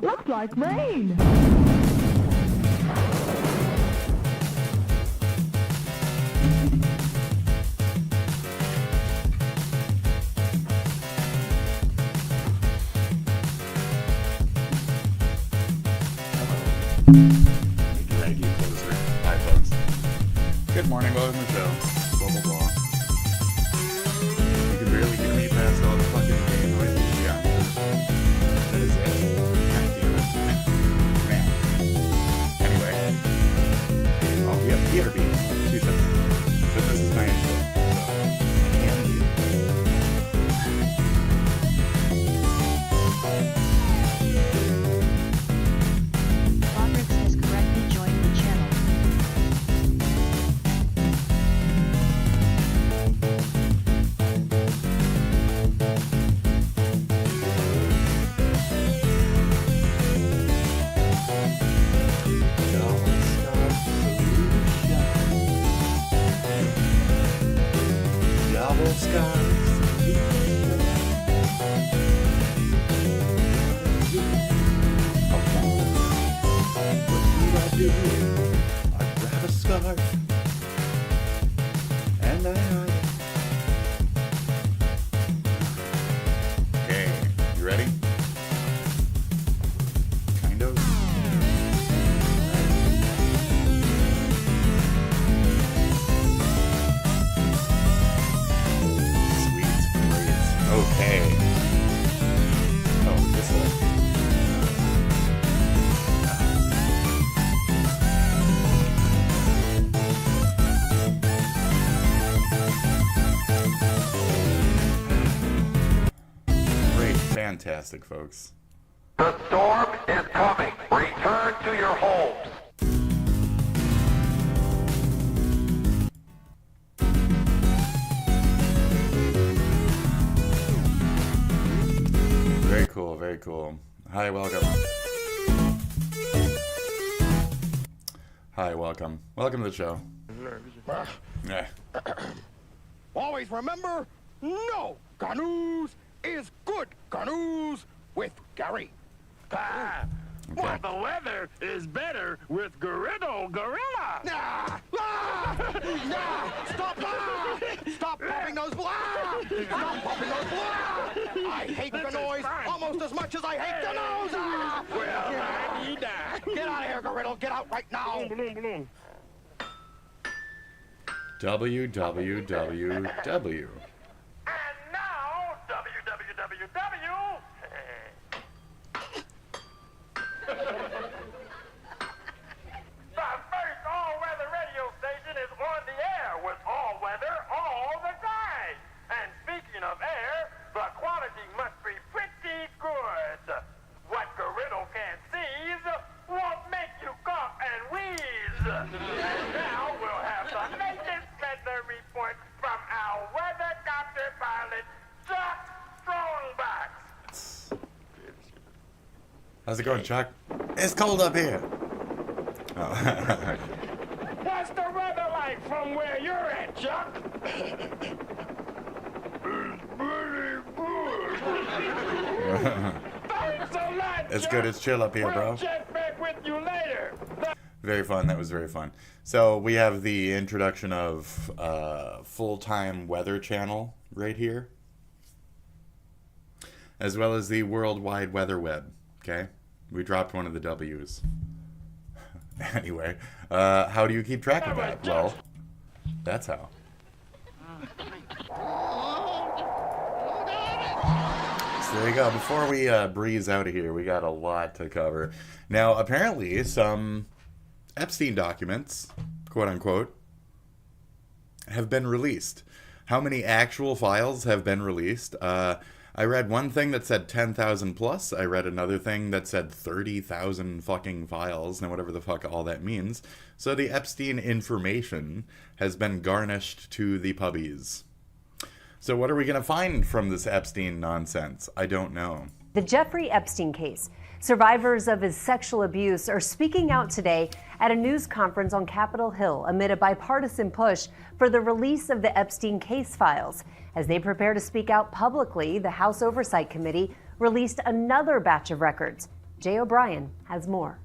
looks like rain. Drag you closer. Hi, folks. Good morning, welcome to the show. Blah, blah, blah. You can barely hear me past all the fucking game noises. Yeah. That is it. God damn it. Man. Anyway. Oh, yeah, PRB. 2 seconds. But this is my intro. Fantastic, folks. The storm is coming. Return to your homes. Very cool, very cool. Hi, welcome. Hi, welcome. Welcome to the show. Yeah. Always remember, no canoes is good canoes with Gary. Ah, Okay. well, the weather is better with Gorilla. Nah! Ah! Nah! Stop! Ah! Stop popping those ah! Stop popping those ah! I hate the noise almost as much as I hate the nose! Ah! Well, I need that. Get out of here, Gorilla! Get out right now! www. And now, www. The first all-weather radio station is on the air with all weather all the time. And speaking of air, the quality must be pretty good. What Gorilla can't seize won't make you cough and wheeze. And now we'll have the latest weather report from our weathercopter pilot, Chuck Strongbox. How's it going, Chuck? It's cold up here. Oh. What's the weather like from where you're at, Chuck? Thanks a lot, It's Chuck. good, it's chill up here, bro. We'll check back with you later. Very fun, that was very fun. So we have the introduction of full-time weather channel right here, as well as the World Wide Weather Web. Okay, we dropped one of the W's. Anyway, how do you keep track of that? Well, that's how. So there you go. Before we breeze out of here, we got a lot to cover. Now, apparently, some Epstein documents, quote unquote, have been released. How many actual files have been released? I read one thing that said 10,000 plus. I read another thing that said 30,000 fucking files, and whatever the fuck all that means. So the Epstein information has been garnished to the pubbies. So what are we going to find from this Epstein nonsense? I don't know. The Jeffrey Epstein case. Survivors of his sexual abuse are speaking out today at a news conference on Capitol Hill amid a bipartisan push for the release of the Epstein case files. As they prepare to speak out publicly, the House Oversight Committee released another batch of records Jay O'Brien has more.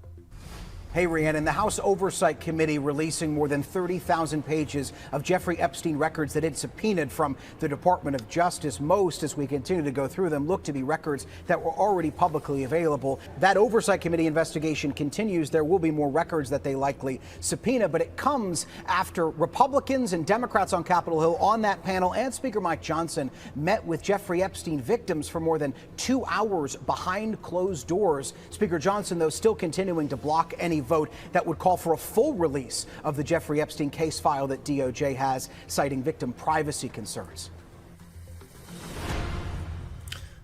Hey, Rhiannon, the House Oversight Committee releasing more than 30,000 pages of Jeffrey Epstein records that it subpoenaed from the Department of Justice. Most, as we continue to go through them, look to be records that were already publicly available. That Oversight Committee investigation continues. There will be more records that they likely subpoena, but it comes after Republicans and Democrats on Capitol Hill on that panel and Speaker Mike Johnson met with Jeffrey Epstein victims for more than 2 hours behind closed doors. Speaker Johnson, though, still continuing to block any vote that would call for a full release of the Jeffrey Epstein case file that DOJ has, citing victim privacy concerns.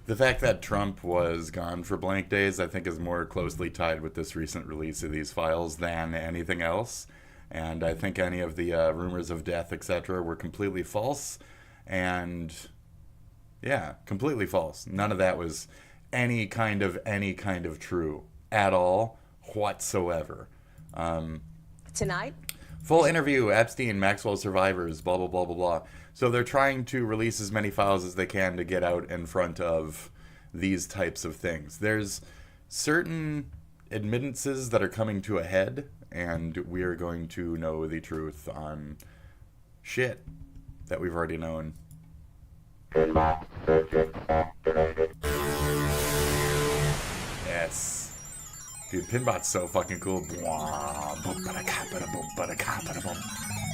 The fact that Trump was gone for blank days, I think, is more closely tied with this recent release of these files than anything else. And I think any of the rumors of death, etc., were completely false. And yeah, completely false. None of that was any kind of true at all whatsoever. Tonight? Full interview, Epstein, Maxwell survivors, blah, blah, blah, blah, blah. So they're trying to release as many files as they can to get out in front of these types of things. There's certain admittances that are coming to a head, and we are going to know the truth on shit that we've already known. Yes. Dude, Pinbot's so fucking cool.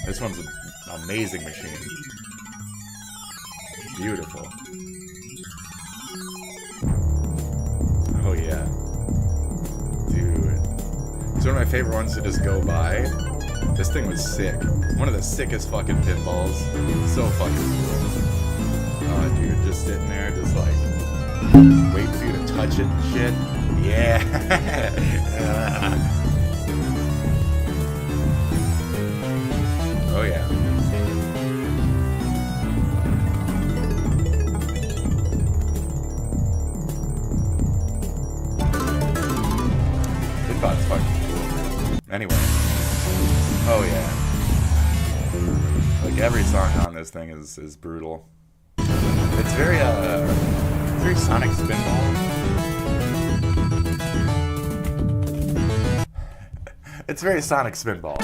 This one's an amazing machine. Beautiful. Oh yeah. Dude. It's one of my favorite ones to just go by. This thing was sick. One of the sickest fucking pinballs. So fucking cool. Oh, dude, just sitting there, just like waiting for you to touch it and shit. Yeah. Oh yeah. Pinbot's fucking cool. Anyway. Oh yeah. Like every song on this thing is brutal. It's very Sonic Spinball. It's very Sonic Spinball.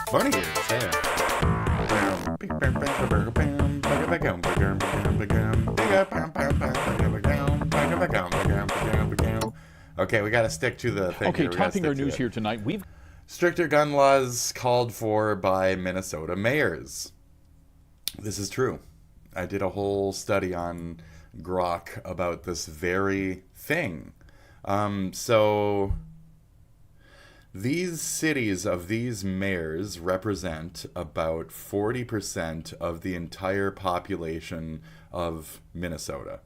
Bunny ears, yeah. Okay, we gotta stick to the thing. Okay, topping our news here tonight, we've stricter gun laws called for by Minnesota mayors. This is true. I did a whole study on Grok about this very thing. So these cities of these mayors represent about 40% of the entire population of Minnesota.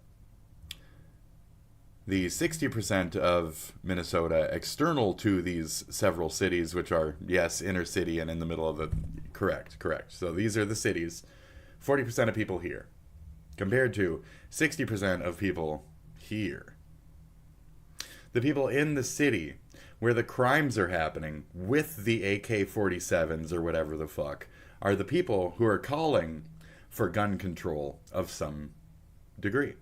The 60% of Minnesota external to these several cities, which are, yes, inner city and in the middle of the... Correct. So these are the cities. 40% of people here, compared to 60% of people here. The people in the city where the crimes are happening with the AK-47s or whatever the fuck are the people who are calling for gun control of some degree.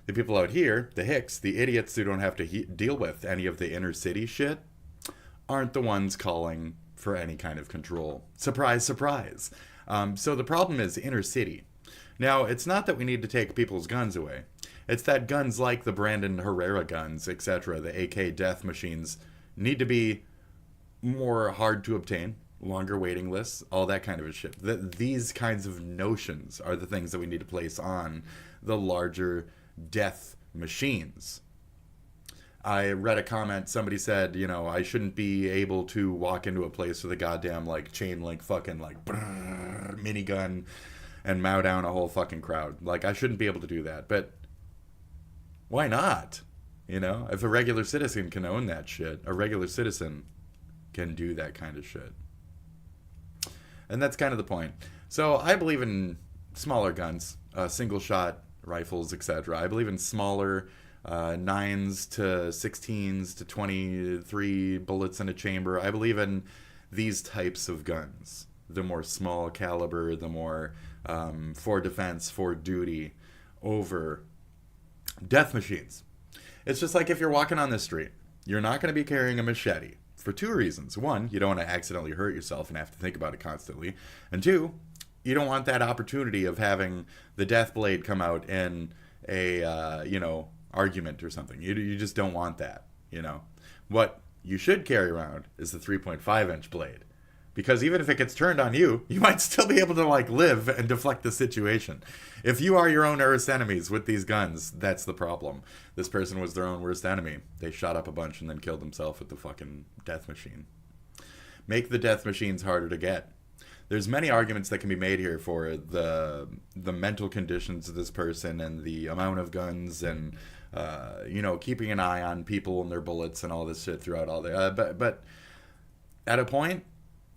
The people out here, the hicks, the idiots who don't have to deal with any of the inner city shit, aren't the ones calling for any kind of control. Surprise, surprise. So the problem is inner city. Now, it's not that we need to take people's guns away. It's that guns like the Brandon Herrera guns, etc., the AK death machines, need to be more hard to obtain, longer waiting lists, all that kind of a shit. These kinds of notions are the things that we need to place on the larger death machines. I read a comment, somebody said, you know, I shouldn't be able to walk into a place with a goddamn, like, chain link fucking, like, minigun and mow down a whole fucking crowd. Like, I shouldn't be able to do that. But why not? You know, if a regular citizen can own that shit, a regular citizen can do that kind of shit. And that's kind of the point. So I believe in smaller guns, single shot rifles, etc. I believe in smaller 9s to 16s to 23 bullets in a chamber. I believe in these types of guns. The more small caliber, the more for defense, for duty, over death machines. It's just like if you're walking on the street, you're not going to be carrying a machete for two reasons. One, you don't want to accidentally hurt yourself and have to think about it constantly. And two, you don't want that opportunity of having the death blade come out in a, argument or something. You just don't want that, you know. What you should carry around is the 3.5-inch blade. Because even if it gets turned on you, you might still be able to, like, live and deflect the situation. If you are your own worst enemies with these guns, that's the problem. This person was their own worst enemy. They shot up a bunch and then killed themselves with the fucking death machine. Make the death machines harder to get. There's many arguments that can be made here for the mental conditions of this person and the amount of guns and, keeping an eye on people and their bullets and all this shit throughout all the... But at a point,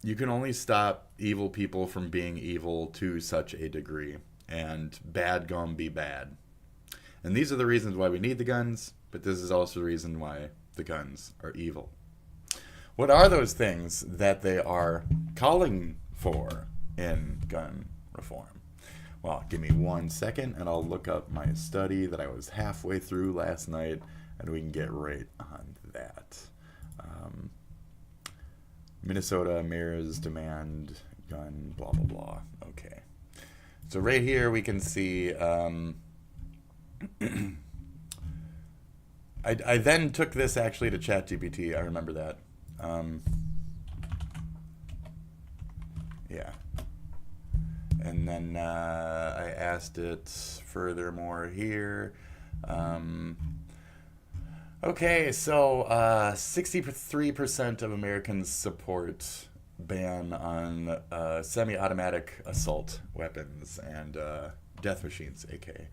you can only stop evil people from being evil to such a degree. And bad gon' be bad. And these are the reasons why we need the guns, but this is also the reason why the guns are evil. What are those things that they are calling for in gun reform? Well, give me 1 second and I'll look up my study that I was halfway through last night and we can get right on that. Minnesota mayors demand gun, blah, blah, blah. Okay. So right here we can see, I then took this actually to ChatGPT. I remember that. Yeah. And then I asked it furthermore here. Okay, so 63% of Americans support ban on semi-automatic assault weapons and death machines, aka.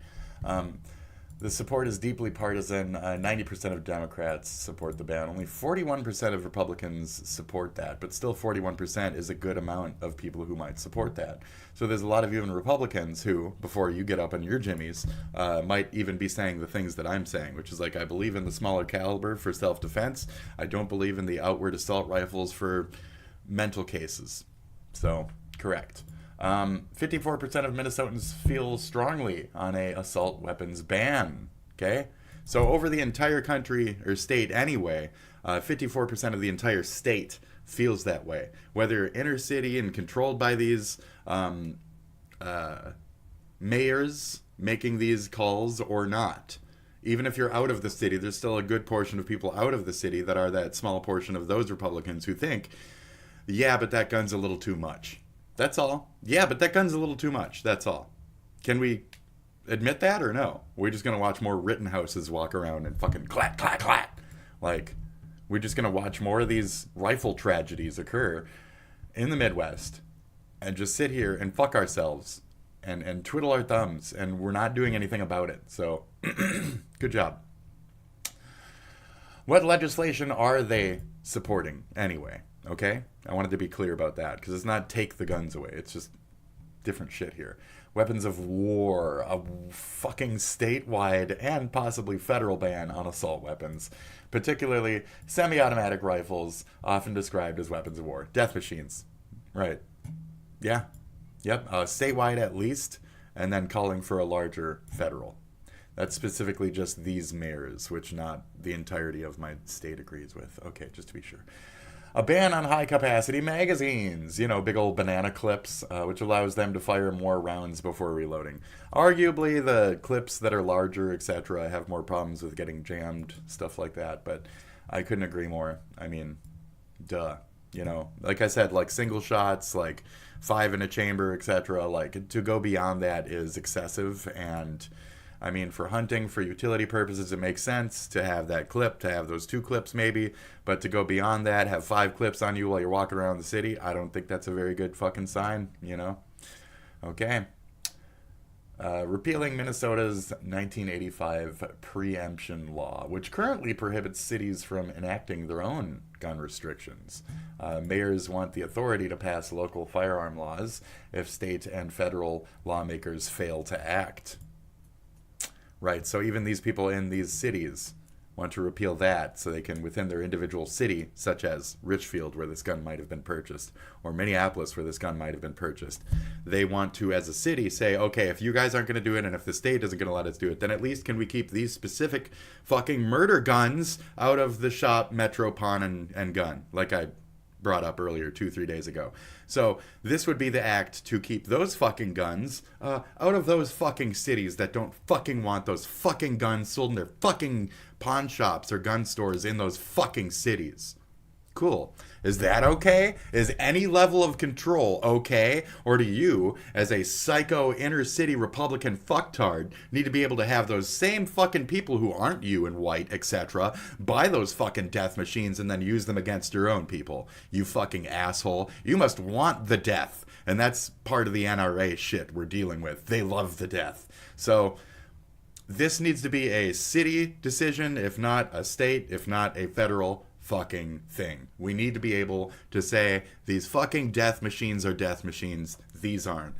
The support is deeply partisan. 90% of Democrats support the ban. Only 41% of Republicans support that, but still 41% is a good amount of people who might support that. So there's a lot of even Republicans who, before you get up on your jimmies, might even be saying the things that I'm saying, which is like, I believe in the smaller caliber for self-defense. I don't believe in the outward assault rifles for mental cases. So, correct. 54% of Minnesotans feel strongly on a assault weapons ban. Okay? So over the entire country, or state anyway, 54% of the entire state feels that way. Whether inner city and controlled by these mayors making these calls or not. Even if you're out of the city, there's still a good portion of people out of the city that are that small portion of those Republicans who think, yeah, but that gun's a little too much. That's all. Yeah, but that gun's a little too much. That's all. Can we admit that or no? We're just going to watch more Rittenhouses walk around and fucking clap, clap, clap. Like, we're just going to watch more of these rifle tragedies occur in the Midwest and just sit here and fuck ourselves and twiddle our thumbs, and we're not doing anything about it. So, good job. What legislation are they supporting anyway? Okay? I wanted to be clear about that, because it's not take the guns away. It's just different shit here. Weapons of war, a fucking statewide and possibly federal ban on assault weapons, particularly semi-automatic rifles, often described as weapons of war. Death machines. Right. Yeah. Yep. Statewide at least, and then calling for a larger federal. That's specifically just these mayors, which not the entirety of my state agrees with. Okay, just to be sure. A ban on high-capacity magazines, big old banana clips, which allows them to fire more rounds before reloading. Arguably, the clips that are larger, etc., have more problems with getting jammed, stuff like that, but I couldn't agree more. I mean, duh. Like I said, like single shots, like 5 in a chamber, etc., like to go beyond that is excessive, and I mean, for hunting, for utility purposes, it makes sense to have that clip, to have those 2 clips maybe. But to go beyond that, have 5 clips on you while you're walking around the city, I don't think that's a very good fucking sign, you know? Okay. Repealing Minnesota's 1985 preemption law, which currently prohibits cities from enacting their own gun restrictions. Mayors want the authority to pass local firearm laws if state and federal lawmakers fail to act. Right, so even these people in these cities want to repeal that so they can, within their individual city, such as Richfield, where this gun might have been purchased, or Minneapolis, where this gun might have been purchased, they want to, as a city, say, okay, if you guys aren't going to do it, and if the state isn't going to let us do it, then at least can we keep these specific fucking murder guns out of the shop, Metro, Pawn, and Gun, like I brought up earlier 2-3 days ago. So this would be the act to keep those fucking guns out of those fucking cities that don't fucking want those fucking guns sold in their fucking pawn shops or gun stores in those fucking cities. Cool. Is that okay? Is any level of control okay? Or do you, as a psycho inner city Republican fucktard, need to be able to have those same fucking people who aren't you and white, etc., buy those fucking death machines and then use them against your own people? You fucking asshole. You must want the death. And that's part of the NRA shit we're dealing with. They love the death. So this needs to be a city decision, if not a state, if not a federal fucking thing. We need to be able to say these fucking death machines are death machines. These aren't.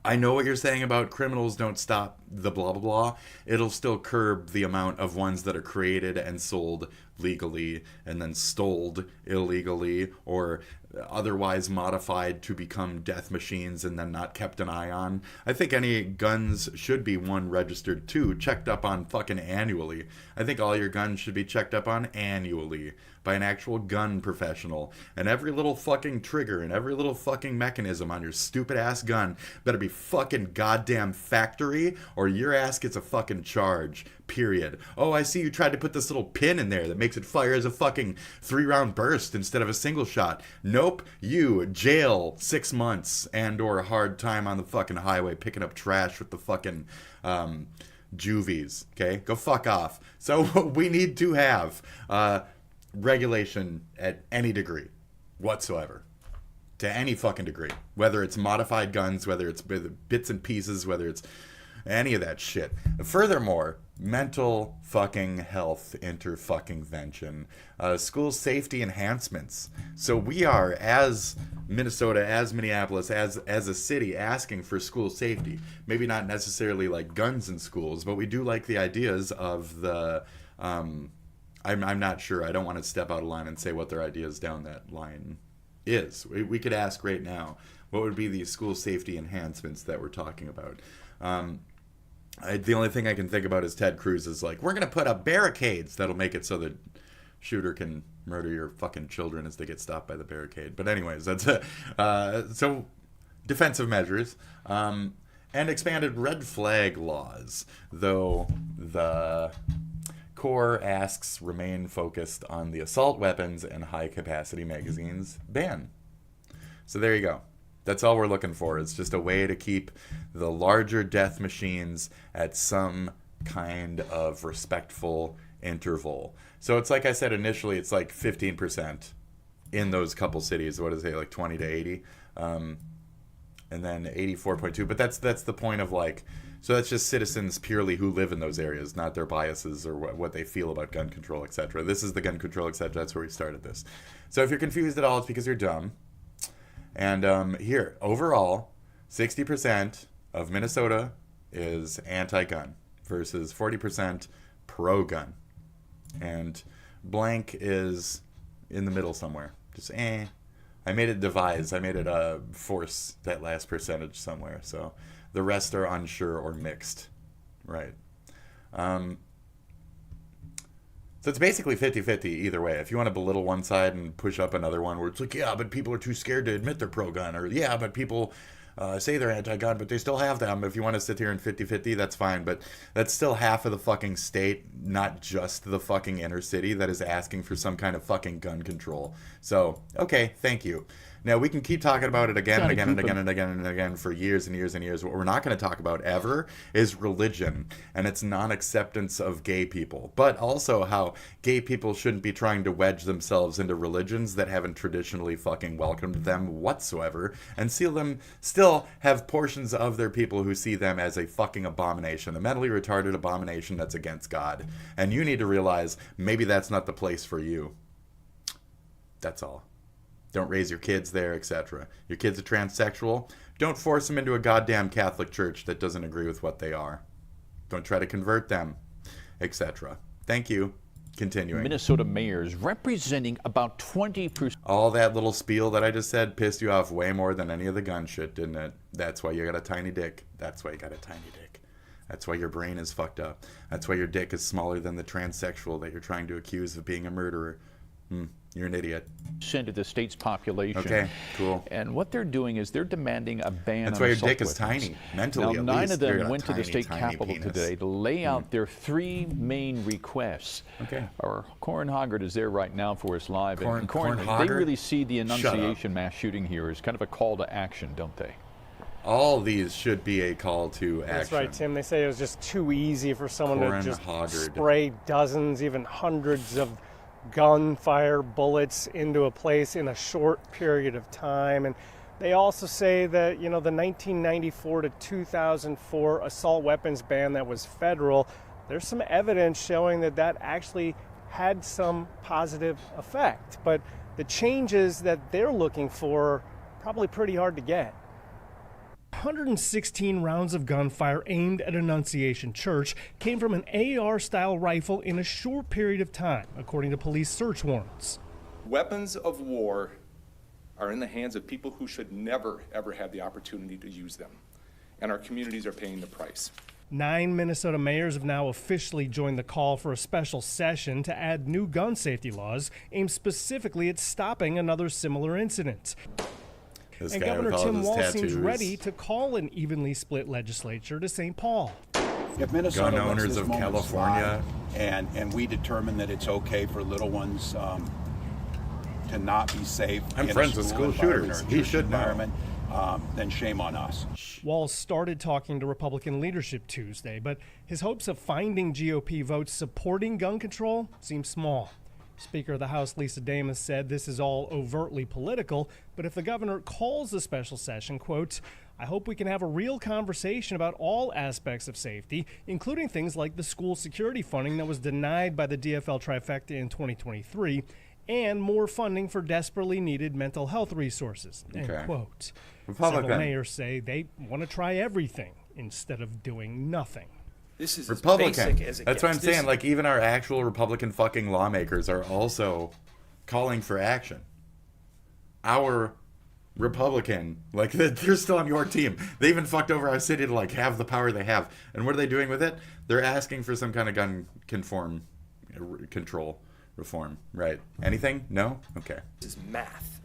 I know what you're saying about criminals don't stop the blah blah blah. It'll still curb the amount of ones that are created and sold legally and then stole illegally or otherwise modified to become death machines and then not kept an eye on. I think any guns should be, 1, registered, 2, checked up on fucking annually. I think all your guns should be checked up on annually by an actual gun professional. And every little fucking trigger and every little fucking mechanism on your stupid ass gun better be fucking goddamn factory or your ass gets a fucking charge. Period. Oh, I see you tried to put this little pin in there that makes it fire as a fucking 3-round burst instead of a single shot. Nope. You, jail, 6 months and or a hard time on the fucking highway picking up trash with the fucking juvies. Okay? Go fuck off. So we need to have regulation at any degree whatsoever. To any fucking degree. Whether it's modified guns, whether it's bits and pieces, whether it's any of that shit. Furthermore, mental fucking health interfucking-vention, school safety enhancements. So we are, as Minnesota, as Minneapolis, as a city, asking for school safety. Maybe not necessarily like guns in schools, but we do like the ideas of the I'm not sure. I don't want to step out of line and say what their ideas down that line is. We could ask right now, what would be the school safety enhancements that we're talking about? The only thing I can think about is Ted Cruz is like, we're going to put up barricades that'll make it so that shooter can murder your fucking children as they get stopped by the barricade. But anyways, that's so defensive measures and expanded red flag laws, though the Corps asks remain focused on the assault weapons and high capacity magazines ban. So there you go. That's all we're looking for. It's just a way to keep the larger death machines at some kind of respectful interval. So it's like I said initially, it's like 15% in those couple cities. What is it, like 20 to 80? And then 84.2. But that's the point of like, so that's just citizens purely who live in those areas, not their biases or what they feel about gun control, etc. This is the gun control, etc. That's where we started this. So if you're confused at all, it's because you're dumb. And here, overall, 60% of Minnesota is anti-gun versus 40% pro-gun. And blank is in the middle somewhere. Just I made it devise. I made it force that last percentage somewhere. So the rest are unsure or mixed. Right. So it's basically 50-50 either way. If you want to belittle one side and push up another one where it's like, yeah, but people are too scared to admit they're pro-gun, or yeah, but people say they're anti-gun, but they still have them. If you want to sit here in 50-50, that's fine, but that's still half of the fucking state, not just the fucking inner city, that is asking for some kind of fucking gun control. So, okay, thank you. Now, we can keep talking about it again and again and again and again and again for years and years and years. What we're not going to talk about ever is religion and its non-acceptance of gay people, but also how gay people shouldn't be trying to wedge themselves into religions that haven't traditionally fucking welcomed them whatsoever, and see them still have portions of their people who see them as a fucking abomination, a mentally retarded abomination that's against God. And you need to realize maybe that's not the place for you. That's all. Don't raise your kids there, etc. Your kid's a transsexual. Don't force them into a goddamn Catholic church that doesn't agree with what they are. Don't try to convert them, etc. Thank you. Continuing. Minnesota mayors representing about 20%. All that little spiel that I just said pissed you off way more than any of the gun shit, didn't it? That's why you got a tiny dick. That's why you got a tiny dick. That's why your brain is fucked up. That's why your dick is smaller than the transsexual that you're trying to accuse of being a murderer. You're an idiot. Of the state's population. Okay, cool. And what they're doing is they're demanding a ban That's on why your assault dick is weapons. tiny, mentally now, at 9 least. of them You're a went to the tiny, state tiny capitol penis. today to lay out their 3 main requests. Okay. Our Corin Hoggart is there right now for us live. And Corin they Hoggart? really see the Annunciation mass shooting here as kind of a call to action, don't they? All these should be a call to action. That's right, Tim. They say it was just too easy for someone Corin to just Hoggart. spray dozens, even hundreds of gunfire bullets into a place in a short period of time. And they also say that, the 1994 to 2004 assault weapons ban that was federal, there's some evidence showing that that actually had some positive effect. But the changes that they're looking for are probably pretty hard to get. 116 rounds of gunfire aimed at Annunciation Church came from an AR-style rifle in a short period of time, according to police search warrants. Weapons of war are in the hands of people who should never, ever have the opportunity to use them, and our communities are paying the price. 9 Minnesota mayors have now officially joined the call for a special session to add new gun safety laws aimed specifically at stopping another similar incident. This And guy Governor with all Tim his Walz tattoos. seems ready to call an evenly split legislature to St. Paul. If Minnesota Gun lets owners this of moment California. slide, and we determine that it's okay for little ones to not be safe I'm in friends a with school school environment shooters. or a He church should know. environment, then shame on us. Walz started talking to Republican leadership Tuesday, but his hopes of finding GOP votes supporting gun control seem small. Speaker of the House Lisa Damas said this is all overtly political, but if the governor calls a special session, quote, I hope we can have a real conversation about all aspects of safety, including things like the school security funding that was denied by the DFL trifecta in 2023, and more funding for desperately needed mental health resources, end quote. Several mayors say they want to try everything instead of doing nothing. This is Republican. as basic as it That's gets. what I'm saying. Like, even our actual Republican fucking lawmakers are also calling for action. Our Republican, like, they're still on your team. They even fucked over our city to, like, have the power they have. And what are they doing with it? They're asking for some kind of gun control reform, right? Anything? No? Okay. This is math.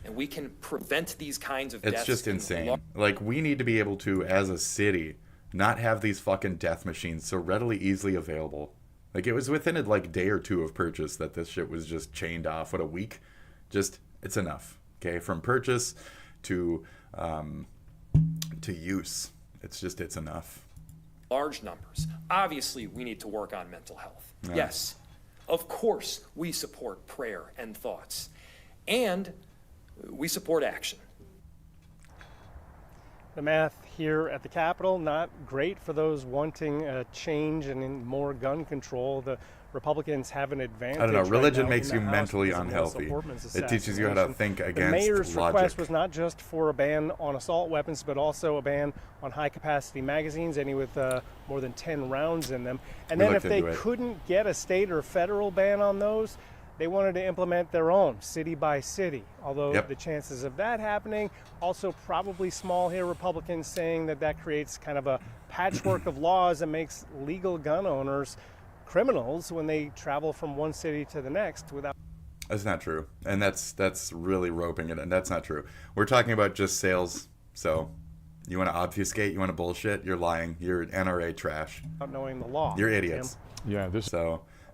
And we can prevent these kinds of It's deaths. just insane. Like, we need to be able to, as a city, not have these fucking death machines so readily easily available. Like, it was within a day or two of purchase that this shit was just chained off. What, a week? Just, it's enough. Okay, from purchase to use. It's enough. Large numbers. Obviously, we need to work on mental health. Yes. Of course, we support prayer and thoughts. And we support action. The math here at the Capitol, not great for those wanting a change and more gun control. The Republicans have an advantage. I don't know. right Religion now makes in you the House mentally because of Melissa unhealthy. Portman's It teaches you how to assassination. think The against mayor's logic. request was not just for a ban on assault weapons, but also a ban on high-capacity magazines, any with more than 10 rounds in them. And then if they couldn't get a state or federal ban on those, they wanted to implement their own, city by city. Although the chances of that happening also probably small here. Republicans saying that that creates kind of a patchwork of laws that makes legal gun owners criminals when they travel from one city to the next without. That's not true. And that's really roping it in. That's not true. We're talking about just sales. So you want to obfuscate, you want to bullshit, you're lying. You're NRA trash. Without knowing the law. You're idiots. Yeah, So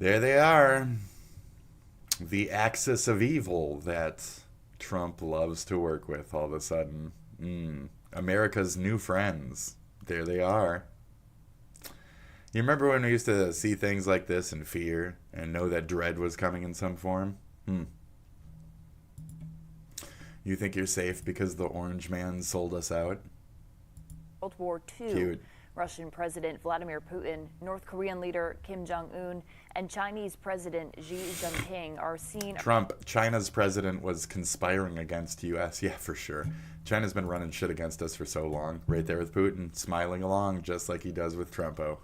There they are. The axis of evil that Trump loves to work with all of a sudden. America's new friends. There they are. You remember when we used to see things like this in fear and know that dread was coming in some form? You think you're safe because the orange man sold us out? World War II. Cute. Russian President Vladimir Putin, North Korean leader Kim Jong-un, and Chinese President Xi Jinping are seen... Trump, China's president, was conspiring against U.S. Yeah, for sure. China's been running shit against us for so long. Right there with Putin, smiling along just like he does with Trumpo.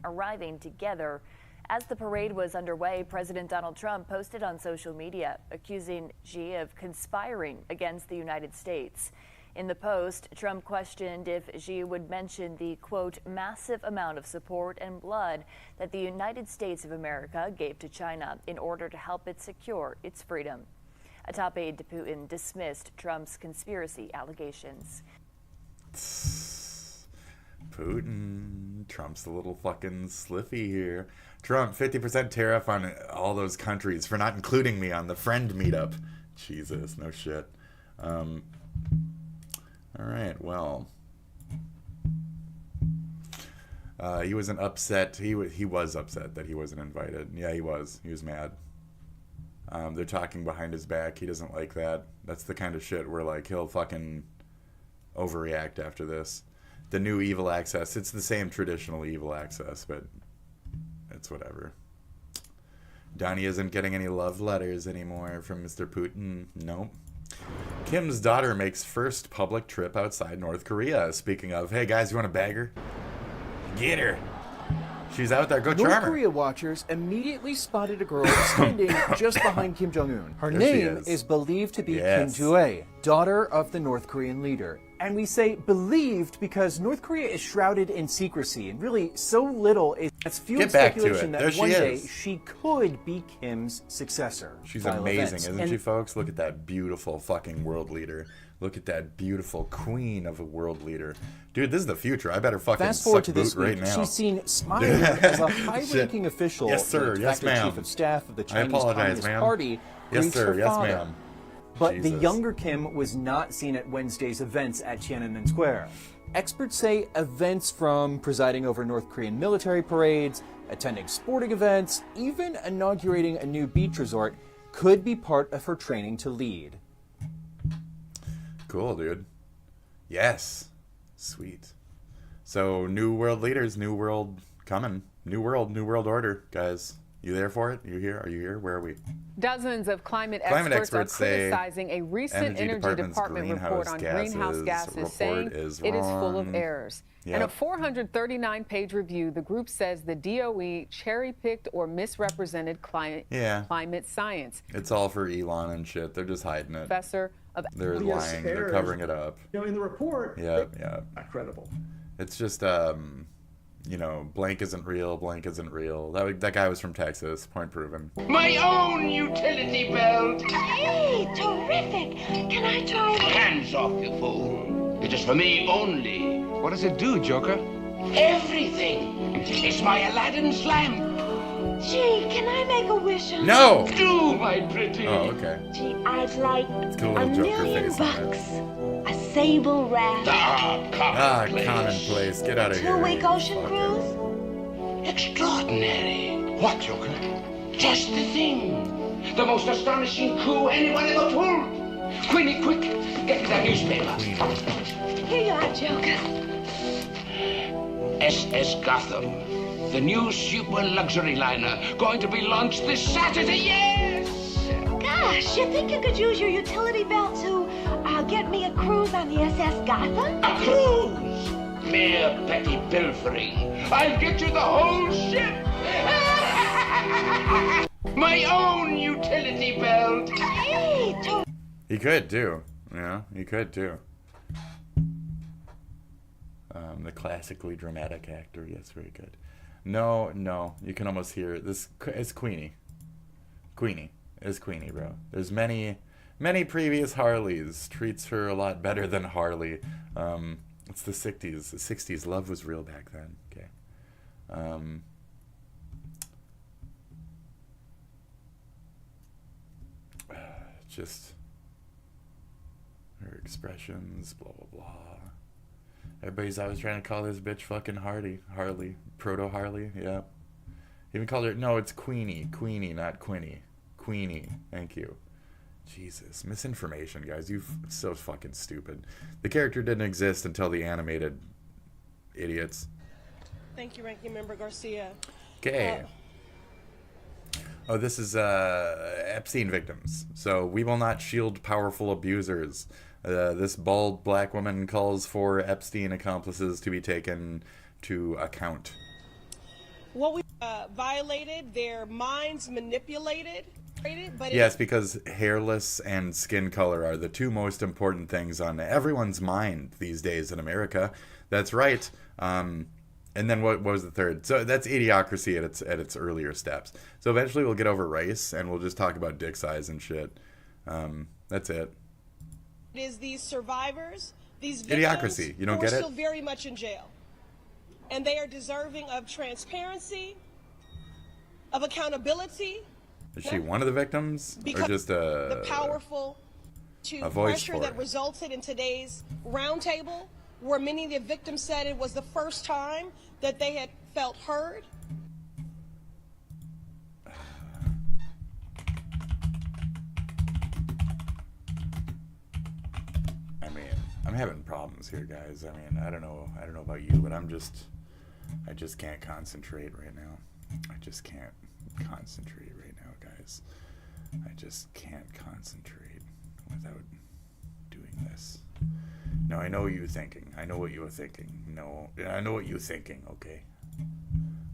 Arriving together. As the parade was underway, President Donald Trump posted on social media, accusing Xi of conspiring against the United States. In the post, Trump questioned if Xi would mention the, quote, massive amount of support and blood that the United States of America gave to China in order to help it secure its freedom. A top aide to Putin dismissed Trump's conspiracy allegations. Putin. Trump's a little fucking sliffy here. Trump, 50% tariff on all those countries for not including me on the friend meetup. Jesus, no shit. All right, well, he wasn't upset. He was upset that he wasn't invited. Yeah, he was. He was mad. They're talking behind his back. He doesn't like that. That's the kind of shit where, like, he'll fucking overreact after this. The new evil access. It's the same traditional evil access, but it's whatever. Donnie isn't getting any love letters anymore from Mr. Putin. Nope. Kim's daughter makes first public trip outside North Korea. Speaking of, hey guys, you want to bag her? Get her. She's out there. Go charm her. North Korea watchers immediately spotted a girl standing just behind Kim Jong-un. Her There she name is. is believed to be Yes. Kim Ju-ae, daughter of the North Korean leader. And we say believed because North Korea is shrouded in secrecy, and really so little it's fueled Get back to speculation it. that There she one day is. she could be Kim's successor. She's Violent amazing, events. isn't And she, folks? Look at that beautiful fucking world leader. Look at that beautiful queen of a world leader. Dude, this is the future. I better fucking Fast forward suck to this boot right week, now. she's seen smiling as a high-ranking Shit. official, Yes, sir. the Yes, defecto ma'am. chief of staff of the I Chinese apologize, Communist ma'am. Party, Yes, greets sir. her Yes, father. ma'am. But the Jesus. younger Kim was not seen at Wednesday's events at Tiananmen Square. Experts say events from presiding over North Korean military parades, attending sporting events, even inaugurating a new beach resort could be part of her training to lead. Cool, dude. Yes. Sweet. So, new world leaders, new world coming. New world order, guys. You there for it? You here? Are you here? Where are we? Dozens of climate Climate experts are experts say criticizing a recent Energy Department report on greenhouse gases, saying it is full of errors. In a 439-page review, the group says the DOE cherry-picked or misrepresented climate science. It's all for Elon and shit. They're just hiding it. Professor of They're lying. They're covering it up. In the report, Yeah. not credible. It's just, blank isn't real, blank isn't real. That guy was from Texas. Point proven. My own utility belt! Hey, terrific! Can I try it? Hands off, you fool! It is for me only. What does it do, Joker? Everything! It's my Aladdin's lamp! Gee, can I make a wish on No! Do, my pretty! Oh, okay. Gee, I'd like Cool a little Joker million face on bucks, a sable raft, Commonplace. Get out of here. two-week ocean Fucker. cruise. Extraordinary! What, Joker? Just the thing! The most astonishing coup anyone ever pulled! Queenie, quick! Get me that newspaper! Here you are, Joker. SS Gotham. The new super luxury liner, going to be launched this Saturday, yes! Gosh, you think you could use your utility belt to get me a cruise on the SS Gotham? A cruise! Mere petty pilfering. I'll get you the whole ship! My own utility belt! Hey, He could, too. Yeah, he could, too. The classically dramatic actor. Yes, very good. No, you can almost hear it. This is Queenie. Queenie is Queenie, bro. There's many previous Harleys. Treats her a lot better than Harley. It's the 60s. The 60s. Love was real back then. Okay. just her expressions, blah blah blah. Everybody's always trying to call this bitch fucking Harley, Proto Harley, yeah. Even called her, no, it's Queenie, not Quinny, Queenie. Thank you. Jesus, misinformation, guys. It's so fucking stupid. The character didn't exist until the animated idiots. Thank you, Ranking Member Garcia. Okay. Oh, this is Epstein victims. So we will not shield powerful abusers. This bald black woman calls for Epstein accomplices to be taken to account. What we violated, their minds manipulated. But yes, because hairless and skin color are the two most important things on everyone's mind these days in America. That's right. And then what was the third? So that's idiocracy at its earlier steps. So eventually we'll get over race and we'll just talk about dick size and shit. That's it. It is these survivors, these victims, idiocracy. You don't get it? Who are still very much in jail, and they are deserving of transparency, of accountability. Is she one of the victims, or just the powerful a voice pressure for that it? resulted in today's roundtable, where many of the victims said it was the first time that they had felt heard? I mean, I'm having problems here, guys. I mean, I don't know about you, but I just can't concentrate right now. I just can't concentrate right now, guys. I just can't concentrate without doing this. No, I know what you're thinking. I know what you were thinking. No, I know what you're thinking, okay?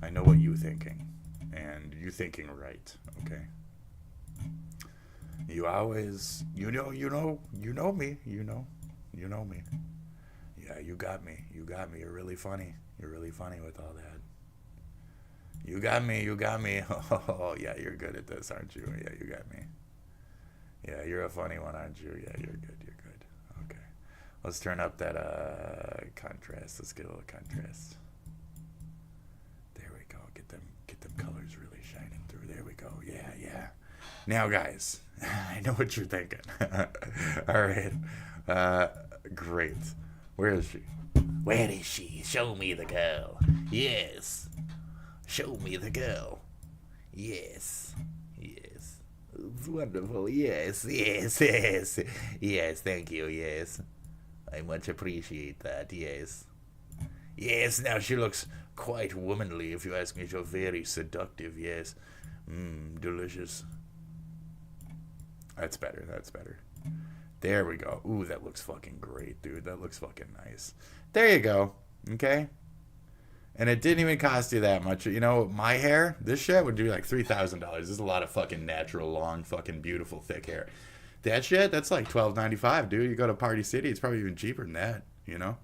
I know what you're thinking. And you're thinking right, okay? You always, you know me, you know me. Yeah, you got me. You're really funny. You're really funny with all that. You got me. Oh, yeah, you're good at this, aren't you? Yeah, you got me. Yeah, you're a funny one, aren't you? Yeah, you're good. Okay. Let's turn up that contrast. Let's get a little contrast. There we go. Get them colors really shining through. There we go. Yeah. Now, guys, I know what you're thinking. All right. Great. Where is she? Where is she? Show me the girl. Yes. Show me the girl. Yes. It's wonderful. Yes. Yes, thank you. Yes. I much appreciate that. Yes. Now she looks quite womanly, if you ask me. So very seductive. Yes. Delicious. That's better. There we go. Ooh, that looks fucking great, dude. That looks fucking nice. There you go. Okay? And it didn't even cost you that much. You know, my hair, this shit would do like $3,000. This is a lot of fucking natural, long, fucking beautiful, thick hair. That shit, that's like $12.95, dude. You go to Party City, it's probably even cheaper than that, you know?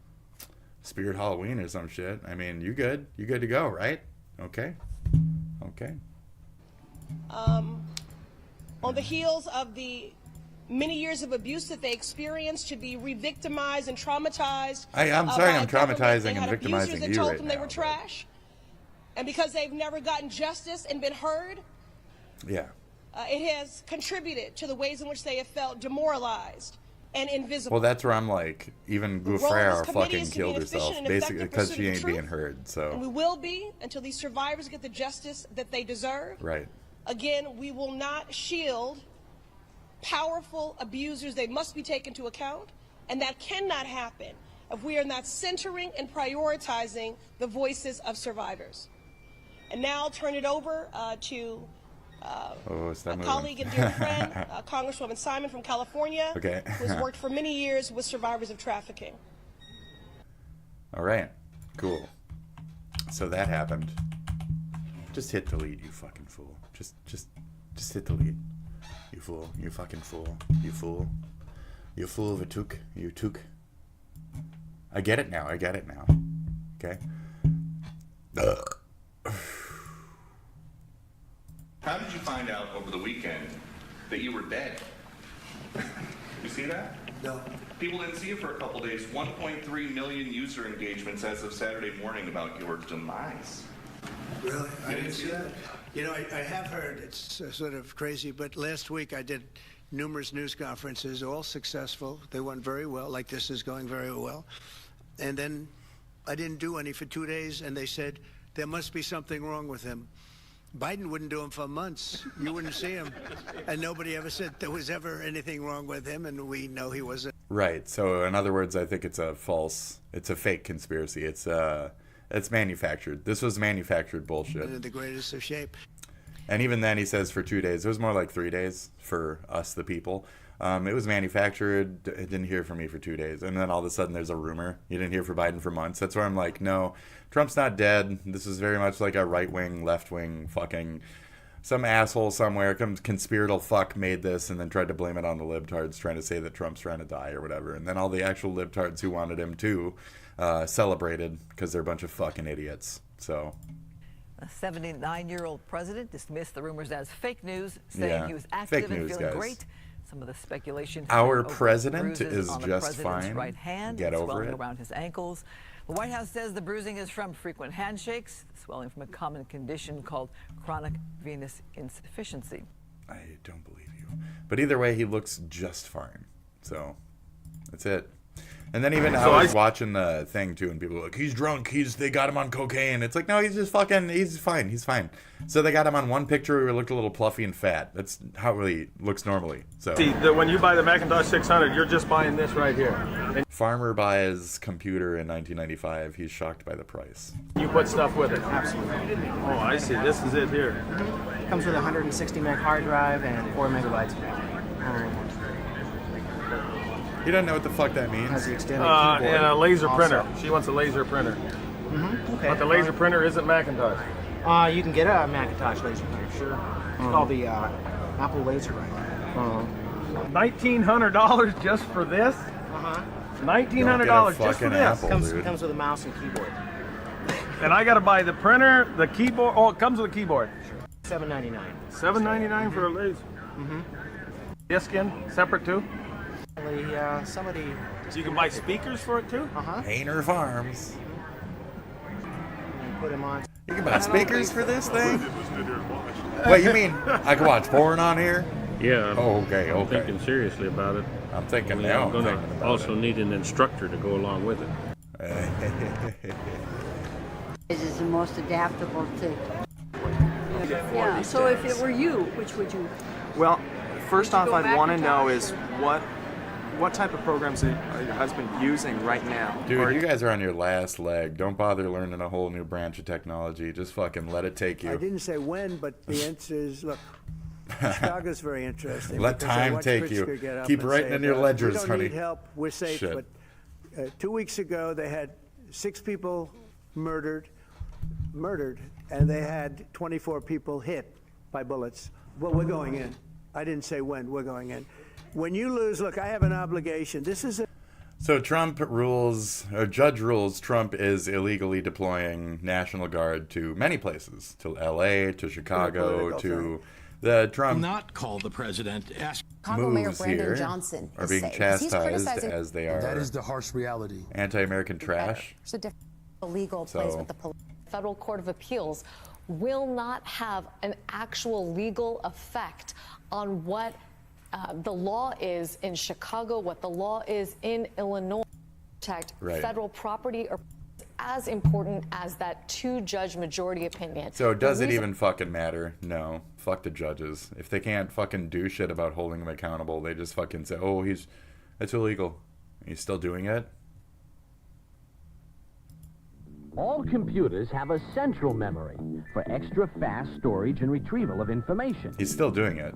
Spirit Halloween or some shit. I mean, you good? You good to go, right? Okay. On the heels of the many years of abuse that they experienced, to be re-victimized and traumatized. I'm sorry, I'm traumatizing and victimizing that you told right them now. they were trash, and because they've never gotten justice and been heard, yeah, it has contributed to the ways in which they have felt demoralized and invisible. Well, that's where I'm like, even Gouffre fucking killed herself, basically because she ain't being heard. So, and we will be until these survivors get the justice that they deserve. Right. Again, we will not shield powerful abusers. They must be taken into account, and that cannot happen if we are not centering and prioritizing the voices of survivors. And now I'll turn it over to a colleague and dear friend, Congresswoman Simon from California, who has worked for many years with survivors of trafficking. All right, cool. So that happened. Just hit delete, you fucking fool. Just hit delete. You fool. You fucking fool. You fool. You fool of a took. You took. I get it now. Okay? How did you find out over the weekend that you were dead? You see that? No. People didn't see it for a couple days. 1.3 million user engagements as of Saturday morning about your demise. Really? I didn't see that. You know, I have heard, it's sort of crazy, but last week I did numerous news conferences, all successful. They went very well, like this is going very well. And then I didn't do any for 2 days, and they said, there must be something wrong with him. Biden wouldn't do him for months. You wouldn't see him. And nobody ever said there was ever anything wrong with him, and we know he wasn't. Right. So in other words, I think it's a fake conspiracy. It's manufactured. This was manufactured bullshit. In the greatest of shape. And even then, he says for 2 days. It was more like 3 days for us, the people. It was manufactured. It didn't hear from me for 2 days. And then all of a sudden, there's a rumor. You didn't hear from Biden for months. That's where I'm like, no, Trump's not dead. This is very much like a right-wing, left-wing fucking... Some asshole somewhere, conspiratorial fuck made this and then tried to blame it on the libtards, trying to say that Trump's trying to die or whatever. And then all the actual libtards who wanted him to celebrated because they're a bunch of fucking idiots. So... A 79-year-old president dismissed the rumors as fake news, saying he was active and feeling great. Some of the speculation. Our president is on the just president's fine. right hand, Get over swelling it. around his ankles. The White House says the bruising is from frequent handshakes, swelling from a common condition called chronic venous insufficiency. I don't believe you. But either way, he looks just fine. So that's it. And then even I was watching the thing too, and people were like, he's drunk, they got him on cocaine. It's like, no, he's just fucking, he's fine. So they got him on one picture where he looked a little fluffy and fat. That's how he looks normally. So see, when you buy the Macintosh 600, you're just buying this right here. And farmer buys computer in 1995. He's shocked by the price. you put stuff with it. Absolutely. Oh, I see. This is it here. Comes with a 160 meg hard drive and 4 megabytes of RAM. You don't know what the fuck that means? Has the extended keyboard and a laser also. printer. She wants a laser printer. Okay. But the laser printer isn't Macintosh. You can get a Macintosh laser printer, sure. It's called the Apple Laser right $1,900 just for this? $1,900 just for this. Apple, comes with a mouse and keyboard. And I got to buy the printer, the keyboard. Oh, it comes with a keyboard. $7.99. $7.99 for a laser. Disc in separate too. Somebody. So you can buy speakers for it too. Painter Farms. Put him on. You can buy speakers for this thing? What, you mean I can watch porn on here? Yeah. Oh, okay. I'm thinking seriously about it. I'm thinking now. now. I'm going to also need an instructor to go along with it. This is the most adaptable thing. Yeah, so if it were you, which would you? Well, first off, go I'd want to know Macintosh is what type of programs are your husband using right now? Dude, you guys are on your last leg. Don't bother learning a whole new branch of technology. Just fucking let it take I you. didn't say when, but the answer is, look, Chicago's very interesting. Let because I time watched take you. Pritzker get up Keep and writing say, in your ledgers, we don't honey. need help, we're safe. Shit. But 2 weeks ago, they had 6 people murdered, and they had 24 people hit by bullets. Well, we're going in. I didn't say when, we're going in. When you lose, look, I have an obligation. This is a So Trump rules, or judge rules, Trump is illegally deploying National Guard to many places, to L.A., to Chicago, to the Trump. Not call the president. Ask Chicago Mayor moves Brandon here Johnson are is being saying, 'cause he's chastised criticizing- as they are. That is the harsh reality. Anti-American trash. There's a different legal plays So- with the police. Federal Court of Appeals will not have an actual legal effect on what the law is in Chicago, what the law is in Illinois. Protect Right. federal property or as important as that 2-judge majority opinion. So does The it reason- even fucking matter? No. Fuck the judges. If they can't fucking do shit about holding him accountable, they just fucking say, oh, it's illegal. He's still doing it? All computers have a central memory for extra fast storage and retrieval of information. He's still doing it.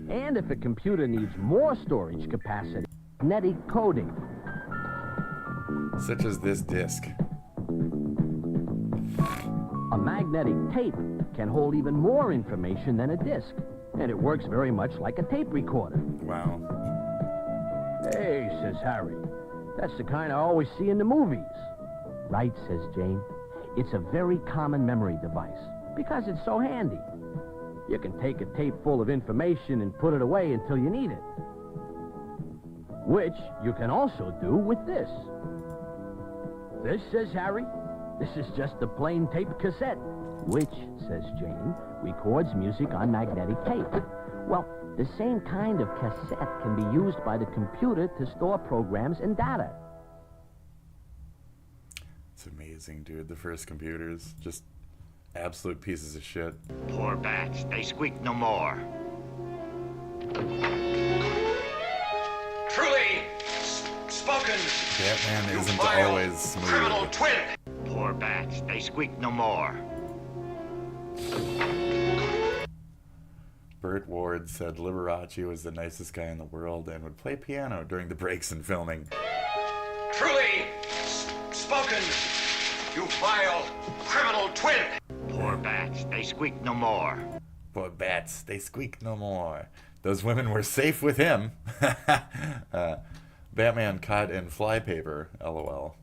And if a computer needs more storage capacity, magnetic coding. Such as this disc. A magnetic tape can hold even more information than a disc, and it works very much like a tape recorder. Wow. Hey, says Harry, that's the kind I always see in the movies. Right, says Jane. It's a very common memory device because it's so handy. You can take a tape full of information and put it away until you need it. Which you can also do with this. This, says Harry, this is just a plain tape cassette. which, says Jane, records music on magnetic tape. Well, the same kind of cassette can be used by the computer to store programs and data. It's amazing, dude. The first computers, just absolute pieces of shit. Poor bats, they squeak no more. Truly spoken. Batman isn't always smooth. Criminal twin. Poor bats, they squeak no more. Burt Ward said Liberace was the nicest guy in the world and would play piano during the breaks in filming. Truly spoken, you vile criminal twin. Poor bats, they squeak no more. Poor bats, they squeak no more. Those women were safe with him. Batman caught in flypaper, lol.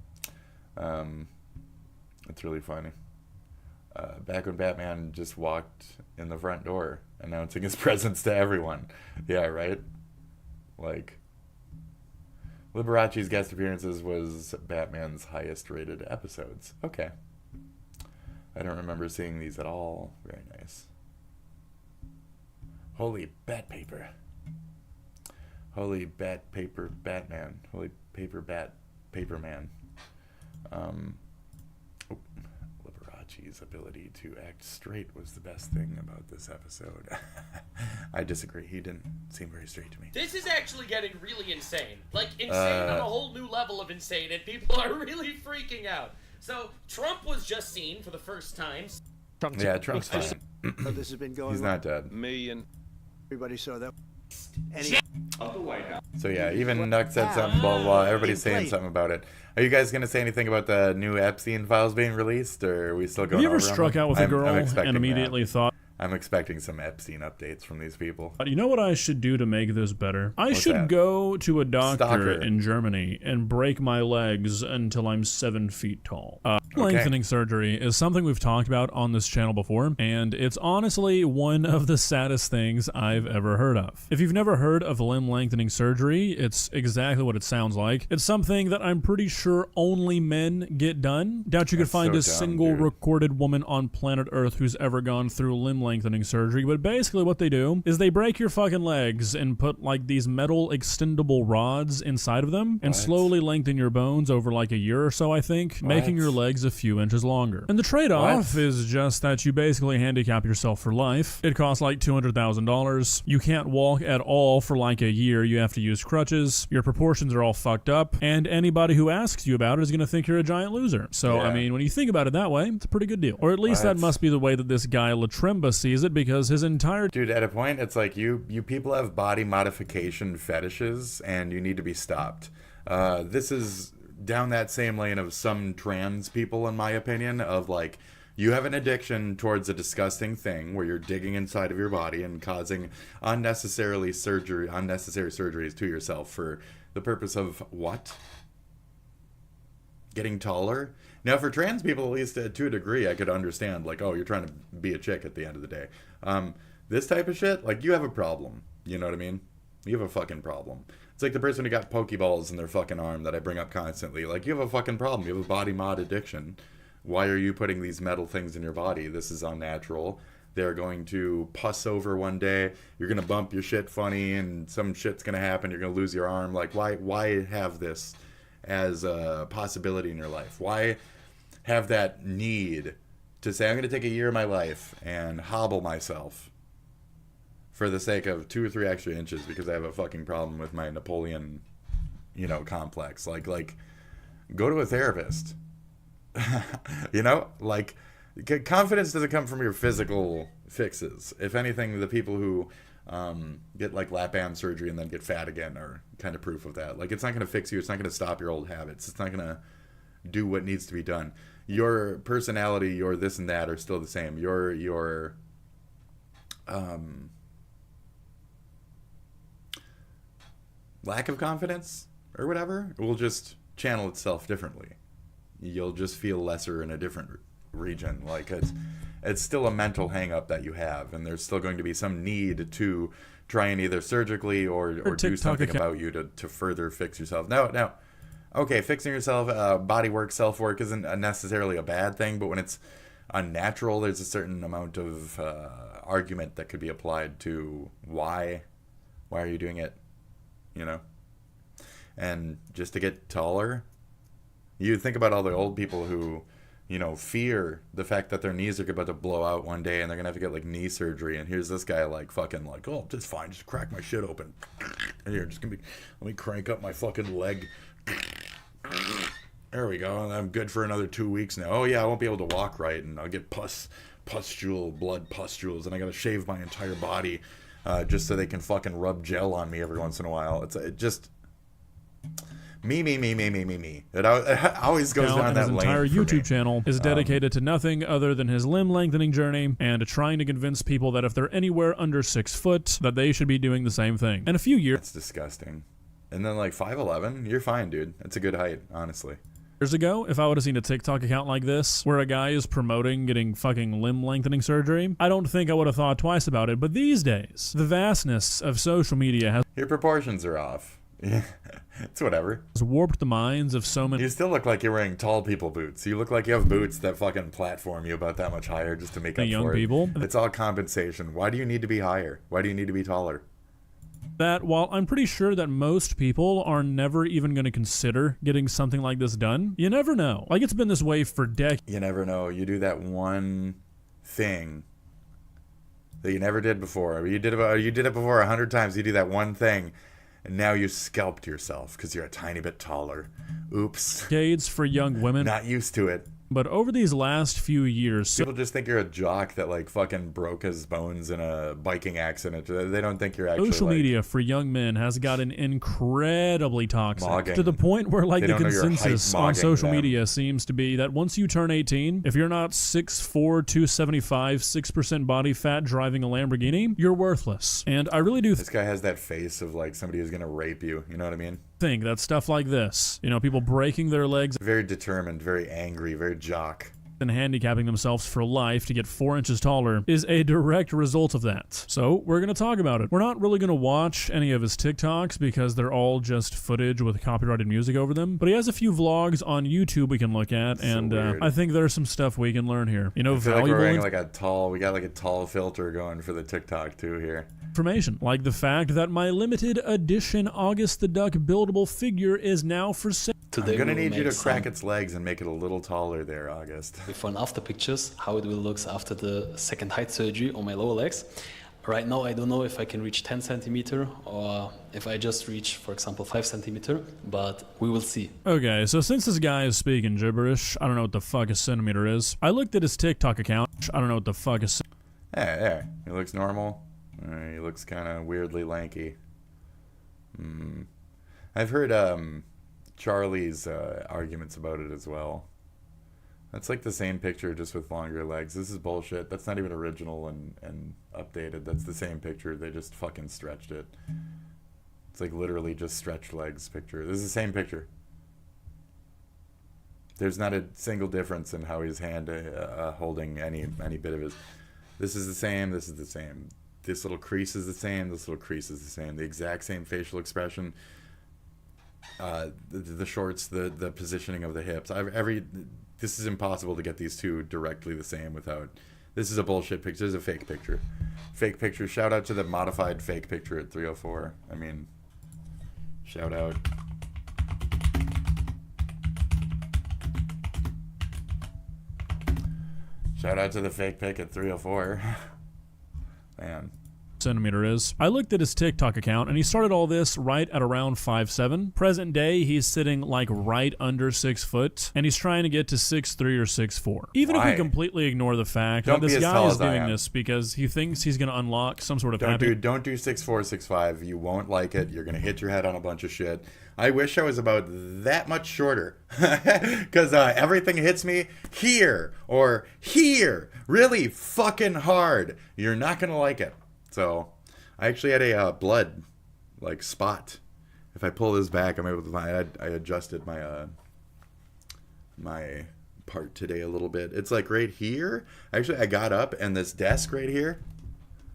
It's really funny. Back when Batman just walked in the front door announcing his presence to everyone. Yeah, right? Like, Liberace's guest appearances was Batman's highest rated episodes. Okay. I don't remember seeing these at all. Very nice. Holy bat paper. Holy bat paper Batman. Holy paper bat paper man. Liberace's ability to act straight was the best thing about this episode. I disagree. He didn't seem very straight to me. This is actually getting really insane. Like, insane on a whole new level of insane, and people are really freaking out. So, Trump was just seen for the first time. Yeah, Trump's fine. This has been going He's not dead. Everybody saw that. Of the White House. So yeah, even Nuck said something, blah, blah, blah. Everybody's saying something about it. Are you guys going to say anything about the new Epstein files being released, or are we still going Have you ever over them? struck out with a girl expecting and immediately thought, I'm expecting some Epstein updates from these people. you know what I should do to make this better? I What's should that? go to a doctor Stalker. in Germany and break my legs until I'm 7 feet tall. Lengthening surgery is something we've talked about on this channel before, and it's honestly one of the saddest things I've ever heard of. If you've never heard of limb lengthening surgery, it's exactly what it sounds like. It's something that I'm pretty sure only men get done. Doubt you could find a single recorded woman on planet Earth who's ever gone through limb lengthening surgery, but basically what they do is they break your fucking legs and put like these metal extendable rods inside of them and slowly lengthen your bones over like a year or so, I think, making your legs a few inches longer. And the trade-off is just that you basically handicap yourself for life. It costs like $200,000. You can't walk at all for like a year. You have to use crutches. Your proportions are all fucked up. And anybody who asks you about it is going to think you're a giant loser. So, I mean, when you think about it that way, it's a pretty good deal. Or at least that must be the way that this guy Latrimba sees it, because his entire... Dude, at a point, it's like you people have body modification fetishes, and you need to be stopped. This is down that same lane of some trans people, in my opinion, of like, you have an addiction towards a disgusting thing where you're digging inside of your body and causing unnecessary surgeries to yourself for the purpose of what? Getting taller? Now, for trans people, at least to a degree, I could understand, like, oh, you're trying to be a chick at the end of the day. This type of shit, like, you have a problem. You know what I mean? You have a fucking problem. It's like the person who got Pokeballs in their fucking arm that I bring up constantly. Like, you have a fucking problem. You have a body mod addiction. Why are you putting these metal things in your body? This is unnatural. They're going to pus over one day. You're going to bump your shit funny, and some shit's going to happen. You're going to lose your arm. Like, why have this as a possibility in your life? Why have that need to say, I'm going to take a year of my life and hobble myself for the sake of 2 or 3 extra inches because I have a fucking problem with my Napoleon, complex. Like, go to a therapist. Like, confidence doesn't come from your physical fixes. If anything, the people who get like lap band surgery and then get fat again are kind of proof of that. Like, it's not going to fix you. It's not going to stop your old habits. It's not going to do what needs to be done. Your personality, your this and that are still the same. Your lack of confidence or whatever will just channel itself differently. You'll just feel lesser in a different region. Like, it's still a mental hang-up that you have, and there's still going to be some need to try and either surgically or do something about you to further fix yourself. Now, okay, fixing yourself, body work, self-work isn't necessarily a bad thing, but when it's unnatural. There's a certain amount of argument that could be applied to why are you doing it, you know? And just to get taller, you think about all the old people who, you know, fear the fact that their knees are about to blow out one day and they're gonna have to get like knee surgery. And here's this guy like fucking like, oh, just fine, just crack my shit open. And here, just let me crank up my fucking leg. There we go. I'm good for another 2 weeks now. Oh yeah, I won't be able to walk right, and I'll get blood pustules, and I gotta shave my entire body just so they can fucking rub gel on me every once in a while. It just me. It always goes down that lane. His entire YouTube me. channel is dedicated to nothing other than his limb lengthening journey and trying to convince people that if they're anywhere under 6 foot, that they should be doing the same thing. And a few years. That's disgusting. And then like 5'11", you're fine, dude. That's a good height, honestly. Years ago, if I would have seen a TikTok account like this, where a guy is promoting getting fucking limb lengthening surgery, I don't think I would have thought twice about it. But these days, the vastness of social media has... Your proportions are off. Yeah, it's whatever. Has warped the minds of so many... You still look like you're wearing tall people boots. You look like you have boots that fucking platform you about that much higher just to make up young for people. It. It's all compensation. Why do you need to be higher? Why do you need to be taller? That while I'm pretty sure that most people are never even going to consider getting something like this done, you never know. Like, it's been this way for decades. You never know. You do that one thing that you never did before. You did it before 100 times. You do that one thing, and now you scalped yourself because you're a tiny bit taller. Oops. Decades for young women. Not used to it. But over these last few years... People just think you're a jock that, like, fucking broke his bones in a biking accident. They don't think you're actually, social media for young men has gotten incredibly toxic. To the point where, like, the consensus on social media seems to be that once you turn 18, if you're not 6'4", 275, 6% body fat driving a Lamborghini, you're worthless. And I really do... This guy has that face of, like, somebody who's gonna rape you. You know what I mean? Think that stuff like this, you know, people breaking their legs, very determined, very angry, very jock, and handicapping themselves for life to get 4 inches taller is a direct result of that. So we're going to talk about it. We're not really going to watch any of his TikToks because they're all just footage with copyrighted music over them, but he has a few vlogs on YouTube we can look at, and I think there's some stuff we can learn here. You know, valuable, like we're wearing like we got like a tall filter going for the TikTok too here. Information, like the fact that my limited edition August the Duck buildable figure is now for sale. Today I'm gonna need you to crack its legs and make it a little taller there, August. Before and after pictures, how it will look after the second height surgery on my lower legs. Right now, I don't know if I can reach 10 centimeter or if I just reach, for example, 5 centimeter, but we will see. Okay, so since this guy is speaking gibberish, I don't know what the fuck a centimeter is. I looked at his TikTok account. I don't know what the fuck is. There. He looks normal. He looks kind of weirdly lanky. I've heard Charlie's arguments about it as well. That's like the same picture, just with longer legs. This is bullshit. That's not even original and updated. That's the same picture. They just fucking stretched it. It's like literally just stretched legs picture. This is the same picture. There's not a single difference in how his hand holding any bit of his. This is the same. This is the same. This little crease is the same. This little crease is the same. The exact same facial expression. The shorts, the positioning of the hips. This is impossible to get these two directly the same without. This is a bullshit picture. This is a fake picture. Fake picture. Shout out to the modified fake picture at 304. I mean, shout out. Shout out to the fake pic at 304. Man. Centimeter is. I looked at his TikTok account and he started all this right at around 5'7". Present day, he's sitting like right under 6 foot and he's trying to get to 6'3" or 6'4". Even if we completely ignore the fact that this guy is doing this because he thinks he's going to unlock some sort of Don't do 6'4", 6'5". You won't like it. You're going to hit your head on a bunch of shit. I wish I was about that much shorter because everything hits me here or here really fucking hard. You're not going to like it. So, I actually had a blood, like, spot. If I pull this back, I'm able to find. I adjusted my my part today a little bit. It's like right here. Actually, I got up and this desk right here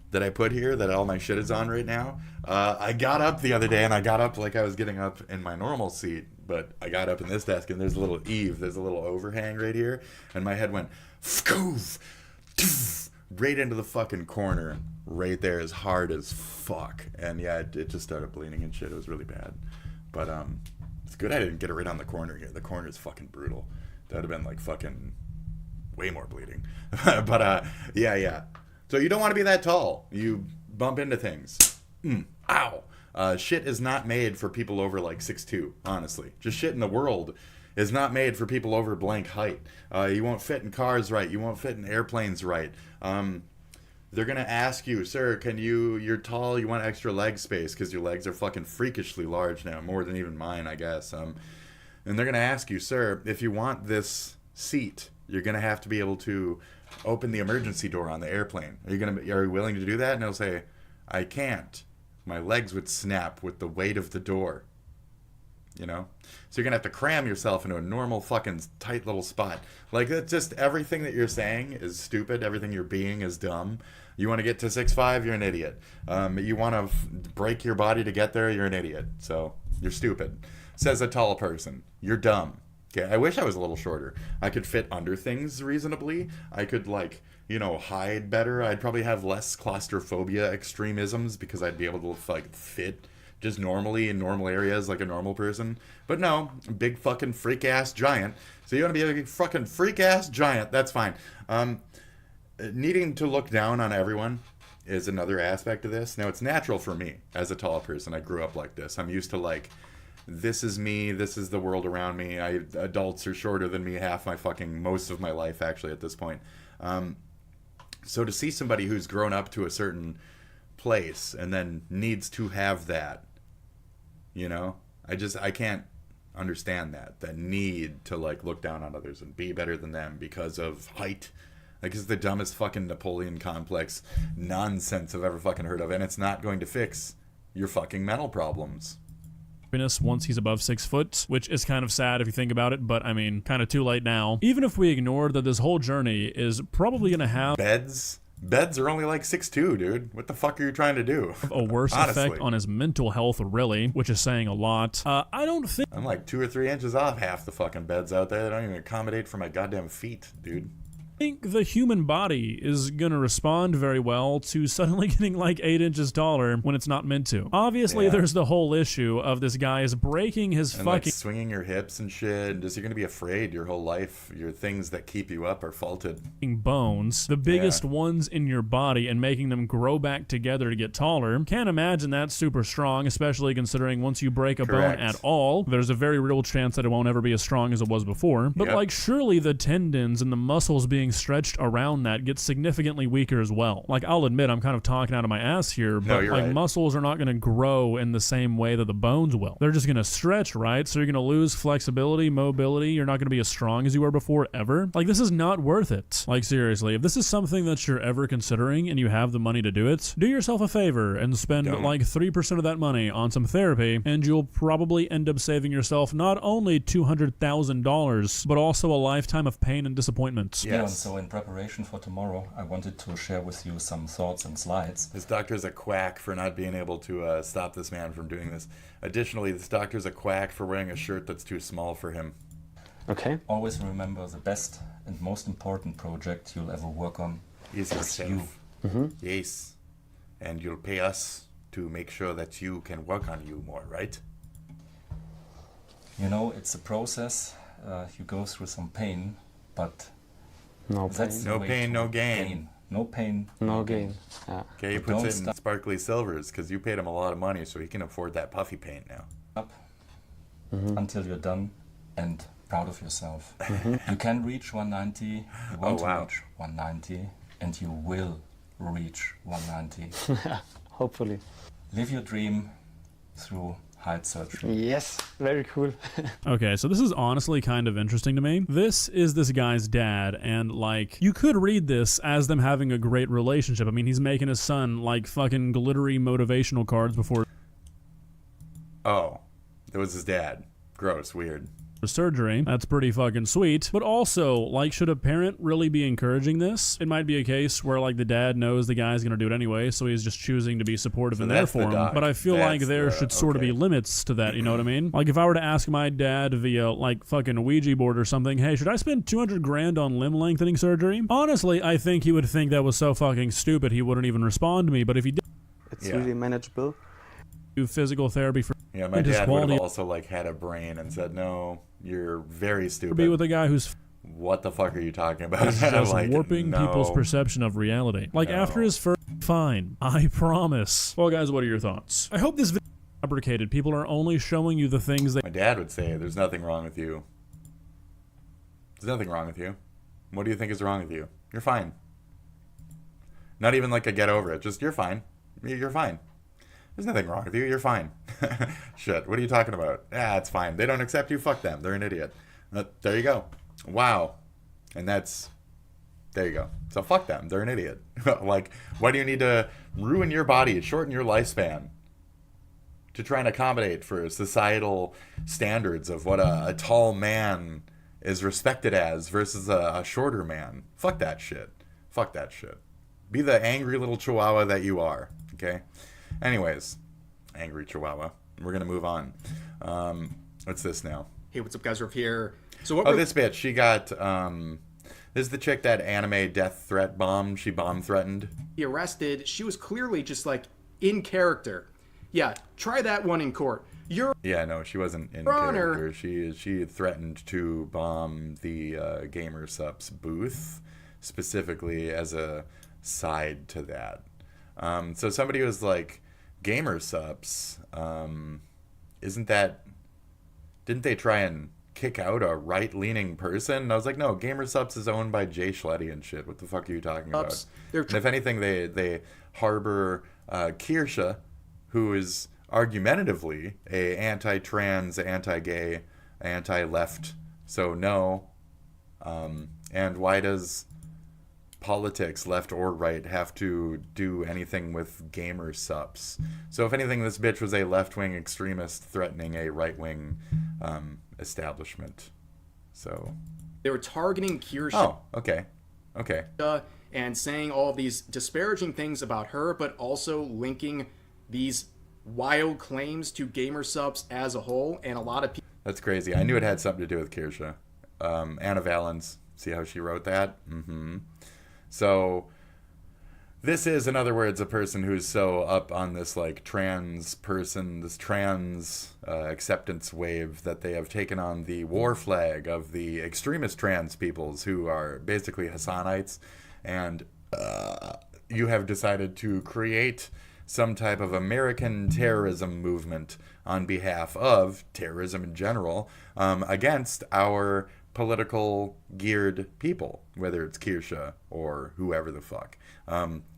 that I put here that all my shit is on right now. I got up the other day and I got up like I was getting up in my normal seat, but I got up in this desk and there's a little eave. There's a little overhang right here, and my head went right into the fucking corner, right there, as hard as fuck. And yeah, it just started bleeding and shit. It was really bad. But it's good I didn't get it right on the corner here. The corner is fucking brutal. That would have been like fucking way more bleeding. But yeah. So you don't want to be that tall. You bump into things. Ow. Shit is not made for people over like 6'2", honestly. Just shit in the world is not made for people over blank height. You won't fit in cars right. You won't fit in airplanes right. They're going to ask you, sir, you're tall, you want extra leg space because your legs are fucking freakishly large now, more than even mine, I guess. And they're going to ask you, sir, if you want this seat, you're going to have to be able to open the emergency door on the airplane. Are you willing to do that? And he'll say, I can't. My legs would snap with the weight of the door. You know? So you're going to have to cram yourself into a normal fucking tight little spot. Like, it's just everything that you're saying is stupid. Everything you're being is dumb. You want to get to 6'5", you're an idiot. You want to break your body to get there, you're an idiot. So, you're stupid. Says a tall person. You're dumb. Okay, I wish I was a little shorter. I could fit under things reasonably. I could, like, hide better. I'd probably have less claustrophobia extremisms because I'd be able to, like, fit just normally in normal areas like a normal person. But no, big fucking freak-ass giant. So you want to be a fucking freak-ass giant. That's fine. Needing to look down on everyone is another aspect of this. Now, it's natural for me as a tall person. I grew up like this. I'm used to, like, this is me, this is the world around me. Adults are shorter than me most of my life, actually, at this point. So to see somebody who's grown up to a certain place and then needs to have that, I can't understand that need to, like, look down on others and be better than them because of height. Like, it's the dumbest fucking Napoleon complex nonsense I've ever fucking heard of, and it's not going to fix your fucking mental problems. Once he's above 6 foot, which is kind of sad if you think about it, but I mean, kind of too late now. Even if we ignore that this whole journey is probably going to have beds are only like 6'2", dude. What the fuck are you trying to do? A worse effect on his mental health, really, which is saying a lot. I don't think I'm like 2 or 3 inches off half the fucking beds out there. They don't even accommodate for my goddamn feet, dude. I think the human body is gonna respond very well to suddenly getting like 8 inches taller when it's not meant to. Obviously, there's the whole issue of this guy is breaking his fucking like swinging your hips and shit. And just you're gonna be afraid your whole life. Your things that keep you up are faulted. Bones, the biggest ones in your body, and making them grow back together to get taller. Can't imagine that's super strong, especially considering once you break a bone at all, there's a very real chance that it won't ever be as strong as it was before. But like, surely the tendons and the muscles being stretched around that gets significantly weaker as well. Like, I'll admit I'm kind of talking out of my ass here, but like muscles are not going to grow in the same way that the bones will. They're just going to stretch, right? So you're going to lose flexibility, mobility. You're not going to be as strong as you were before ever. Like, this is not worth it. Like, seriously, if this is something that you're ever considering and you have the money to do it, do yourself a favor and spend like 3% of that money on some therapy, and you'll probably end up saving yourself not only $200,000, but also a lifetime of pain and disappointment. Yeah, so in preparation for tomorrow, I wanted to share with you some thoughts and slides. This doctor's a quack for not being able to stop this man from doing this. Additionally, this doctor's a quack for wearing a shirt that's too small for him. Okay. Always remember the best and most important project you'll ever work on is yourself. Yes. And you'll pay us to make sure that you can work on you more, right? You know, it's a process. You go through some pain, but no pain. No pain, no gain. No pain, no gain. Yeah. Okay, he puts it in sparkly silvers because you paid him a lot of money, so he can afford that puffy paint now. Up until you're done and proud of yourself. You can reach 190. You want to reach 190, and you will reach 190. Hopefully. Live your dream through height surgery. Yes, very cool. Okay, so this is honestly kind of interesting to me. This is this guy's dad, and like, you could read this as them having a great relationship. I mean, he's making his son like fucking glittery motivational cards before. Oh, that was his dad. Gross, weird. surgery. That's pretty fucking sweet. But also, like, should a parent really be encouraging this? It might be a case where, like, the dad knows the guy's gonna do it anyway, so he's just choosing to be supportive in their form. But I feel like there should sort of be limits to that, you know what I mean? Like, if I were to ask my dad via, like, fucking Ouija board or something, hey, should I spend 200 grand on limb lengthening surgery? Honestly, I think he would think that was so fucking stupid he wouldn't even respond to me, but if he did, it's really manageable. Do physical therapy for my dad would have also like had a brain and said, no, you're very stupid. Be with a guy who's what the fuck are you talking about? He's just like, warping people's perception of reality. Like after his first fine, I promise. Well, guys, what are your thoughts? I hope this video is fabricated. People are only showing you the things that my dad would say. There's nothing wrong with you. There's nothing wrong with you. What do you think is wrong with you? You're fine. Not even like a get over it. Just you're fine. You're fine. There's nothing wrong with you. You're fine. Shit. What are you talking about? Yeah, it's fine. They don't accept you. Fuck them. They're an idiot. There you go. Wow. And that's... There you go. So fuck them. They're an idiot. Like, why do you need to ruin your body, shorten your lifespan to try and accommodate for societal standards of what a tall man is respected as versus a shorter man? Fuck that shit. Fuck that shit. Be the angry little chihuahua that you are. Okay? Anyways, angry chihuahua. We're gonna move on. What's this now? Hey, what's up, guys? We're here. So what? Oh, this bitch. She got. This is the chick that anime death threat bombed. She bomb threatened. He arrested. She was clearly just like in character. Yeah, try that one in court. Yeah, no, she wasn't in character. She threatened to bomb the Gamer Supps booth specifically as a side to that. So somebody was like, Gamer Supps, isn't that... Didn't they try and kick out a right-leaning person? And I was like, no, Gamer Supps is owned by Jay Schletty and shit. What the fuck are you talking about? And if anything, they harbor Kirsha, who is argumentatively a anti-trans, anti-gay, anti-left. So no. And why does politics, left or right, have to do anything with Gamer Supps? So if anything, this bitch was a left-wing extremist threatening a right-wing establishment. So they were targeting Kirsha. Oh, okay. Okay. And saying all of these disparaging things about her, but also linking these wild claims to Gamer Supps as a whole, and a lot of people... That's crazy. I knew it had something to do with Kirsha. Anna Valens. See how she wrote that? Mm-hmm. So this is, in other words, a person who's so up on this like trans person, this trans acceptance wave, that they have taken on the war flag of the extremist trans peoples who are basically Hassanites, and you have decided to create some type of American terrorism movement on behalf of terrorism in general against our political geared people, whether it's Kirsha or whoever the fuck.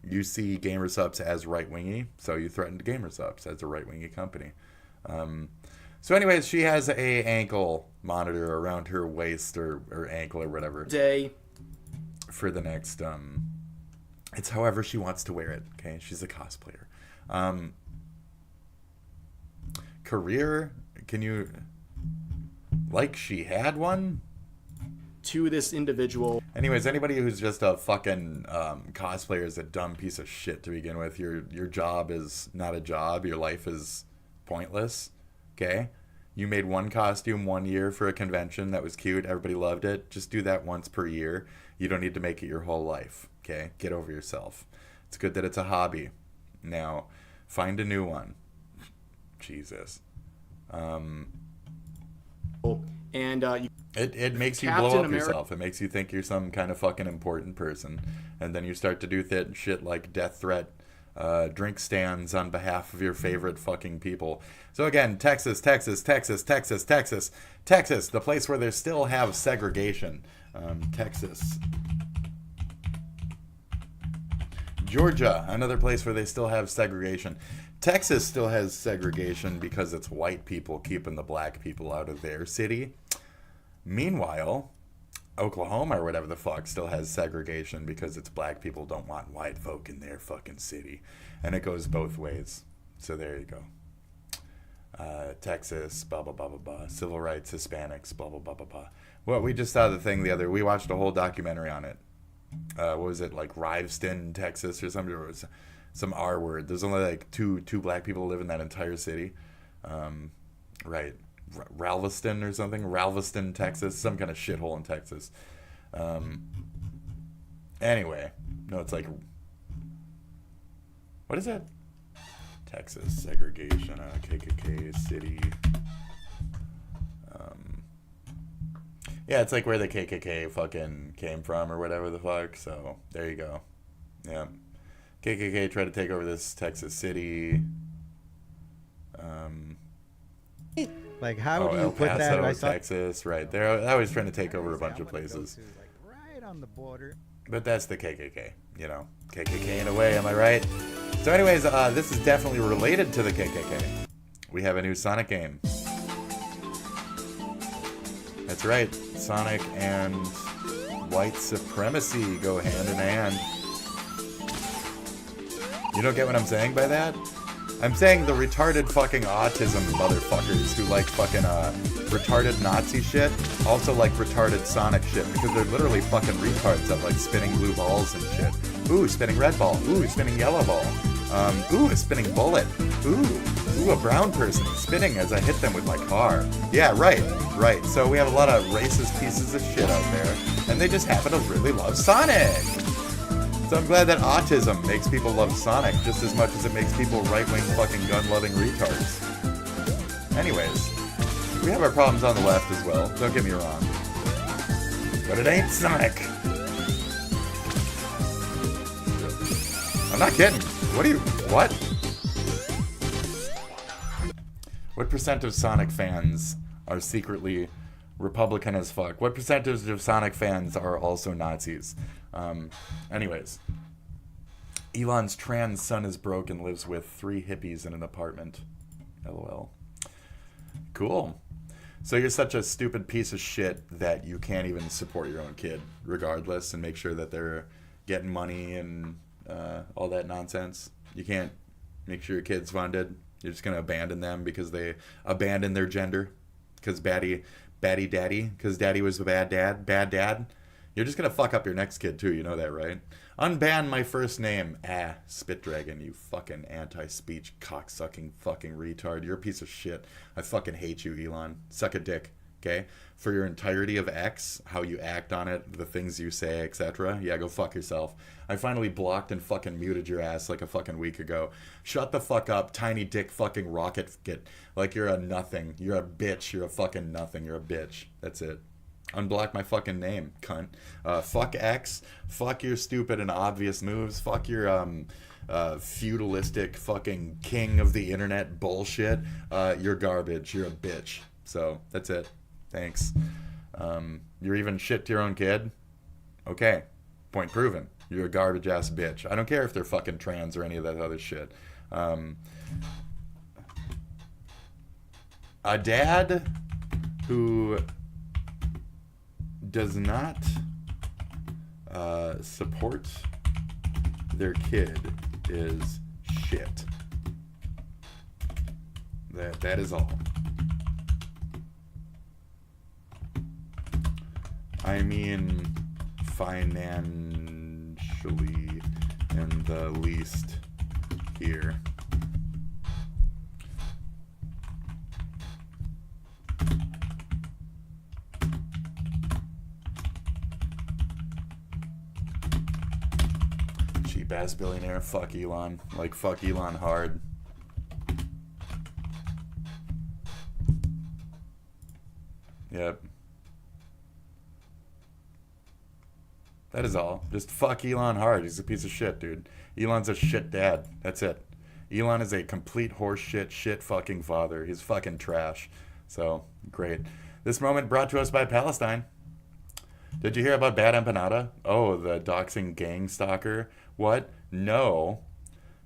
You see Gamer Supps as right-wingy, so you threatened Gamer Supps as a right-wingy company. So anyways, she has a ankle monitor around her waist or ankle or whatever. For the next, it's however she wants to wear it, okay? She's a cosplayer. Career, can you, like she had one? To this individual. Anyways, anybody who's just a fucking cosplayer is a dumb piece of shit to begin with. Your job is not a job. Your life is pointless. Okay? You made one costume 1 year for a convention that was cute. Everybody loved it. Just do that once per year. You don't need to make it your whole life. Okay? Get over yourself. It's good that it's a hobby. Now, find a new one. Jesus. And it makes you blow up yourself. It makes you think you're some kind of fucking important person, and then you start to do shit like death threat, drink stands on behalf of your favorite fucking people. So again, Texas, the place where they still have segregation. Texas. Georgia, another place where they still have segregation. Texas still has segregation because it's white people keeping the black people out of their city. Meanwhile, Oklahoma or whatever the fuck still has segregation because it's black people don't want white folk in their fucking city. And it goes both ways. So there you go. Texas, blah, blah, blah, blah, blah. Civil rights, Hispanics, blah, blah, blah, blah, blah. Well, we just saw the thing we watched a whole documentary on it. What was it, like Riveston, Texas or something? Or was some R word. There's only like two black people live in that entire city. Right. Galveston or something? Galveston, Texas. Some kind of shithole in Texas. Anyway. No, it's like... What is that? Texas segregation, KKK city. Yeah, it's like where the KKK fucking came from or whatever the fuck. So there you go. Yeah, KKK tried to take over this Texas city. Like how do you El put Paso, that? I Texas, right? They're always trying to take over a bunch of places. right on the border. But that's the KKK, you know. KKK in a way, am I right? So anyways, this is definitely related to the KKK. We have a new Sonic game. That's right. Sonic and white supremacy go hand in hand. You don't get what I'm saying by that? I'm saying the retarded fucking autism motherfuckers who like fucking retarded Nazi shit also like retarded Sonic shit because they're literally fucking retards that like spinning blue balls and shit. Ooh, spinning red ball. Ooh, spinning yellow ball. Ooh, a spinning bullet. Ooh, a brown person spinning as I hit them with my car. Yeah, right. So we have a lot of racist pieces of shit out there, and they just happen to really love Sonic. So I'm glad that autism makes people love Sonic just as much as it makes people right-wing fucking gun-loving retards. Anyways, we have our problems on the left as well, don't get me wrong. But it ain't Sonic. I'm not kidding. What? What percent of Sonic fans are secretly Republican as fuck? What percentage of Sonic fans are also Nazis? Anyways, Elon's trans son is broke and lives with 3 hippies in an apartment. LOL. Cool. So you're such a stupid piece of shit that you can't even support your own kid, regardless, and make sure that they're getting money and all that nonsense. You can't make sure your kid's funded. You're just gonna abandon them because they abandoned their gender. Because batty daddy. Because daddy was a bad dad. You're just gonna fuck up your next kid too, you know that, right? Unban my first name. SpitDragon, you fucking anti-speech cocksucking fucking retard. You're a piece of shit. I fucking hate you, Elon. Suck a dick, okay? For your entirety of X, how you act on it, the things you say, etc. Yeah, go fuck yourself. I finally blocked and fucking muted your ass like a fucking week ago. Shut the fuck up, tiny dick fucking rocket git. Like you're a nothing. You're a bitch. You're a fucking nothing. You're a bitch. That's it. Unblock my fucking name, cunt. Fuck X. Fuck your stupid and obvious moves. Fuck your feudalistic fucking king of the internet bullshit. You're garbage. You're a bitch. So that's it. Thanks. You're even shit to your own kid? Okay. Point proven. You're a garbage ass bitch. I don't care if they're fucking trans or any of that other shit. A dad who does not support their kid is shit. That is all. I mean, financially, in the least here. Cheap ass billionaire. Fuck Elon. Like, fuck Elon hard. Yep. That is all. Just fuck Elon hard. He's a piece of shit, dude. Elon's a shit dad. That's it. Elon is a complete horseshit, shit fucking father. He's fucking trash. So, great. This moment brought to us by Palestine. Did you hear about Bad Empanada? Oh, the doxing gang stalker. What? No.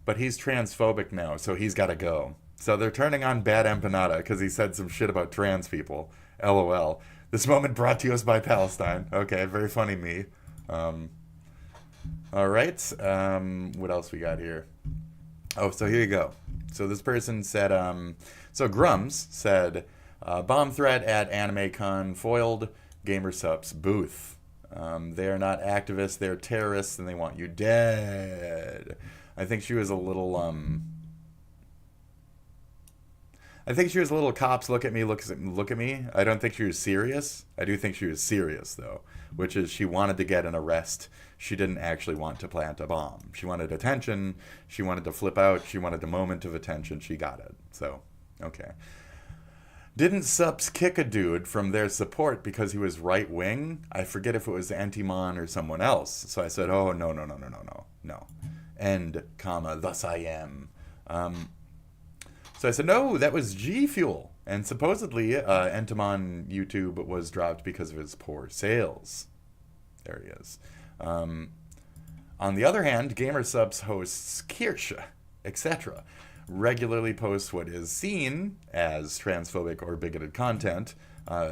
But he's transphobic now, so he's got to go. So they're turning on Bad Empanada because he said some shit about trans people. LOL. This moment brought to us by Palestine. Okay, very funny me. All right. What else we got here? Oh, so here you go. So this person said, so Grums said, bomb threat at AnimeCon foiled GamerSup's booth. They are not activists, they're terrorists, and they want you dead. I think she was a little, cops look at me, look at me. I don't think she was serious. I do think she was serious, though, which is she wanted to get an arrest. She didn't actually want to plant a bomb. She wanted attention. She wanted to flip out. She wanted a moment of attention. She got it. So, okay. Didn't Sups kick a dude from their support because he was right-wing? I forget if it was Antimon or someone else. So I said, oh, no. And, thus I am. So I said, no, that was G Fuel. And supposedly, Entomon YouTube was dropped because of his poor sales. There he is. On the other hand, GamerSup's hosts Kirsch, etc., regularly post what is seen as transphobic or bigoted content.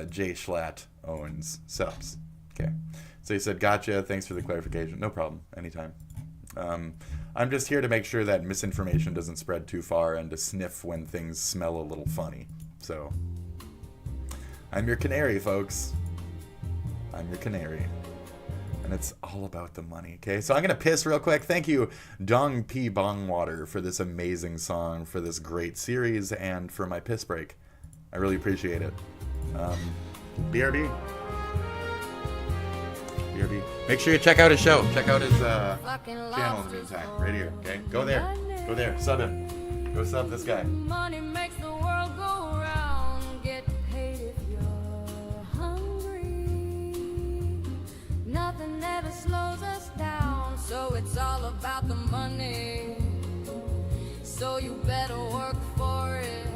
Jay Schlatt owns Subs. Okay. So he said, gotcha, thanks for the clarification. No problem, anytime. I'm just here to make sure that misinformation doesn't spread too far and to sniff when things smell a little funny. So, I'm your canary, folks. I'm your canary. And it's all about the money, okay? So I'm going to piss real quick. Thank you, Dong P. Bongwater, for this amazing song, for this great series, and for my piss break. I really appreciate it. BRB. BRB. Make sure you check out his show. Check out his channel in the meantime. Right here, okay? Go there. Go there. Sub him. Go sub this guy. Money makes the world go round. Get paid if you're hungry. Nothing ever slows us down. So it's all about the money. So you better work for it.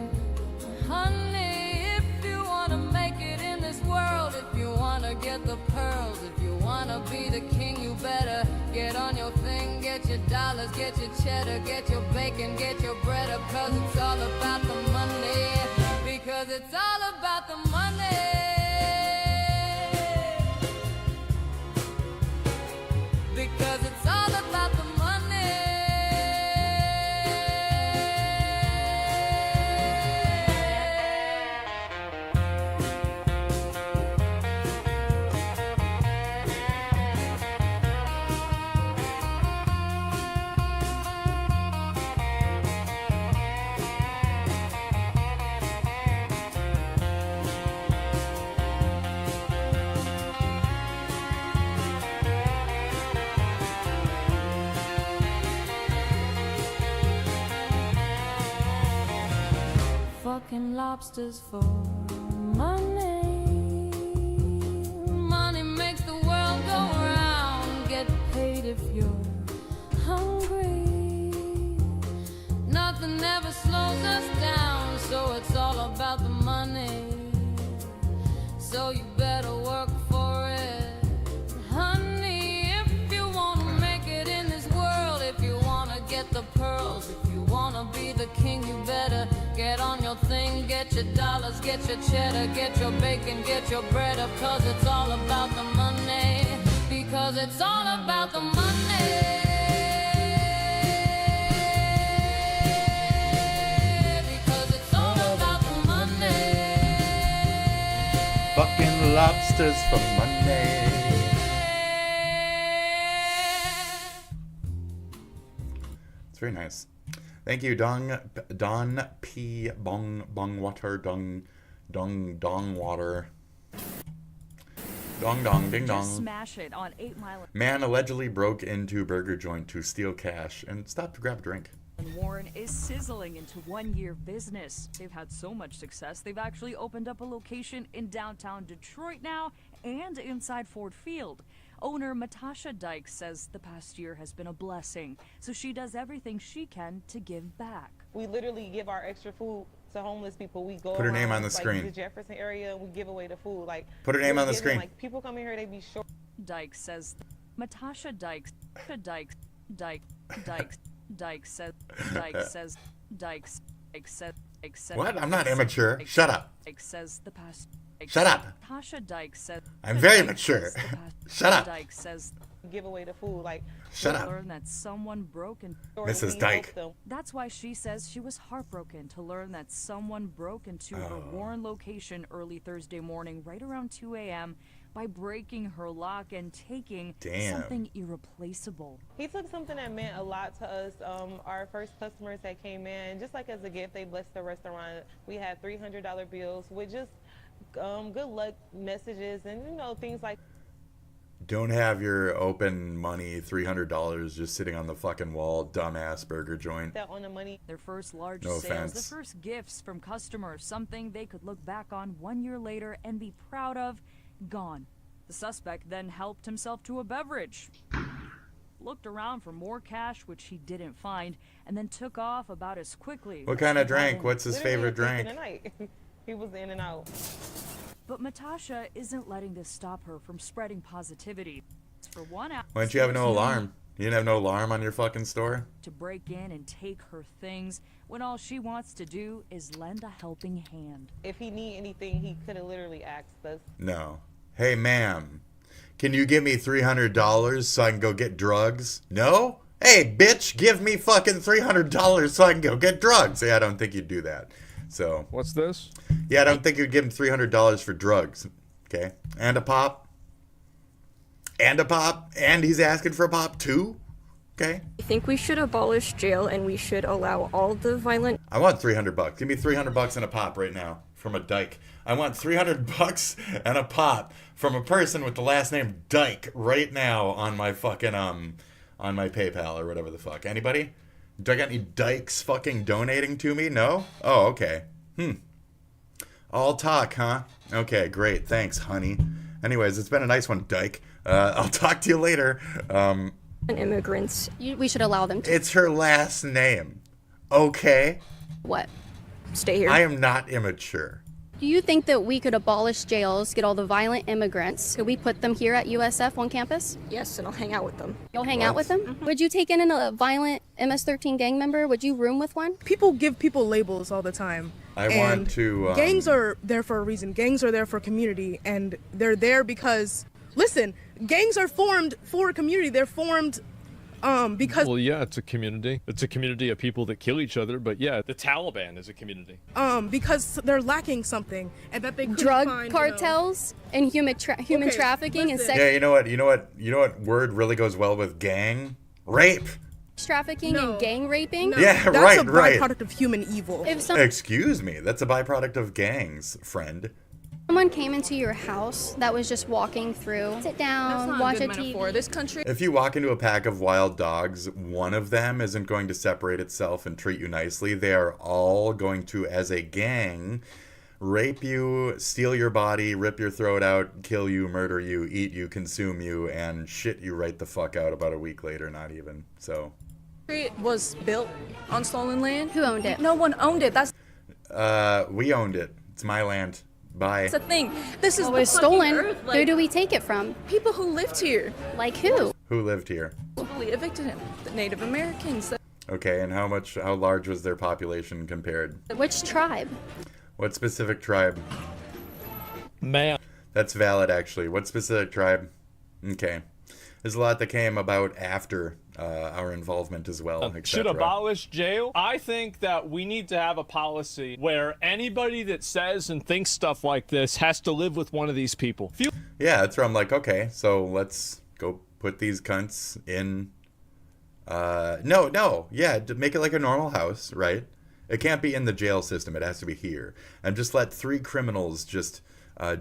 Honey, if you want to make it in this world, if you want to get the pearls, if you want to be the king, you better get on your thing, get your dollars, get your cheddar, get your bacon, get your bread up, cause it's all about the money, because it's all about the money. Because it's all about the money. Fucking lobsters for money. Money makes the world go round. Get paid if you're hungry. Nothing ever slows us down, so it's all about the money. So you better work for it, honey. If you want to make it in this world, if you want to get the pearls, if you want to be the king, you better get on your thing, get your dollars, get your cheddar, get your bacon, get your bread up, cause it's all about the money, because it's all about the money. Because it's all about the money. Fucking lobsters for money. It's very nice. Thank you, Don P. Bongwater, Dong Water. Dong, ding dong. Just smash it on 8 Mile. Man allegedly broke into burger joint to steal cash and stopped to grab a drink. Warren is sizzling into 1 year business. They've had so much success, they've actually opened up a location in downtown Detroit now and inside Ford Field. Owner Natasha Dykes says the past year has been a blessing, so she does everything she can to give back. We literally give our extra food to homeless people. We go Put her name around, on the like, screen. the Jefferson area, we give away the food. Like, Put her name we're on the giving, screen. Like, people come in here, they be short. Dykes says Natasha Dykes says What? I'm not immature. Shut up. Says the past. Shut up. Natasha Dykes says I'm very mature. Shut up. Dykes says give away the food. Like, Shut up. Learn that someone broke into Mrs. Dyke. That's why she says she was heartbroken to learn that someone broke into her Warren location early Thursday morning, right around 2 a.m., by breaking her lock and taking something irreplaceable. He took something that meant a lot to us. Our first customers that came in, just like as a gift, they blessed the restaurant. We had $300 bills with just good luck messages and, you know, things like. Don't have your open money $300 just sitting on the fucking wall, dumbass burger joint. That on the money. Their first large No sales, offense. the first gifts from customers, something they could look back on 1 year later and be proud of, gone. The suspect then helped himself to a beverage, looked around for more cash, which he didn't find, and then took off about as quickly. What kind of drink? What's his favorite drink? He was in and out. But Natasha isn't letting this stop her from spreading positivity. For 1 hour, Why didn't you have no alarm? You didn't have no alarm on your fucking store? to break in and take her things when all she wants to do is lend a helping hand. If he need anything, he could have literally asked us. No. Hey, ma'am, can you give me $300 so I can go get drugs? No? Hey, bitch, give me fucking $300 so I can go get drugs. Yeah, I don't think you'd do that. So. What's this? Yeah, I don't think you'd give him $300 for drugs. Okay? And a pop. And a pop. And he's asking for a pop too. Okay? I think we should abolish jail and we should allow all the violent. I want $300. Give me $300 and a pop right now from a dyke. I want $300 and a pop from a person with the last name Dyke right now on my fucking on my PayPal or whatever the fuck. Anybody? Do I got any dykes fucking donating to me? No? Oh, okay. All talk, huh? Okay, great. Thanks, honey. Anyways, it's been a nice one, Dyke. I'll talk to you later. Immigrants. We should allow them to. It's her last name. Okay? What? Stay here. I am not immature. Do you think that we could abolish jails, get all the violent immigrants? Could we put them here at USF on campus? Yes, and I'll hang out with them. You'll hang out with them? Mm-hmm. Would you take in a violent MS-13 gang member? Would you room with one? People give people labels all the time. I want to... gangs are there for a reason. Gangs are there for community, and they're there because... Listen, gangs are formed for a community. They're formed because... Well, yeah, it's a community. It's a community of people that kill each other, but yeah, the Taliban is a community. Because they're lacking something, and that they couldn't drug find, cartels and human trafficking and sex Yeah, you know what word really goes well with gang? Rape. trafficking and gang raping. Yeah, That's right, a byproduct of human evil. If Excuse me, that's a byproduct of gangs, friend. someone came into your house that was just walking through, sit down, watch a TV. This country. If you walk into a pack of wild dogs, one of them isn't going to separate itself and treat you nicely. They are all going to, as a gang, rape you, steal your body, rip your throat out, kill you, murder you, eat you, consume you, and shit you right the fuck out about a week later, not even. So. It was built on stolen land. Who owned it? No one owned it. That's We owned it. It's my land. Bye. the thing. This is Well, the it was stolen. fucking Earth, Who do we take it from? People who lived here. Like who? Who lived here? We evicted him. The Native Americans. Okay, and how large was their population compared? Which tribe? What specific tribe? Man. That's valid, actually. What specific tribe? Okay. There's a lot that came about after our involvement as well, Should etc. abolish jail? I think that we need to have a policy where anybody that says and thinks stuff like this has to live with one of these people. Yeah, that's where I'm like, okay, so let's go put these cunts in... yeah, to make it like a normal house, right? It can't be in the jail system, it has to be here. And just let 3 criminals just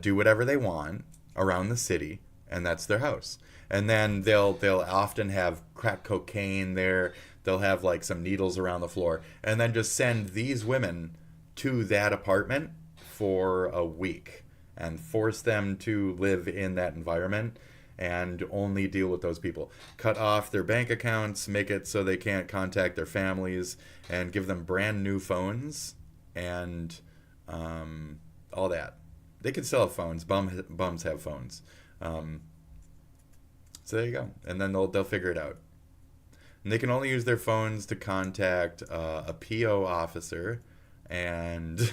do whatever they want around the city, and that's their house. And then they'll often have crack cocaine there. They'll have like some needles around the floor, and then just send these women to that apartment for a week and force them to live in that environment and only deal with those people. Cut off their bank accounts, make it so they can't contact their families, and give them brand new phones and all that. They can still have phones. Bums have phones. So there you go. And then they'll figure it out. And they can only use their phones to contact a PO officer and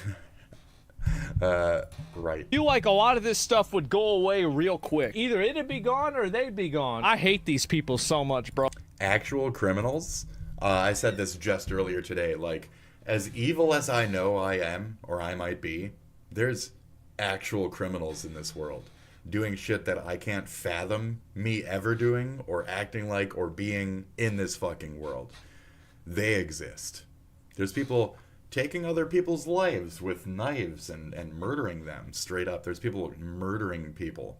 Right. I feel like a lot of this stuff would go away real quick. Either it'd be gone or they'd be gone. I hate these people so much, bro. Actual criminals? I said this just earlier today. Like, as evil as I know I am, or I might be, there's actual criminals in this world doing shit that I can't fathom me ever doing or acting like or being in this fucking world. They exist. There's people taking other people's lives with knives and murdering them straight up. There's people murdering people.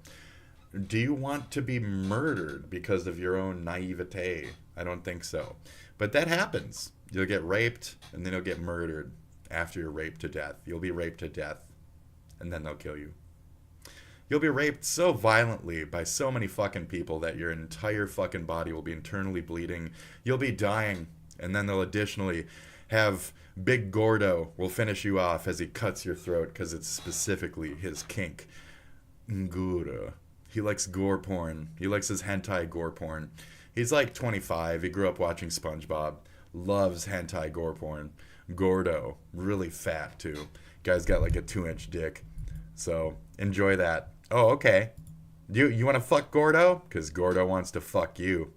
Do you want to be murdered because of your own naivete? I don't think so. But that happens. You'll get raped and then you'll get murdered after you're raped to death. You'll be raped to death and then they'll kill you. You'll be raped so violently by so many fucking people that your entire fucking body will be internally bleeding. You'll be dying, and then they'll additionally have Big Gordo will finish you off as he cuts your throat because it's specifically his kink. Ngura. He likes gore porn. He likes his hentai gore porn. He's like 25. He grew up watching SpongeBob. Loves hentai gore porn. Gordo. Really fat, too. Guy's got like a 2-inch dick. So, enjoy that. Oh, okay. You want to fuck Gordo? Because Gordo wants to fuck you.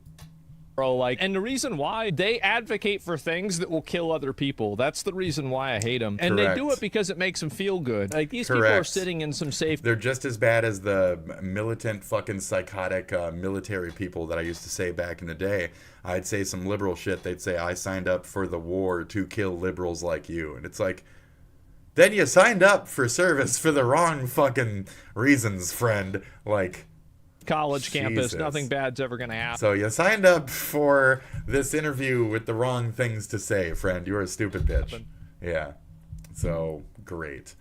Bro, like, and the reason why they advocate for things that will kill other people. That's the reason why I hate them. And Correct. they do it because it makes them feel good. Like, these people are sitting in some safe... They're just as bad as the militant, fucking psychotic military people that I used to say back in the day. I'd say some liberal shit. They'd say, I signed up for the war to kill liberals like you. And it's like... Then you signed up for service for the wrong fucking reasons, friend. Like, college campus, Jesus. nothing bad's ever gonna happen. So you signed up for this interview with the wrong things to say, friend. You're a stupid bitch. Yeah. So, great.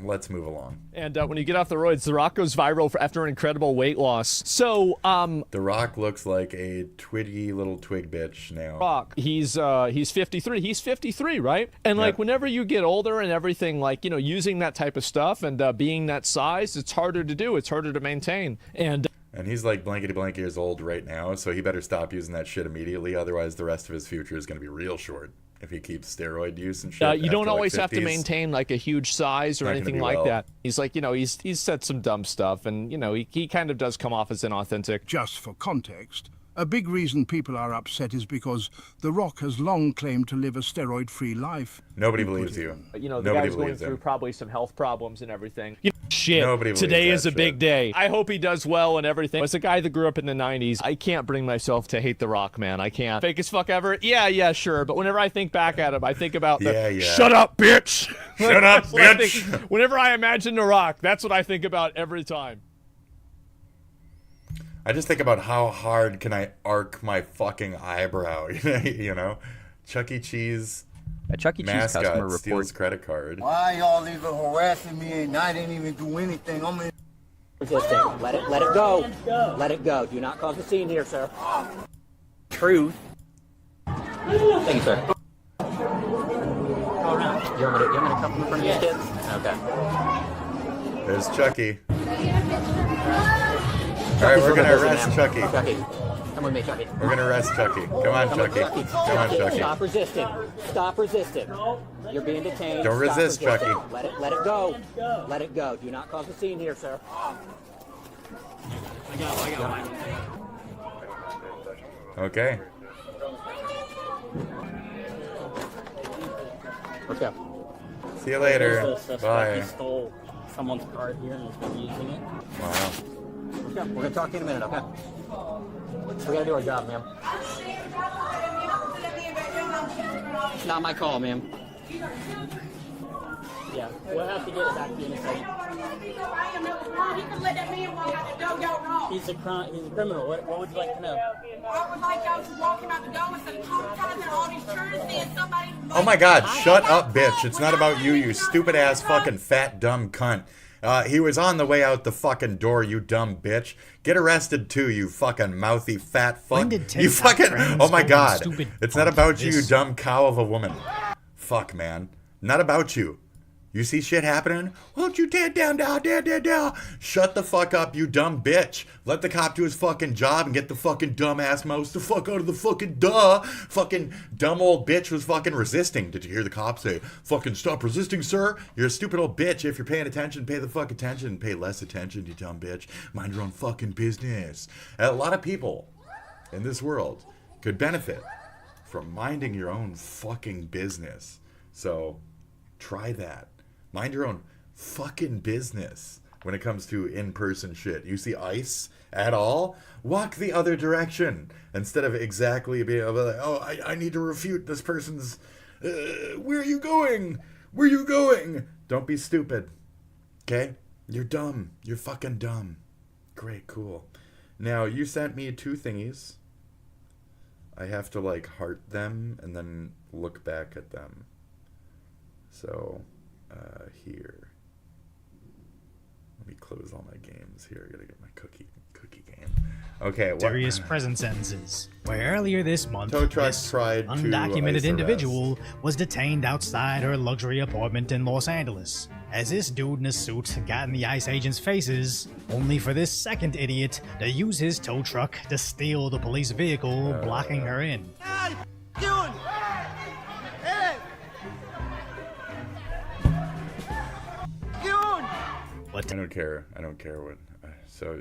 Let's move along. And when you get off the roids, The Rock goes viral after an incredible weight loss. So, The Rock looks like a twiggy little twig bitch now. Rock, he's 53. He's 53, right? And like, whenever you get older and everything, like, you know, using that type of stuff and being that size, it's harder to do. It's harder to maintain. And he's like blankety blank years old right now, so he better stop using that shit immediately. Otherwise, the rest of his future is going to be real short if he keeps steroid use and shit. You don't after, always like, have to 50s. maintain like a huge size or Not gonna anything be like well. that. He's like, you know, he's said some dumb stuff, and you know, he kind of does come off as inauthentic. Just for context, a big reason people are upset is because The Rock has long claimed to live a steroid-free life. Nobody believes you. You know, the Nobody guy's going believes through him. probably some health problems and everything. You know, shit, Nobody believes today that is a shit. big day. I hope he does well and everything. As a guy that grew up in the 90s, I can't bring myself to hate The Rock, man. I can't. Fake as fuck ever? Yeah, sure. But whenever I think back at him, I think about the, shut up, bitch! Shut up, That's what I bitch! think. Whenever I imagine The Rock, that's what I think about every time. I just think about how hard can I arc my fucking eyebrow, you know? Chuck E. Cheese A Chuck E. Cheese mascot customer steals reports credit card. Why y'all even harassing me and I didn't even do anything? I'm in. Resisting. Let it go. Let it go. Do not cause a scene here, sir. Truth. Thank you, sir. Go around. You want me to come in front of these kids? Okay. There's Chucky. Alright, we're gonna arrest Chucky. Chucky. Come with me, Chucky. We're gonna arrest Chucky. Come on, Chucky. Come on, Chucky. Stop resisting. Stop resisting. You're being detained. Don't Stop resist, resisting. Chucky. Let it go. Let it go. Do not cause a scene here, sir. I got Okay. Let's go. See you later. Bye. Stole someone's card here and has been using it. Wow. Let's go. We're gonna talk to you in a minute, okay? We gotta do our job, ma'am. It's not my call, ma'am. Yeah, we'll have to get it back to you in a second. He's a criminal. What would you like to know? I would like y'all to walk him out the door instead of traumatizing all these tourists and somebody. Oh my god, shut up, bitch. It's not about you, you stupid ass fucking fat dumb cunt. He was on the way out the fucking door, you dumb bitch. Get arrested too, you fucking mouthy fat fuck. You fucking. Oh my god. It's not about you, you dumb cow of a woman. Fuck, man. Not about you. You see shit happening? Won't you down. Shut the fuck up, you dumb bitch. Let the cop do his fucking job and get the fucking dumbass mouse the fuck out of the fucking Fucking dumb old bitch was fucking resisting. Did you hear the cop say, fucking stop resisting, sir? You're a stupid old bitch. If you're paying attention, pay the fuck attention. Pay less attention, you dumb bitch. Mind your own fucking business. And a lot of people in this world could benefit from minding your own fucking business. So try that. Mind your own fucking business when it comes to in-person shit. You see ice at all? Walk the other direction instead of exactly being able to, oh, I need to refute this person's, where are you going? Where are you going? Don't be stupid. Okay? You're dumb. You're fucking dumb. Great, cool. Now, you sent me 2 thingies. I have to, like, heart them and then look back at them. So... here. Let me close all my games here. I gotta get my cookie game. Okay, what? Serious present sentences. Where earlier this month, Tow truck this tried to undocumented ice individual was detained outside her luxury apartment in Los Angeles. As this dude in a suit got in the ICE agents' faces, only for this second idiot to use his tow truck to steal the police vehicle, blocking her in. I don't care what. So,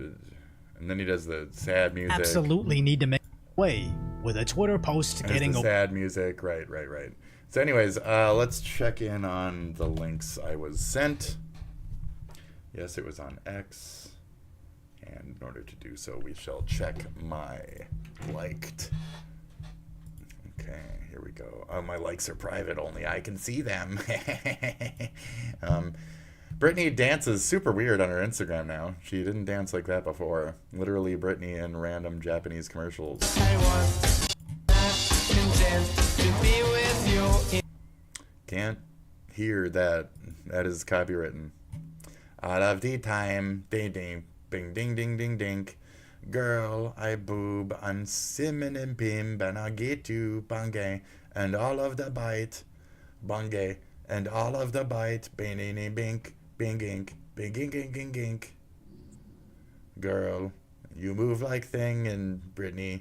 and then he does the sad music. Absolutely need to make way with a Twitter post getting the sad music. Right. So, anyways, let's check in on the links I was sent. Yes, it was on X, and in order to do so, we shall check my liked. Okay, here we go. My likes are private; only I can see them. Brittany dances super weird on her Instagram now. She didn't dance like that before. Literally Brittany in random Japanese commercials. Can't hear that. That is copywritten. Out of the time, ding ding, bing ding ding ding ding. Girl, I boob on simmin and pim, and I get you bangay, and all of the bite, bangay, and all of the bite, bing ding bink. Bing ink, bing ink, ink, ink, ink. Girl, you move like thing in Britney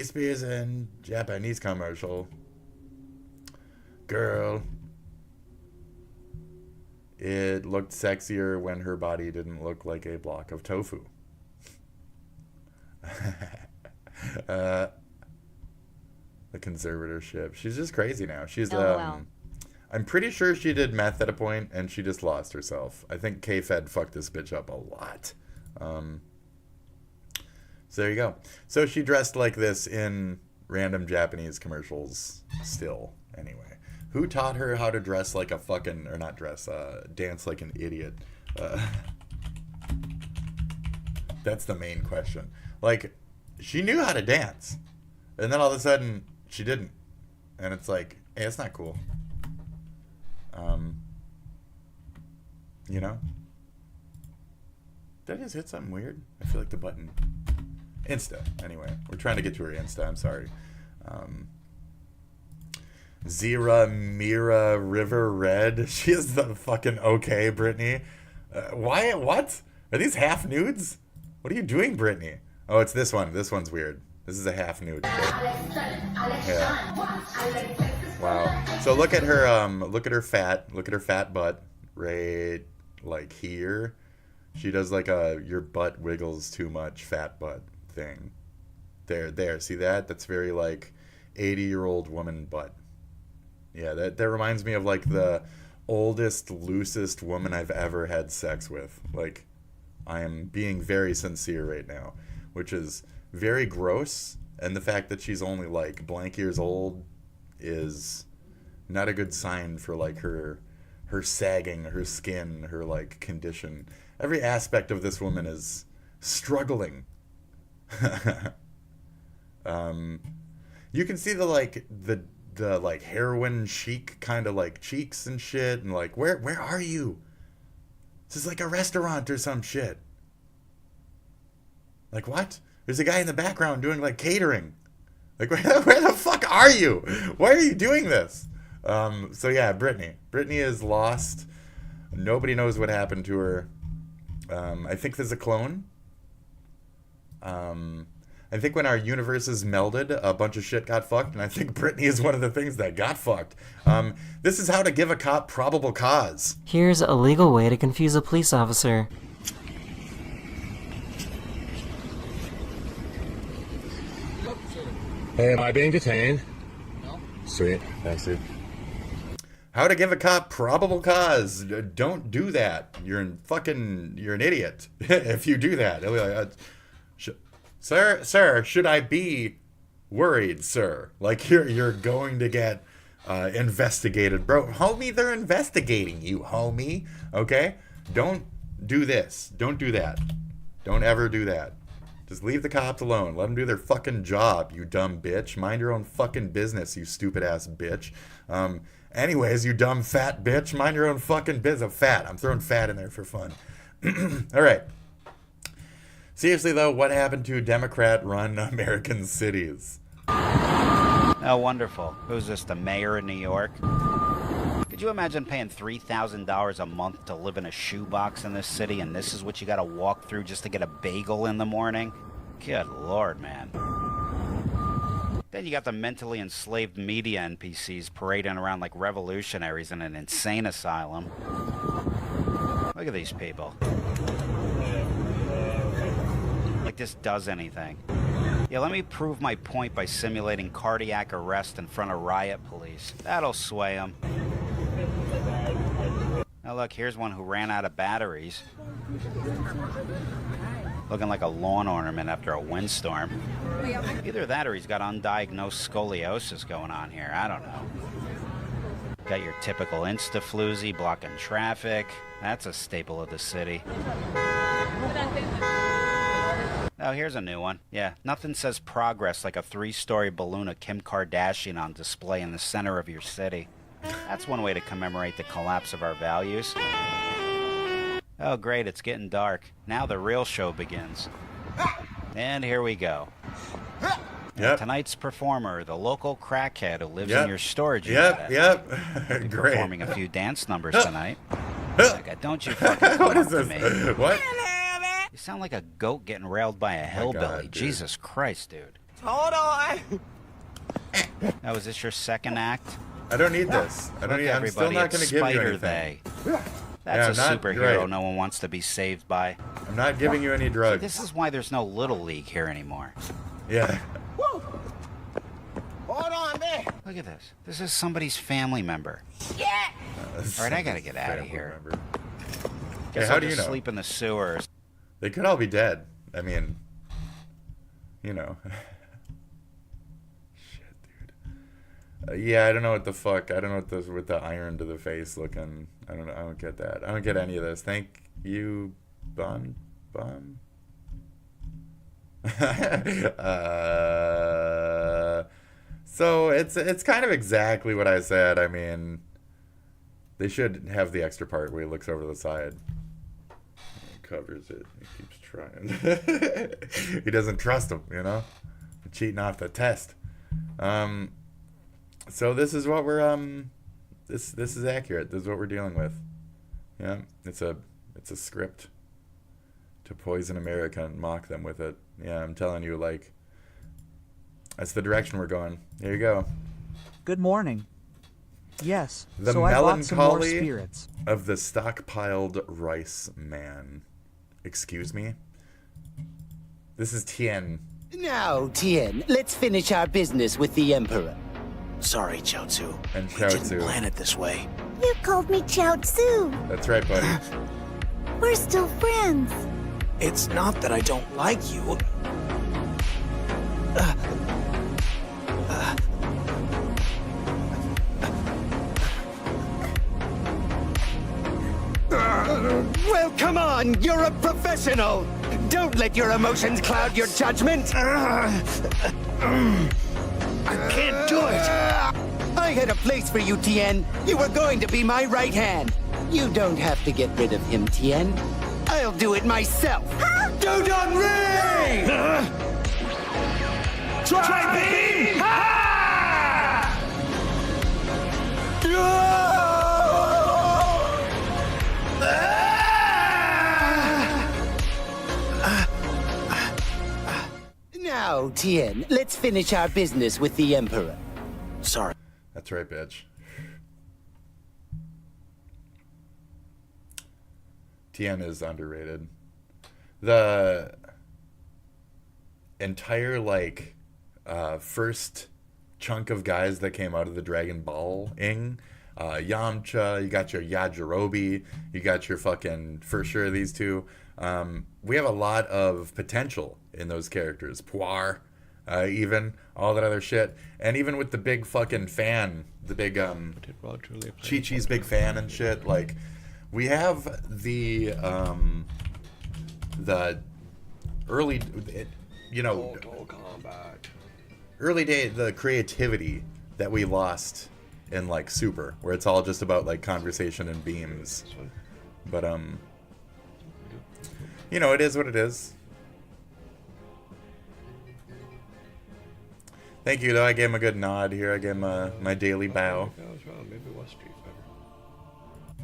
Spears in Japanese commercial. Girl, it looked sexier when her body didn't look like a block of tofu. The conservatorship. She's just crazy now. She's I'm pretty sure she did meth at a point, and she just lost herself. I think K-Fed fucked this bitch up a lot. So there you go. So she dressed like this in random Japanese commercials still, anyway. Who taught her how to dress like a fucking, or not dress, dance like an idiot? That's the main question. Like, she knew how to dance, and then all of a sudden, she didn't. And it's like, hey, it's not cool. You know? Did I just hit something weird? I feel like the button. Insta. Anyway, we're trying to get to her Insta. I'm sorry. Zira Mira River Red. She is the fucking okay, Brittany. Why? What? Are these half nudes? What are you doing, Brittany? Oh, it's this one. This one's weird. This is a half nude. Yeah. Wow. So look at her fat butt right like here. She does like a your butt wiggles too much fat butt thing. There. See that? That's very like 80-year-old woman butt. Yeah, that reminds me of like the oldest, loosest woman I've ever had sex with. Like, I am being very sincere right now, which is very gross. And the fact that she's only like blank years old is not a good sign for like her sagging, her skin, her like condition. Every aspect of this woman is struggling. You can see the like heroin chic kind of like cheeks and shit, and like where are you? This is like a restaurant or some shit. Like what? There's a guy in the background doing like catering. Like where the fuck are you? Why are you doing this? So yeah, Brittany is lost. Nobody knows what happened to her. I think there's a clone. I think when our universes melded, a bunch of shit got fucked, and I think Brittany is one of the things that got fucked. This is how to give a cop probable cause. Here's a legal way to confuse a police officer. Hey, am I being detained? No. Sweet. Thanks, dude. How to give a cop probable cause. Don't do that. You're an idiot if you do that. They'll be like, Sir, should I be worried, sir? Like you're going to get investigated, bro. Homie, they're investigating you, homie. Okay? Don't do this. Don't do that. Don't ever do that. Just leave the cops alone. Let them do their fucking job, you dumb bitch. Mind your own fucking business, you stupid ass bitch. Anyways, you dumb fat bitch, mind your own fucking business. Fat. I'm throwing fat in there for fun. All right. Seriously, though, what happened to Democrat-run American cities? Oh, wonderful. Who's this, the mayor of New York? Could you imagine paying $3,000 a month to live in a shoebox in this city, and this is what you gotta walk through just to get a bagel in the morning? Good lord, man. Then you got the mentally enslaved media NPCs parading around like revolutionaries in an insane asylum. Look at these people. Like this does anything. Yeah, let me prove my point by simulating cardiac arrest in front of riot police. That'll sway them. Now look, here's one who ran out of batteries. Looking like a lawn ornament after a windstorm. Either that or he's got undiagnosed scoliosis going on here. I don't know. Got your typical insta-floozy blocking traffic. That's a staple of the city. Oh, here's a new one. Yeah, nothing says progress like a 3-story balloon of Kim Kardashian on display in the center of your city. That's one way to commemorate the collapse of our values. Oh, great, it's getting dark. Now the real show begins. And here we go. Yep. Tonight's performer, the local crackhead who lives in your storage unit. Great. Performing a few dance numbers tonight. Like, don't you fucking come up to me. What? You sound like a goat getting railed by a hillbilly. God, Jesus Christ, dude. Hold on. Now, is this your second act? I don't need this. I'm still not going to give you anything. That's a superhero no one wants to be saved by. I'm not giving you any drugs. See, this is why there's no Little League here anymore. Yeah. Hold on, man. Look at this. This is somebody's family member. Yeah. All right, I gotta get out of here. Hey, how I'll do you just know? sleep in the sewers. They could all be dead. I mean, you know. Shit, dude. Yeah, I don't know what the fuck. I don't know what this with the iron to the face looking. I don't know. I don't get that. I don't get any of this. Thank you, Bun. So it's kind of exactly what I said. I mean, they should have the extra part where he looks over to the side. Covers it. He keeps trying. He doesn't trust him, you know? Cheating off the test. So this is what we're this is accurate. This is what we're dealing with. Yeah, it's a script to poison America and mock them with it. Yeah, I'm telling you, like, that's the direction we're going. There you go. Good morning. Yes. The so I bought some more melancholy spirits. of the stockpiled rice man. Excuse me? This is Tien. Now, Tien, let's finish our business with the Emperor. Sorry, Chao Tzu. And We Chao didn't Tzu. plan it this way. You called me Chao Tzu. That's right, buddy. We're still friends. It's not that I don't like you. Well, come on, you're a professional. Don't let your emotions cloud your judgment. I can't do it. I had a place for you, Tien. You were going to be my right hand. You don't have to get rid of him, Tien. I'll do it myself. Dodon Ray! Try beam! Now, Tien, let's finish our business with the Emperor. Sorry. That's right, bitch. Tien is underrated. The entire, like, first chunk of guys that came out of the Dragon Ball-ing, Yamcha, you got your Yajirobe, you got your fucking, for sure, these two. We have a lot of potential in those characters. Puar, even, all that other shit. And even with the big fucking fan, the big, Chi-Chi's big fan and shit, like, we have the early, you know, early day, the creativity that we lost in, like, Super, where it's all just about, like, conversation and beams. But, you know, it is what it is. Thank you, though. I gave him a good nod here. I gave him my daily bow.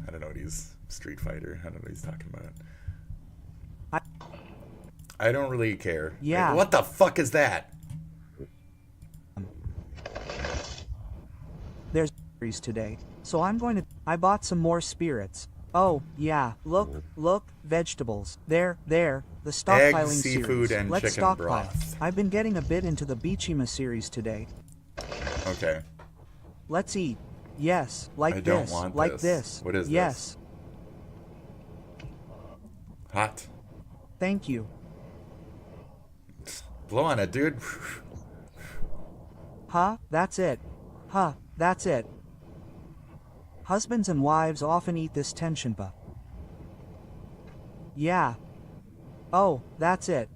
I don't know what he's... Street Fighter. I don't know what he's talking about. I don't really care. Yeah. What the fuck is that? There's berries today, so I'm going to... I bought some more spirits. Oh, yeah. Look, vegetables. There, the stockpiling Eggs, seafood, series. and Let's chicken stockpile. broth. I've been getting a bit into the Beachima series today. Okay. Let's eat. Yes, like I this. don't want like this. this. What is yes. this? Hot. Thank you. Blow on it, dude. Huh? That's it. Huh? That's it. Husbands and wives often eat this tensionba. Yeah. Oh, that's it.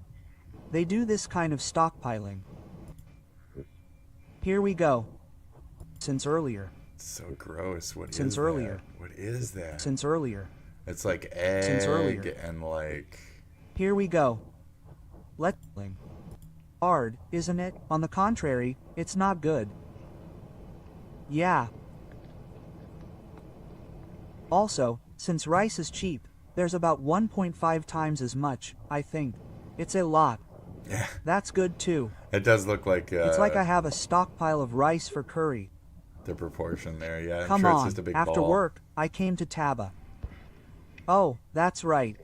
They do this kind of stockpiling. Here we go. Since earlier. So gross. What Since is earlier. that? What is that? Since earlier. It's like egg Since earlier. and like... Here we go. Hard, isn't it? On the contrary, it's not good. Yeah. Also, since rice is cheap, there's about 1.5 times as much, I think. It's a lot. Yeah. That's good too. It does look like... it's like I have a stockpile of rice for curry. The proportion there, yeah. I'm Come sure on, it's just a big after ball. work, I came to Taba. Oh, that's right.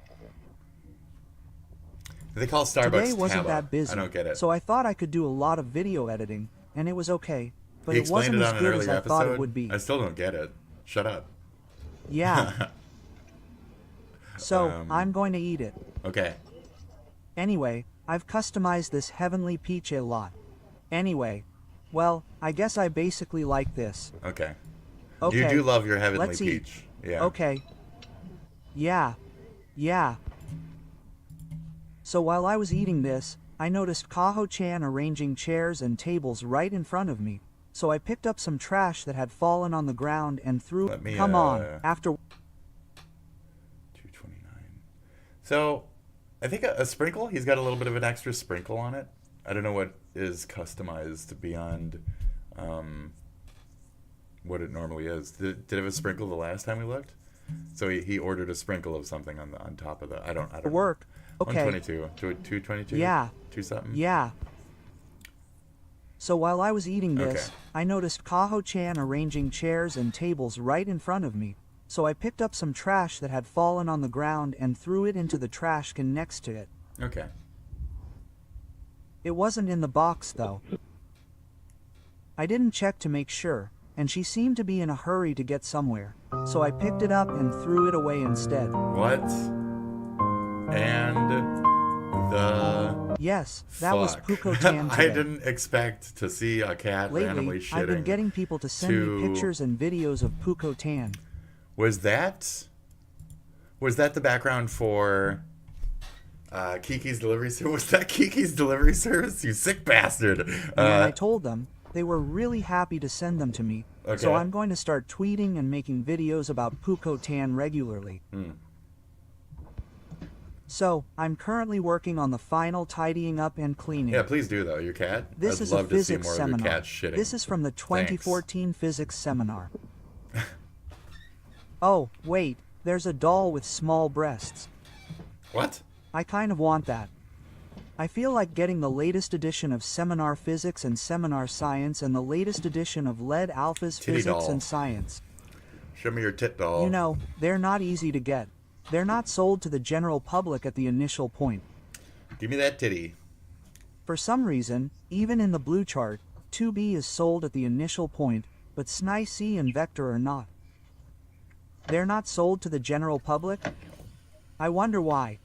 They call Starbucks Today wasn't Taba. that busy, I don't get it. so I thought I could do a lot of video editing, and it was okay. But He it wasn't explained it as on an good as earlier I thought it episode. would be. I still don't get it. Shut up. Yeah. So, I'm going to eat it. Okay. Anyway, I've customized this heavenly peach a lot. Anyway, well, I guess I basically like this. Okay. Okay. You do love your heavenly let's peach. Eat. Yeah. Okay. Yeah. So while I was eating this, I noticed Kaho-chan arranging chairs and tables right in front of me. So I picked up some trash that had fallen on the ground and threw it. Come on, after... 229. So, I think a sprinkle, he's got a little bit of an extra sprinkle on it. I don't know what is customized beyond what it normally is. Did it have a sprinkle the last time we looked? So he ordered a sprinkle of something on top of the... I don't work. Okay. 122. 222? Yeah. 2 something? Yeah. So while I was eating this, Okay. I noticed Kaho-chan arranging chairs and tables right in front of me. So I picked up some trash that had fallen on the ground and threw it into the trash can next to it. Okay. It wasn't in the box though. I didn't check to make sure, and she seemed to be in a hurry to get somewhere. So I picked it up and threw it away instead. What? And the... Yes, that was Puko-tan I today. didn't expect to see a cat randomly Lately, shitting. I've been getting people to send me pictures and videos of Puko-tan. Was that the background for Kiki's delivery service? Was that Kiki's delivery service? You sick bastard! And when I told them, they were really happy to send them to me. Okay. So I'm going to start tweeting and making videos about Puko-tan regularly. So, I'm currently working on the final tidying up and cleaning. Yeah, please do though. Your cat. This I'd is a love to see physics more seminar. of your cat shitting. This is from the 2014 physics seminar. Oh, wait, there's a doll with small breasts. What? I kind of want that. I feel like getting the latest edition of Seminar Physics and Seminar Science and the latest edition of Lead Alpha's Titty Physics doll. and Science. Show me your tit doll. You know, they're not easy to get. They're not sold to the general public at the initial point. Give me that titty. For some reason, even in the blue chart, 2B is sold at the initial point, but SNI-C and Vector are not. They're not sold to the general public? I wonder why.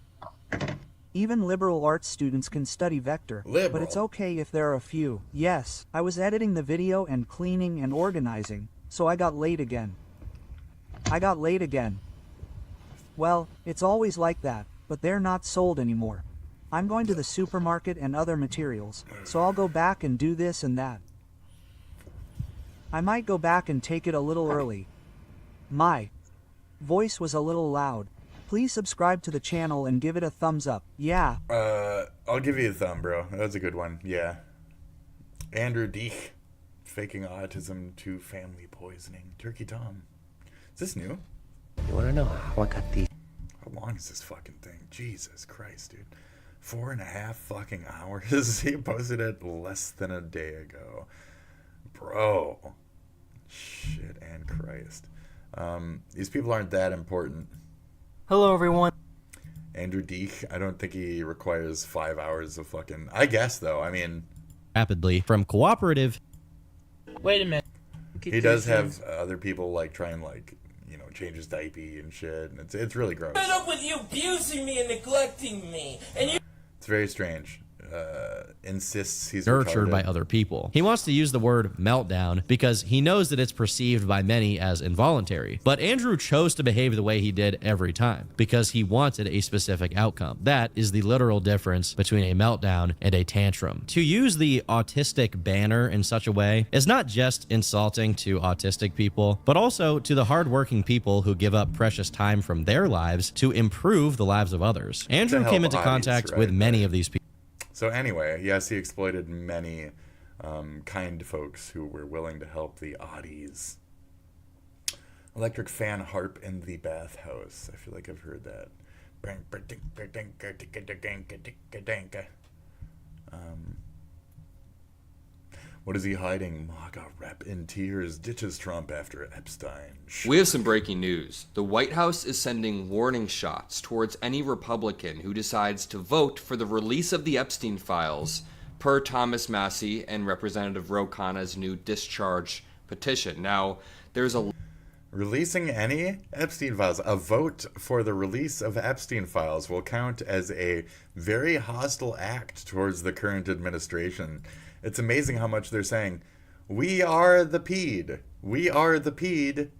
Even liberal arts students can study Vector, but it's okay if there are a few. Yes, I was editing the video and cleaning and organizing, so I got late again. Well, it's always like that, but they're not sold anymore. I'm going to the supermarket and other materials, so I'll go back and do this and that. I might go back and take it a little early. My voice was a little loud. Please subscribe to the channel and give it a thumbs up. Yeah. I'll give you a thumb, bro. That's a good one. Yeah. Andrew Deech. Faking autism to family poisoning. Turkey Tom. Is this new? You wanna know how I got these? How long is this fucking thing? Jesus Christ, dude. 4.5 fucking hours. He posted it less than a day ago. Bro. Shit and Christ. These people aren't that important. Hello, everyone. Andrew Deech, I don't think he requires 5 hours of fucking... I guess, though. I mean... Rapidly from cooperative... Wait a minute. He does have other people, like, try and, like, you know, change his diaper and shit. And it's really gross. Fed up with you abusing me and neglecting me. And you... It's very strange. Insists he's nurtured retarded. by other people. He wants to use the word meltdown because he knows that it's perceived by many as involuntary. But Andrew chose to behave the way he did every time because he wanted a specific outcome. That is the literal difference between a meltdown and a tantrum. To use the autistic banner in such a way is not just insulting to autistic people, but also to the hardworking people who give up precious time from their lives to improve the lives of others. Andrew came into contact with many of these people. So anyway, yes, he exploited many kind folks who were willing to help the oddies. Electric fan harp in the bathhouse. I feel like I've heard that. What is he hiding? MAGA rep in tears ditches Trump after Epstein. We have some breaking news. The White House is sending warning shots towards any Republican who decides to vote for the release of the Epstein files per Thomas Massie and Representative Ro Khanna's new discharge petition. Now, there's a... Releasing any Epstein files. A vote for the release of Epstein files will count as a very hostile act towards the current administration. It's amazing how much they're saying, we are the PED. We are the PED.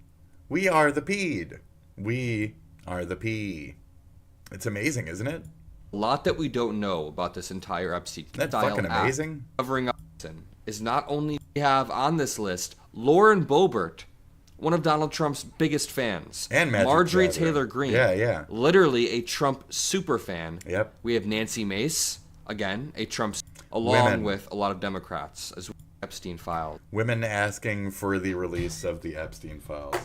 We are the PED. We are the P. It's amazing, isn't it? A lot that we don't know about this entire Epstein That's style fucking amazing. Covering up is not only we have on this list Lauren Boebert, one of Donald Trump's biggest fans, and Magic Marjorie Traveler. Taylor Greene, yeah, literally a Trump super fan. Yep. We have Nancy Mace, again a Trump, along Women. with a lot of Democrats as well. Epstein files. Women asking for the release of the Epstein files.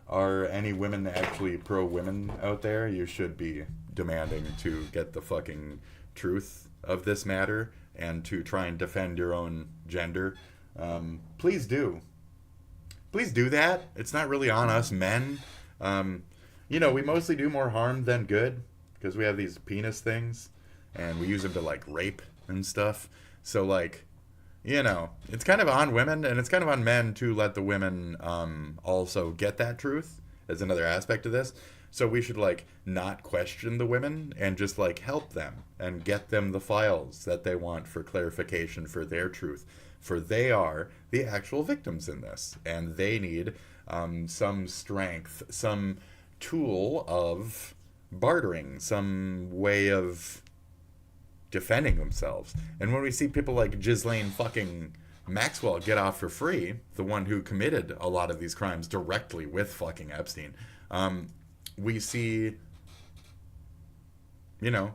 Are any women actually pro-women out there? You should be demanding to get the fucking truth of this matter and to try and defend your own gender. Please do. Please do that. It's not really on us men. You know, we mostly do more harm than good because we have these penis things and we use them to, like, rape and stuff. So, like, you know, it's kind of on women and it's kind of on men to let the women also get that truth as another aspect of this. So we should, like, not question the women and just, like, help them and get them the files that they want for clarification for their truth. For they are the actual victims in this. And they need some strength, some tool of bartering, some way of defending themselves. And when we see people like Ghislaine fucking Maxwell get off for free, the one who committed a lot of these crimes directly with fucking Epstein, we see, you know,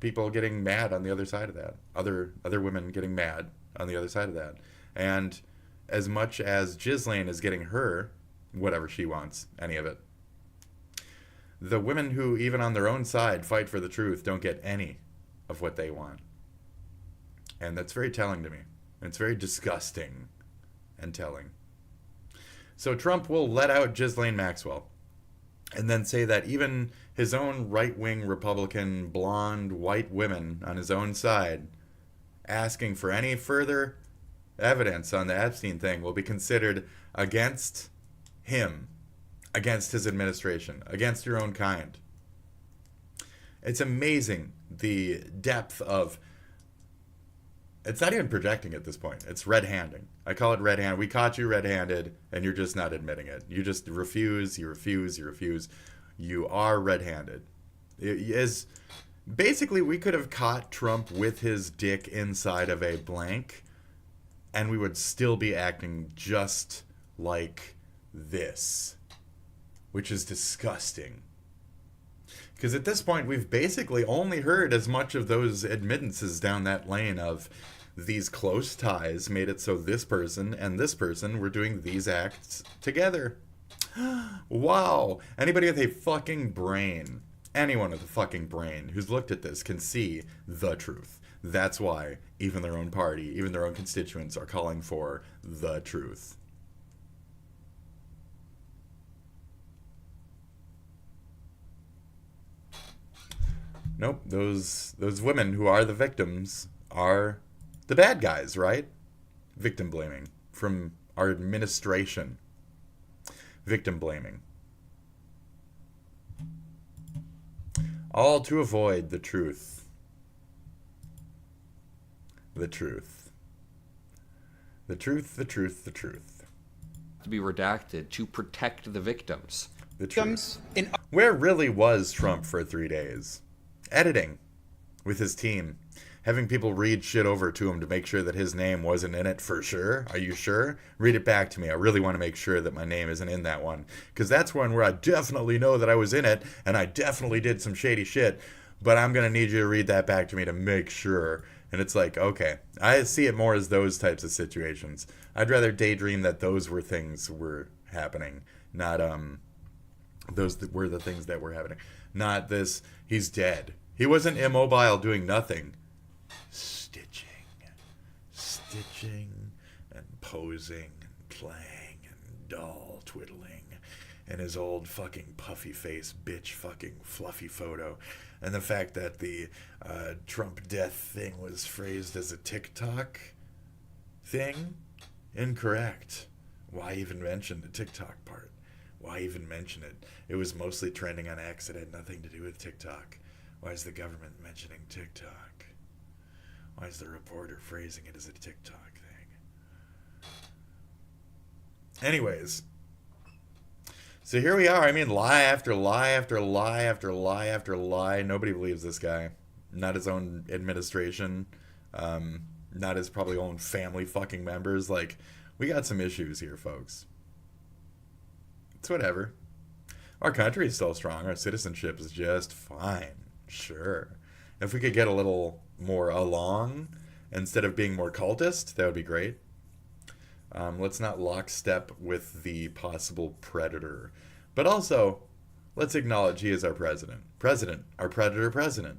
people getting mad on the other side of that. Other women getting mad on the other side of that. And as much as Ghislaine is getting her whatever she wants, any of it. The women who, even on their own side, fight for the truth don't get any of what they want. And that's very telling to me. It's very disgusting and telling. So Trump will let out Ghislaine Maxwell and then say that even his own right-wing Republican blonde white women on his own side asking for any further evidence on the Epstein thing will be considered against him, against his administration, against your own kind. It's amazing the depth of... It's not even projecting at this point. It's red-handing. I call it red-handed. We caught you red-handed, and you're just not admitting it. You just refuse, you refuse, you refuse. You are red-handed. It is... Basically, we could have caught Trump with his dick inside of a blank, and we would still be acting just like this, which is disgusting. Because at this point, we've basically only heard as much of those admittances down that lane of these close ties made it so this person and this person were doing these acts together. Wow. Anybody with a fucking brain, anyone with a fucking brain who's looked at this can see the truth. That's why even their own party, even their own constituents are calling for the truth. Nope, those women who are the victims are the bad guys, right? Victim blaming from our administration. Victim blaming. All to avoid the truth. The truth. The truth, the truth, the truth. To be redacted to protect the victims. The truth. Where really was Trump for 3 days? Editing with his team. Having people read shit over to him to make sure that his name wasn't in it for sure. Are you sure? Read it back to me. I really want to make sure that my name isn't in that one. Because that's one where I definitely know that I was in it, and I definitely did some shady shit. But I'm going to need you to read that back to me to make sure. And it's like, okay. I see it more as those types of situations. I'd rather daydream that those were things were happening. Not, those were the things that were happening. Not this, he's dead. He wasn't immobile doing nothing. Stitching and posing and playing and doll twiddling and his old fucking puffy face bitch fucking fluffy photo, and the fact that the Trump death thing was phrased as a TikTok thing, incorrect. Why even mention the TikTok part? Why even mention it? It was mostly trending on X. It had nothing to do with TikTok. Why is the government mentioning TikTok? Why is the reporter phrasing it as a TikTok thing? Anyways. So here we are. I mean, lie after lie after lie after lie after lie. Nobody believes this guy. Not his own administration. Not his probably own family fucking members. Like, we got some issues here, folks. It's whatever. Our country is still strong. Our citizenship is just fine. Sure. If we could get a little more along instead of being more cultist, that would be great. Let's not lockstep with the possible predator. But also, let's acknowledge he is our president. Our predator president.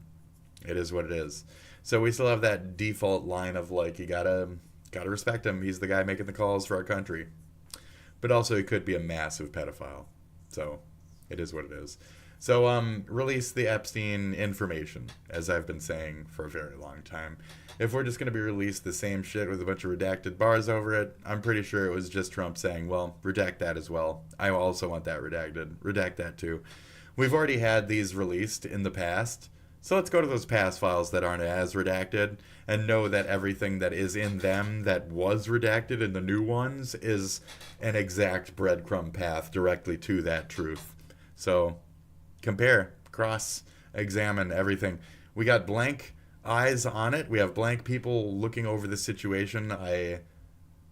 It is what it is. So we still have that default line of, like, you gotta respect him. He's the guy making the calls for our country. But also, he could be a massive pedophile. So, it is what it is. So, release the Epstein information, as I've been saying for a very long time. If we're just going to be released the same shit with a bunch of redacted bars over it, I'm pretty sure it was just Trump saying, well, redact that as well. I also want that redacted. Redact that too. We've already had these released in the past, so let's go to those past files that aren't as redacted and know that everything that is in them that was redacted in the new ones is an exact breadcrumb path directly to that truth. So... compare, cross-examine everything. We got blank eyes on it. We have blank people looking over the situation. I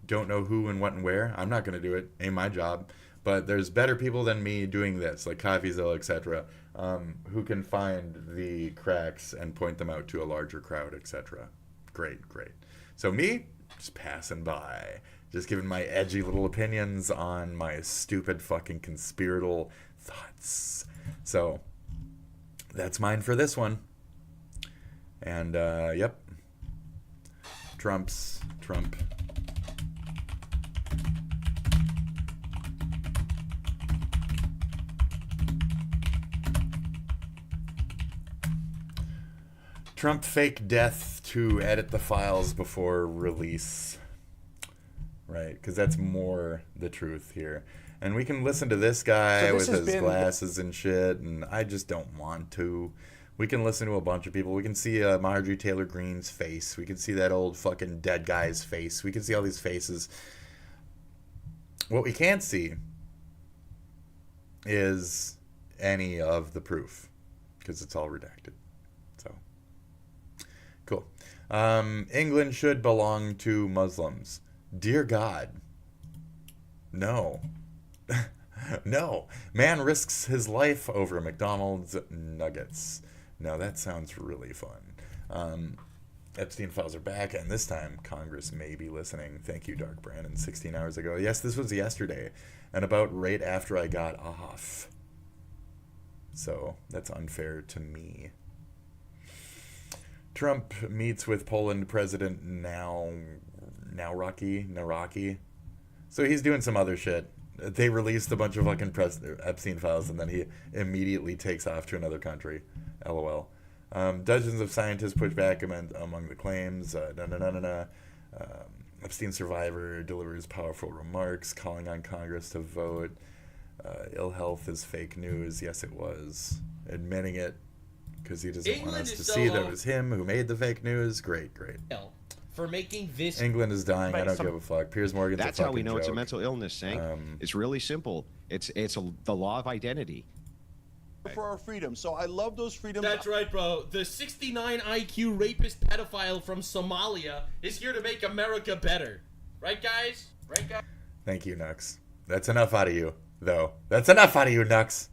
don't know who and what and where. I'm not going to do it. Ain't my job. But there's better people than me doing this, like CoffeeZilla, etc., who can find the cracks and point them out to a larger crowd, etc. Great, great. So me, just passing by. Just giving my edgy little opinions on my stupid fucking conspiratorial thoughts. So, that's mine for this one. And, yep. Trump. Trump fake death to edit the files before release. Right, because that's more the truth here. And we can listen to this guy with his glasses and shit, and I just don't want to. We can listen to a bunch of people. We can see Marjorie Taylor Greene's face. We can see that old fucking dead guy's face. We can see all these faces. What we can't see is any of the proof, because it's all redacted. So, cool. England should belong to Muslims. Dear God. No. No. Man risks his life over McDonald's nuggets. Now that sounds really fun. Epstein files are back, and this time Congress may be listening. Thank you, Dark Brandon. 16 hours ago. Yes, this was yesterday, and about right after I got off. So that's unfair to me. Trump meets with Poland President Naraki. So he's doing some other shit. They released a bunch of fucking Epstein files, and then he immediately takes off to another country. LOL. Dozens of scientists push back among the claims. Epstein survivor delivers powerful remarks, calling on Congress to vote. Ill health is fake news. Yes, it was. Admitting it, because he doesn't want us to see that it was him who made the fake news. Great. For making this. England is dying. I don't give a fuck. Piers Morgan's That's a how we know joke. it's a mental illness, Hank. It's really simple. It's the law of identity. For our freedom, so I love those freedoms. That's right, bro. The 69 IQ rapist pedophile from Somalia is here to make America better. Right, guys? Thank you, Nux. That's enough out of you, though. That's enough out of you, Nux.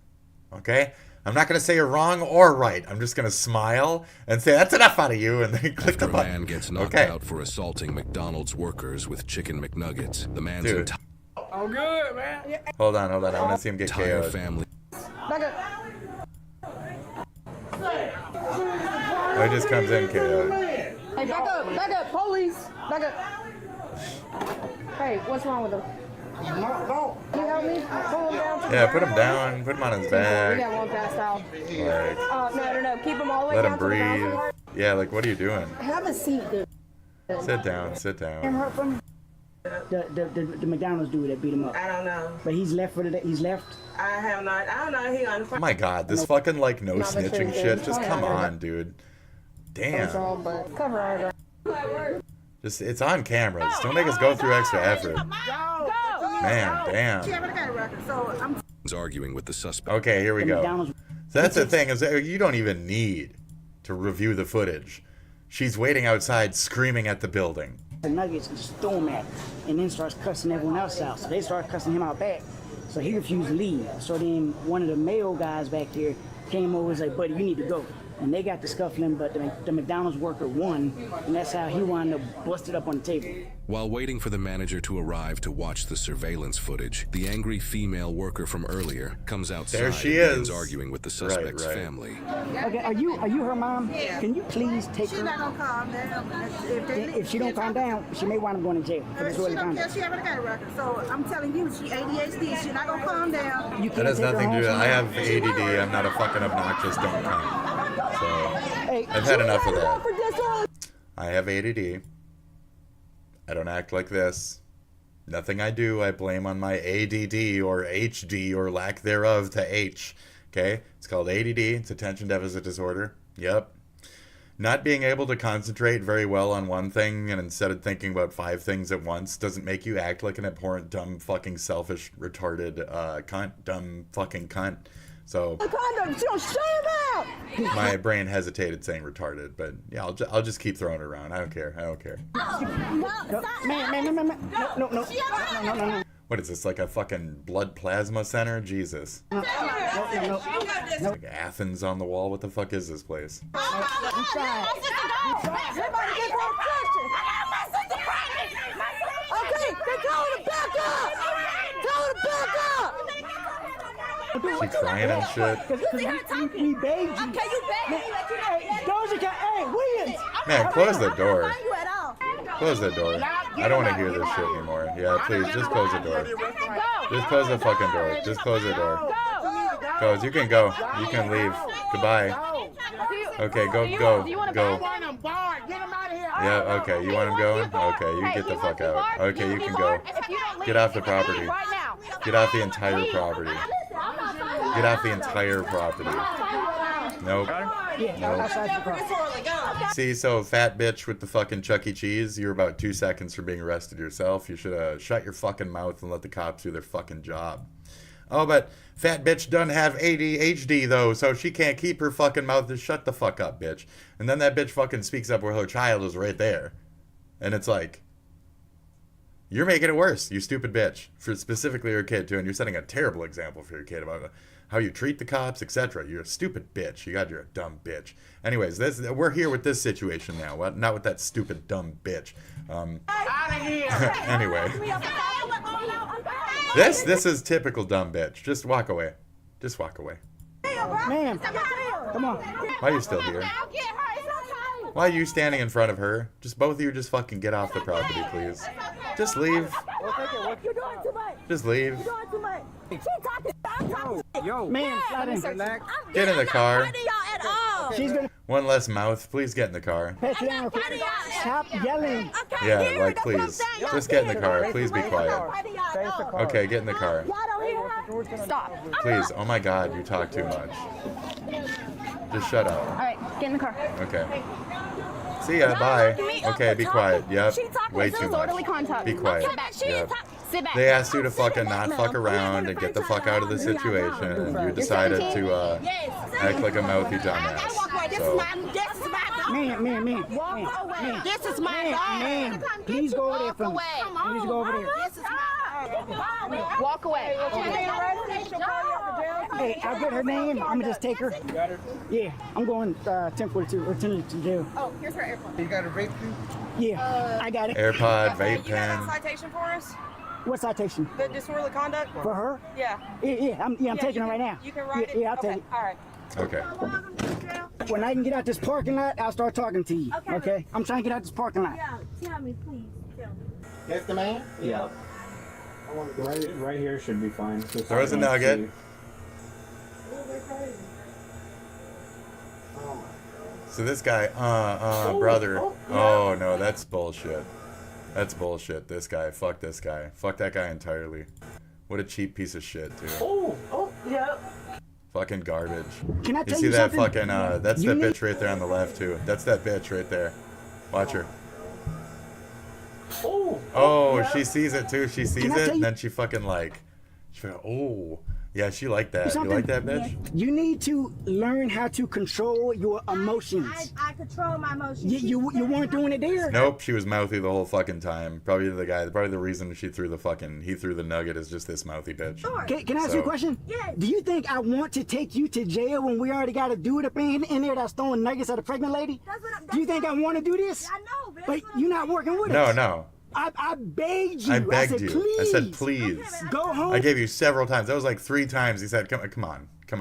Okay? I'm not going to say you're wrong or right. I'm just going to smile and say, that's enough out of you, and then click the button. A man gets knocked out for assaulting McDonald's workers with chicken McNuggets. The man's entire Oh, good, man. Hold on. I want to see him get KO'd. family. Oh, he just comes in KO'd. Hey, back up, police, back up. Hey, what's wrong with him? No. You help me? Pull him down. Yeah, put him down. Put him on his back. We got one passed out. Like, No. Keep him all the way let down him to the breathe. ground. Yeah, like, what are you doing? Have a seat, dude. Sit down. The McDonald's dude that beat him up. I don't know. But he's left for today. He's left. I don't know. He on. Oh my God, this fucking like no snitching shit. Just come on, dude. Damn. Cover Just it's on camera. Just don't make us go through extra effort. Man, damn. He's arguing with the suspect. Okay, here we go. So that's the thing is that you don't even need to review the footage. She's waiting outside, screaming at the building. The nuggets and just throw him at him, and then starts cussing everyone else out. So they start cussing him out back. So he refused to leave. So then one of the male guys back here came over and was like, buddy, you need to go. And they got to scuffling, but the McDonald's worker won, and that's how he wound up busted up on the table. While waiting for the manager to arrive to watch the surveillance footage, the angry female worker from earlier comes outside there she and is. begins arguing with the suspect's family. Okay, are you her mom? Yeah. Can you please take her? She's not gonna calm down. If she don't calm down, she may wind up going to jail for this early She don't care. conduct. She haven't got a record. So I'm telling you, she ADHD. She's not gonna calm down. That has nothing to do with it. I have ADD. I'm not a fucking obnoxious don't cunt. So I've had enough of that. I have ADD. I don't act like this. Nothing I do, I blame on my ADD or HD or lack thereof to H. Okay? It's called ADD. It's attention deficit disorder. Yep. Not being able to concentrate very well on one thing and instead of thinking about 5 things at once doesn't make you act like an abhorrent, dumb, fucking, selfish, retarded cunt. Dumb fucking cunt. So my brain hesitated saying retarded, but yeah, I'll just keep throwing it around. I don't care. No. What is this, like a fucking blood plasma center? Jesus. No. Like Athens on the wall. What the fuck is this place? Okay, they She crying and shit. We begged you. Okay, you begged me. Let you know. Hey, Doja Cat, hey, Williams. Man, close the door. Find you at all. Close the door. I don't want to hear this shit anymore. Yeah, please, just close the door. Just close the fucking door. Just close the door. Close. You can go. You can leave. Goodbye. Okay, go. Yeah, okay. You want him going? Okay, you get the fuck out. Okay, you can go. Get off the property. Get off the entire property. Get off the entire property. Nope. Nope. See, so fat bitch with the fucking Chuck E. Cheese, you're about 2 seconds from being arrested yourself. You should have shut your fucking mouth and let the cops do their fucking job. Oh, but fat bitch doesn't have ADHD though, so she can't keep her fucking mouth. Just shut the fuck up, bitch. And then that bitch fucking speaks up where her child is right there. And it's like, you're making it worse, you stupid bitch. For specifically your kid too, and you're setting a terrible example for your kid about how you treat the cops, etc. You're a stupid bitch. You're a dumb bitch. Anyways, we're here with this situation now. What? Not with that stupid dumb bitch. Anyway. This is typical dumb bitch. Just walk away. Just walk away. Man, come on. Why are you still here? Why are you standing in front of her? Just both of you just fucking get off the property, please. Just leave. You're doing too much. Just leave. You're doing too much. She talking. I'm talking. Yo, man, relax. Get in the car. She's gonna One less mouth. Please get in the car. pass it down. Stop yelling. Yeah, like please. Just get in the car. Please be quiet. Okay, get in the car. Stop. Please. Oh my God, you talk too much. Just shut up. All right, get in the car. Okay. See ya. Bye. Okay, be quiet. Yep. Way too much. Be quiet. Yep. Sit back. They asked you to fucking not fuck around and get the fuck out of the situation, and you decided to act like a mouthy dumbass. So. Man. This is my dog. Man, please go over there for me. Please go over there. This is my dog. Walk away. Hey, I'll get her name. I'm gonna just take her. You got her? Yeah, I'm going 1042 or 10 to jail. Oh, here's her AirPod. You got a vape too? Yeah, I got it. AirPod, vape You got a pen. citation for us? What citation? The disorderly conduct? For her? Yeah. Yeah, I'm taking her right now. You can write it? Yeah, I'll take it. All right. Okay. When I can get out this parking lot, I'll start talking to you. Okay. I'm trying to get out this parking lot. Yeah, tell me, please. Tell me. That's the man? Yeah. Right here should be fine. Throws a nugget. So this guy, brother. Oh no, that's bullshit. That's bullshit. This guy. Fuck this guy. Fuck that guy entirely. What a cheap piece of shit, dude. Yeah. Fucking garbage. Can I You tell see you that something? fucking, that's You that need- bitch right there on the left too. That's that bitch right there. Watch her. Oh, she sees it too. She sees Can I it, tell and you- then she fucking like, oh, yeah, she like that. You Something- like that bitch? You need to learn how to control your emotions. I control my emotions. You weren't doing it there. Nope, she was mouthy the whole fucking time. Probably the reason he threw the nugget is just this mouthy bitch. Can I ask you a question? Yes. Do you think I want to take you to jail when we already got a dude up in there that's throwing nuggets at a pregnant lady? Do you think I want to do this? I know, but But you're not working with No, us. no. I begged you. I begged said, you. Please. I said, please. Go home. I gave you several times. That was like 3 times. He said, come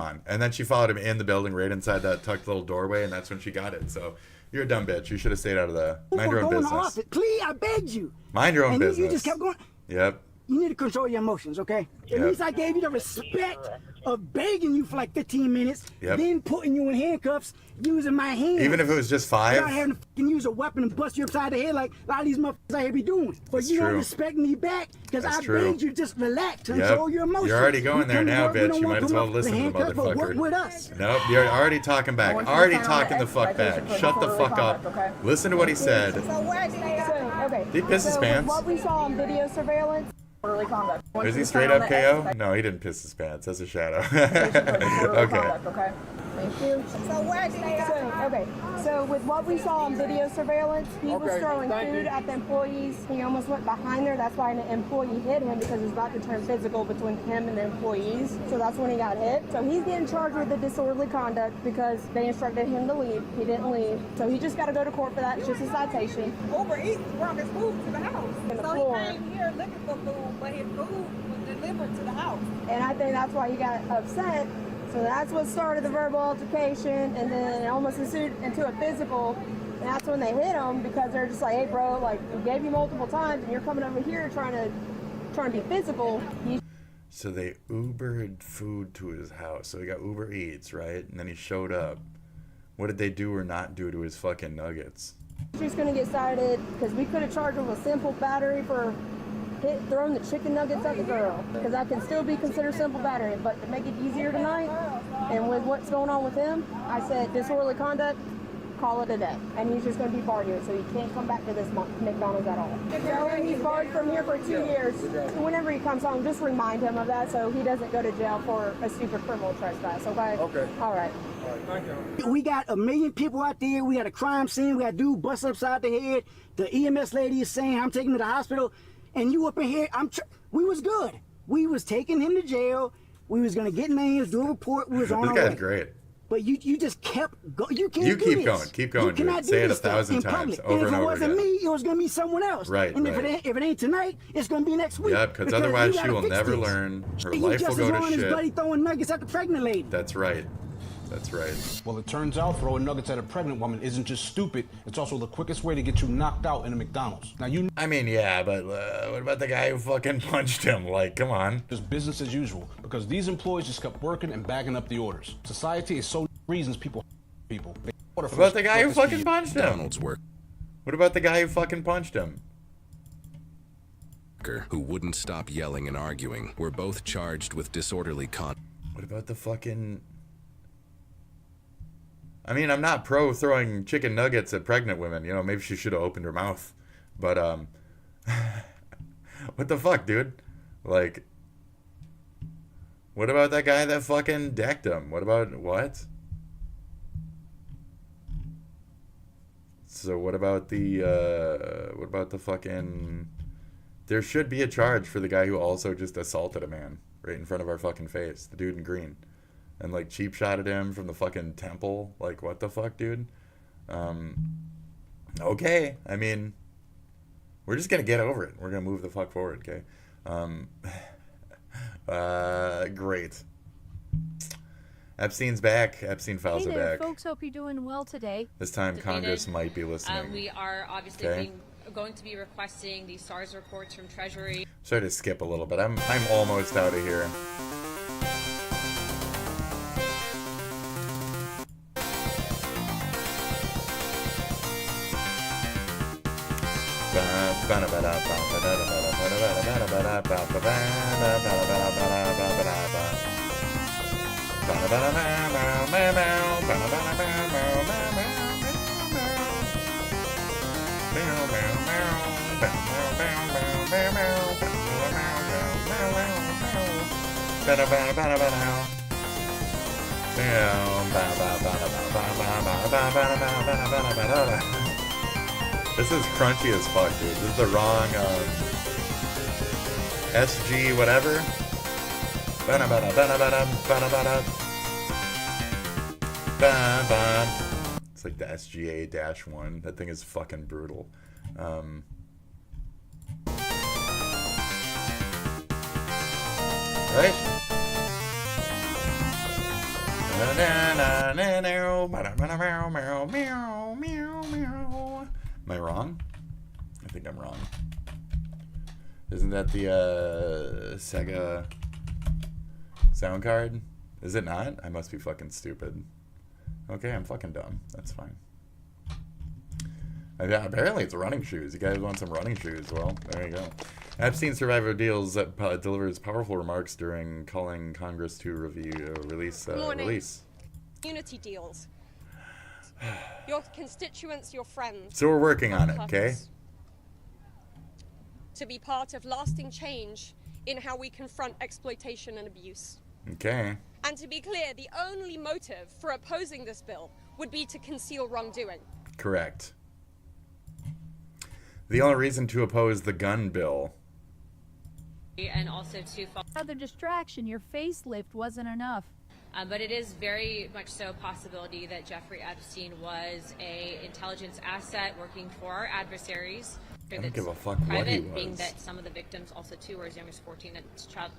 on. And then she followed him in the building right inside that tucked little doorway, and that's when she got it. So you're a dumb bitch. You should have stayed out of the. Mind your own Going business. off it. Please, I begged you. Mind your own And business. you just kept going. Yep. You need to control your emotions, okay? At Yep. least I gave you the respect of begging you for like 15 minutes, Yep. then putting you in handcuffs, using my hands. Even if it was just 5. Without having to fucking use a weapon and bust you upside the head like a lot of these motherfuckers out here be doing. But That's you don't true. respect me back because That's I true. begged you just relax, Yep. control your emotions. You're already going there You now, come to work, bitch. we You don't might want as well come up listen to the handcuffs, but work with motherfucker. us. Nope, you're already talking back. Already talking the fuck back. Shut the fuck up. Listen to what he said. Okay. Did he piss his pants? What we saw on video surveillance. Is he straight up KO? No, he didn't piss his pants. That's a shadow. Okay. Okay. Thank you. So with what we saw on video surveillance, he was throwing food at the employees. He almost went behind there. That's why an employee hit him because it's about to turn physical between him and the employees. So that's when he got hit. So he's getting charged with the disorderly conduct because they instructed him to leave. He didn't leave. So he just got to go to court for that. It's just a citation. Overeat, brought his food to the house. And the So floor. he came here looking for food, but his food was in delivered to the house. And I think that's why he got upset. So that's what started the verbal altercation, and then it almost ensued into a physical. And that's when they hit him, because they're just like, hey bro, like, we gave you multiple times and you're coming over here trying to be physical. So they Ubered food to his house. So he got Uber Eats, right? And then he showed up. What did they do or not do to his fucking nuggets? She's gonna get cited because we could have charged him with simple battery for throwing the chicken nuggets at the girl, because that can still be considered simple battery. But to make it easier tonight, and with what's going on with him, I said disorderly conduct, call it a day. And he's just going to be barred here, so he can't come back to this McDonald's at all. And he's barred from here for 2 years. Whenever he comes home, just remind him of that so he doesn't go to jail for a stupid criminal trespass, okay? Okay. All right. Thank you. We got 1 million people out there. We got a crime scene. We got a dude bust upside the head. The EMS lady is saying, I'm taking him to the hospital. And you up in here, we was good. We was taking him to jail. We was going to get names, do a report. We was on our way. This guy's great. But you just kept going. You can't You do keep this. going. Keep going, You cannot dude. do Say it this 1,000 stuff in times, public. over and and if over it wasn't again. me, it was going to be someone else. Right, And right. if it ain't tonight, it's going to be next week. Yeah, because Because otherwise you she gotta will fix never this. learn. Her You life will just go as to long as shit. buddy throwing nuggets at the pregnant lady. That's right. That's right. Well, it turns out throwing nuggets at a pregnant woman isn't just stupid. It's also the quickest way to get you knocked out in a McDonald's. Now, I mean, yeah, but what about the guy who fucking punched him? Like, come on. Just business as usual, because these employees just kept working and bagging up the orders. Society is so reasons people. What about the guy who fucking punched him? McDonald's work. What about the guy who fucking punched him? Who wouldn't stop yelling and arguing were both charged with disorderly conduct. What about the fucking... I mean, I'm not pro throwing chicken nuggets at pregnant women. You know, maybe she should have opened her mouth. But, what the fuck, dude? Like, what about that guy that fucking decked him? What about, what? So what about the fucking... There should be a charge for the guy who also just assaulted a man right in front of our fucking face. The dude in green. And, like, cheap shotted him from the fucking temple. Like, what the fuck, dude? Okay. I mean, we're just gonna get over it. We're gonna move the fuck forward, okay? Great. Epstein's back. Epstein files Hey are there, back. folks. Hope you're doing well today. This time Congress might be listening. We are obviously going to be requesting the SARS reports from Treasury. Sorry to skip a little bit. I'm almost out of here. This is crunchy as fuck, dude. This is the wrong SG whatever. It's like the SGA-1. That thing is fucking brutal. Right? Am I wrong? I think I'm wrong. Isn't that the Sega sound card? Is it not? I must be fucking stupid. Okay, I'm fucking dumb. That's fine. Yeah, apparently it's running shoes. You guys want some running shoes? Well, there you go. Epstein survivor delivers powerful remarks during calling Congress to release. Unity deals. Your constituents, your friends. So we're working on it, okay? To be part of lasting change in how we confront exploitation and abuse. Okay. And to be clear, the only motive for opposing this bill would be to conceal wrongdoing. Correct. The only reason to oppose the gun bill. And also to... Other distraction, your facelift wasn't enough. But it is very much so a possibility that Jeffrey Epstein was an intelligence asset working for our adversaries. I don't give a fuck what he was. Being that some of the victims also too are as young as 14, and it's child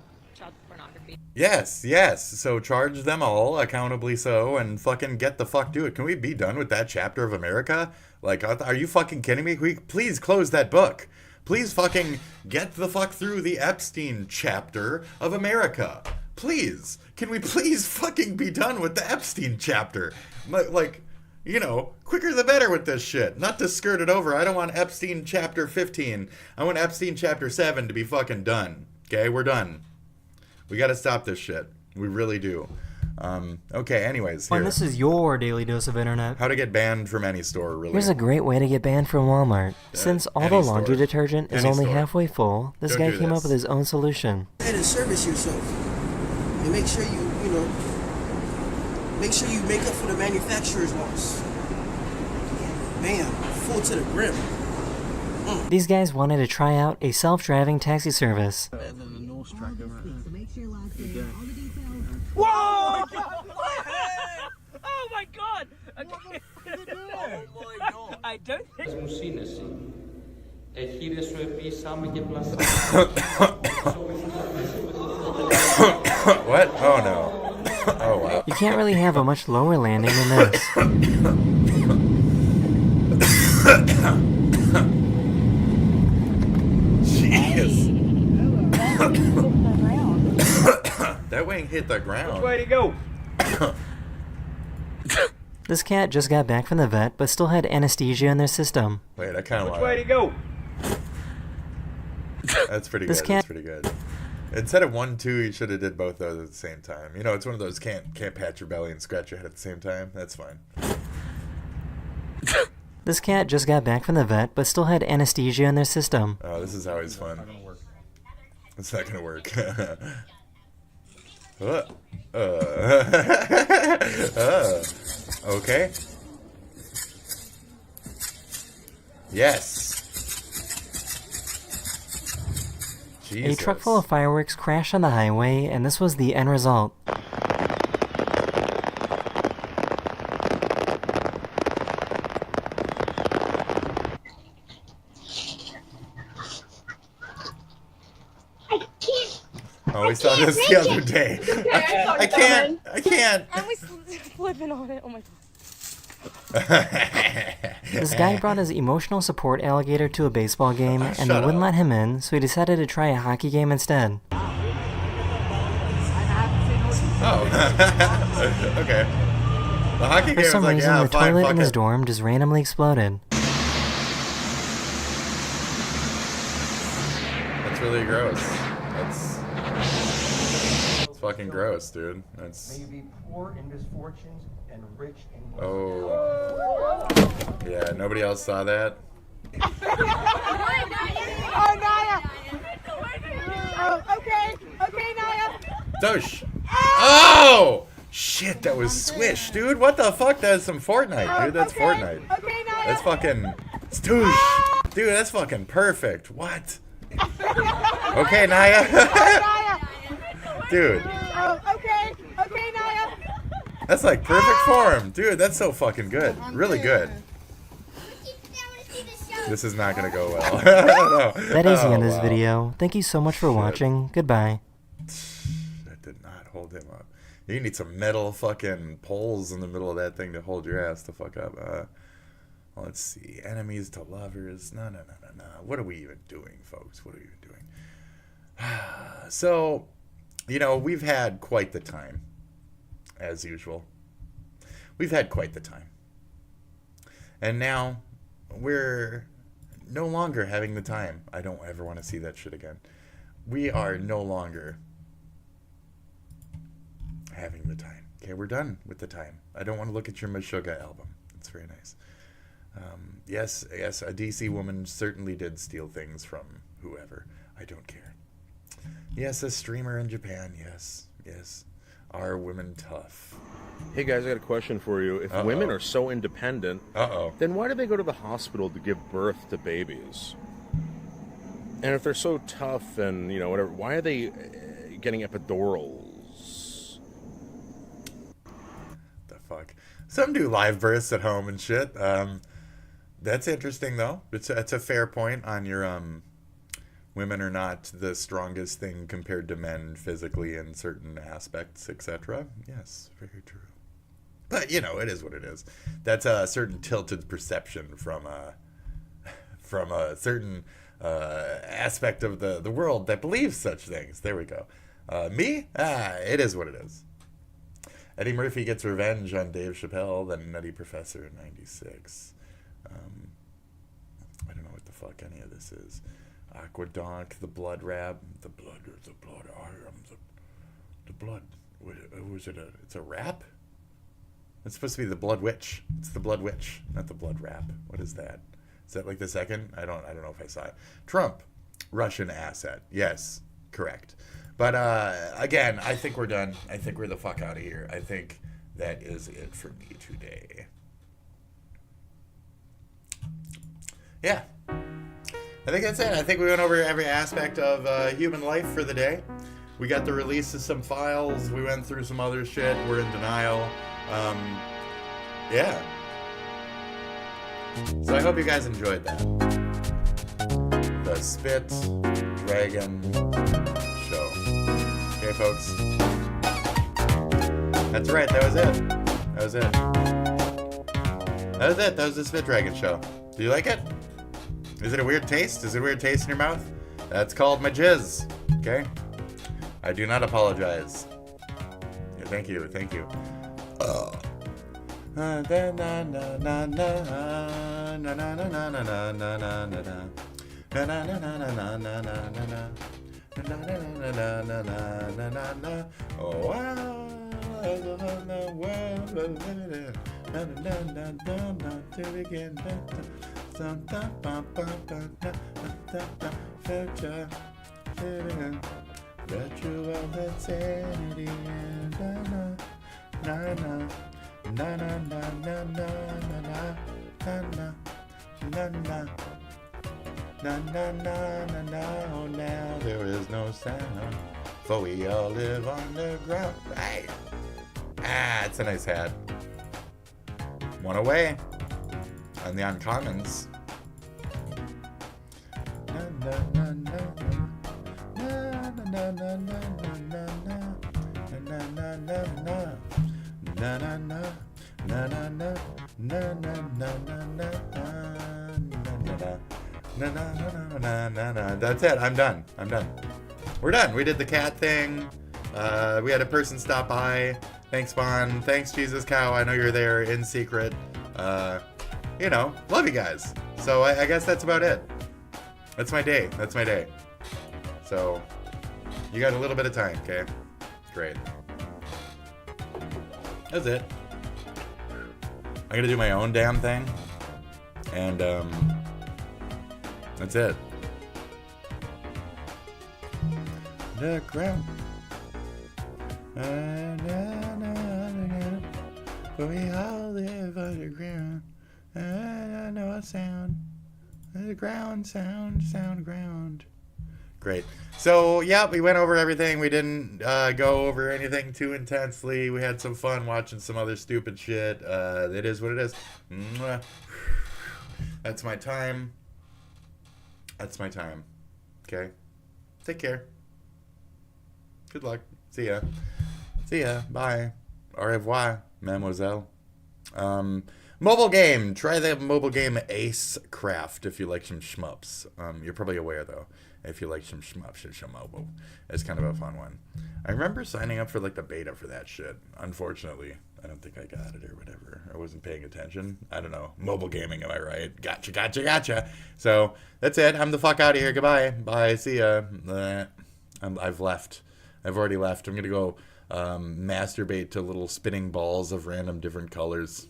pornography. Yes, yes. So charge them all, accountably so, and fucking get the fuck to it. Can we be done with that chapter of America? Like, are you fucking kidding me? Please close that book. Please fucking get the fuck through the Epstein chapter of America. Please. Can we please fucking be done with the Epstein chapter? Like, you know, quicker the better with this shit. Not to skirt it over. I don't want Epstein chapter 15. I want Epstein chapter 7 to be fucking done. Okay, we're done. We gotta stop this shit. We really do. Okay, anyways. And this is your daily dose of internet. How to get banned from any store, really. Here's a great way to get banned from Walmart. Since all the laundry detergent is only halfway full, this guy came up with his own solution. And service yourself. And make sure you make up for the manufacturer's loss. Man, full to the brim. These guys wanted to try out a self-driving taxi service. Whoa! Oh my god! Okay. Oh my god! I don't think. What? Oh no. Oh wow. You can't really have a much lower landing than this. Jeez. That wing hit the ground. Which way to go? This cat just got back from the vet, but still had anesthesia in their system. Wait, I kind of Which way to go? That's pretty good. That's pretty good. Instead of 1, 2, you should have did both those at the same time. You know, it's one of those can't pat your belly and scratch your head at the same time. That's fine. This cat just got back from the vet, but still had anesthesia in their system. Oh, this is always fun. It's not gonna work. Okay. Yes. Jesus. A truck full of fireworks crashed on the highway, and this was the end result. Oh, we saw this the other day. I can't. I was flipping on it. Oh my god. This guy brought his emotional support alligator to a baseball game, and they wouldn't let him in, so he decided to try a hockey game instead. Oh. Okay. The hockey game For some was like, reason, yeah, the fine, toilet fuck in his it. dorm just randomly exploded. That's really gross. That's fucking gross, dude. That's. May you be poor in misfortunes and rich in. Oh. Yeah, nobody else saw that. Oh, Naya! Oh, okay. Okay, Naya. Dosh. Oh! Shit, that was Swish, dude. What the fuck? That's some Fortnite, dude. That's Fortnite. Okay, Naya. That's fucking. Stoosh. Dude, that's fucking perfect. What? Okay, Naya. Dude. Oh, okay. Okay, Naya. That's like perfect form. Dude, that's so fucking good. Really good. This is not gonna go well. No. That is the end of this video. Thank you so much for watching. Goodbye. That did not hold him up. You need some metal fucking poles in the middle of that thing to hold your ass the fuck up. Let's see. Enemies to lovers. No. What are we even doing, folks? What are we even doing? So, you know, we've had quite the time. As usual. We've had quite the time. And now, we're no longer having the time. I don't ever want to see that shit again. We are no longer having the time. Okay, we're done with the time. I don't want to look at your Meshuggah album. It's very nice. Yes, a DC woman certainly did steal things from whoever. I don't care. Yes, a streamer in Japan. Yes. Are women tough? Hey guys, I got a question for you. If women are so independent, then why do they go to the hospital to give birth to babies? And if they're so tough and, you know, whatever, why are they getting epidurals? The fuck? Some do live births at home and shit. That's interesting, though. It's a fair point on your women are not the strongest thing compared to men physically in certain aspects, etc. Yes, very true. But, you know, it is what it is. That's a certain tilted perception from a certain aspect of the world that believes such things. There we go. Me? It is what it is. Eddie Murphy gets revenge on Dave Chappelle, then Nutty Professor in 96. I don't know what the fuck any of this is. Aquadonk, the blood rap. The blood, I am the blood. Was it it's a rap? It's supposed to be the Blood Witch. It's the Blood Witch, not the blood rap. What is that? Is that like the second? I don't know if I saw it. Trump, Russian asset. Yes, correct. But again, I think we're done. I think we're the fuck out of here. I think that is it for me today. Yeah. I think that's it. I think we went over every aspect of human life for the day. We got the release of some files. We went through some other shit. We're in denial. Yeah. So I hope you guys enjoyed that. The SpitDragon show. Okay, folks. That's right. That was it. That was it. That was it. That was the SpitDragon show. Do you like it? Is it a weird taste? Is it a weird taste in your mouth? That's called my jizz. Okay? I do not apologize. Yeah, thank you. Thank you. Virtual insanity and na na na na na na na na na na na na na na. Oh, now there is no sound, for we all live underground. Hey, it's a nice hat. One away on the uncommons. Na na na na na na na na na na na na na. Na na na na na na na na na na na na. That's it. I'm done. We're done. We did the cat thing. We had a person stop by. Thanks, Spawn. Thanks, Jesus Cow. I know you're there in secret. You know, love you guys. So I guess that's about it. That's my day. So you got a little bit of time, okay? Great. That's it. I'm gonna do my own damn thing. And that's it. The ground. But we all live underground. I know a sound. The ground sound ground. Great. So, yeah, we went over everything. We didn't go over anything too intensely. We had some fun watching some other stupid shit. It is what it is. Mwah. That's my time. Okay? Take care. Good luck. See ya. Bye. Au revoir, mademoiselle. Mobile game. Try the mobile game Ace Craft if you like some shmups. You're probably aware, though, if you like some shmups or some mobile. It's kind of a fun one. I remember signing up for, like, the beta for that shit. Unfortunately, I don't think I got it or whatever. I wasn't paying attention. I don't know. Mobile gaming, am I right? Gotcha. So, that's it. I'm the fuck out of here. Goodbye. Bye. See ya. I've left. I've already left. I'm going to go masturbate to little spinning balls of random different colors.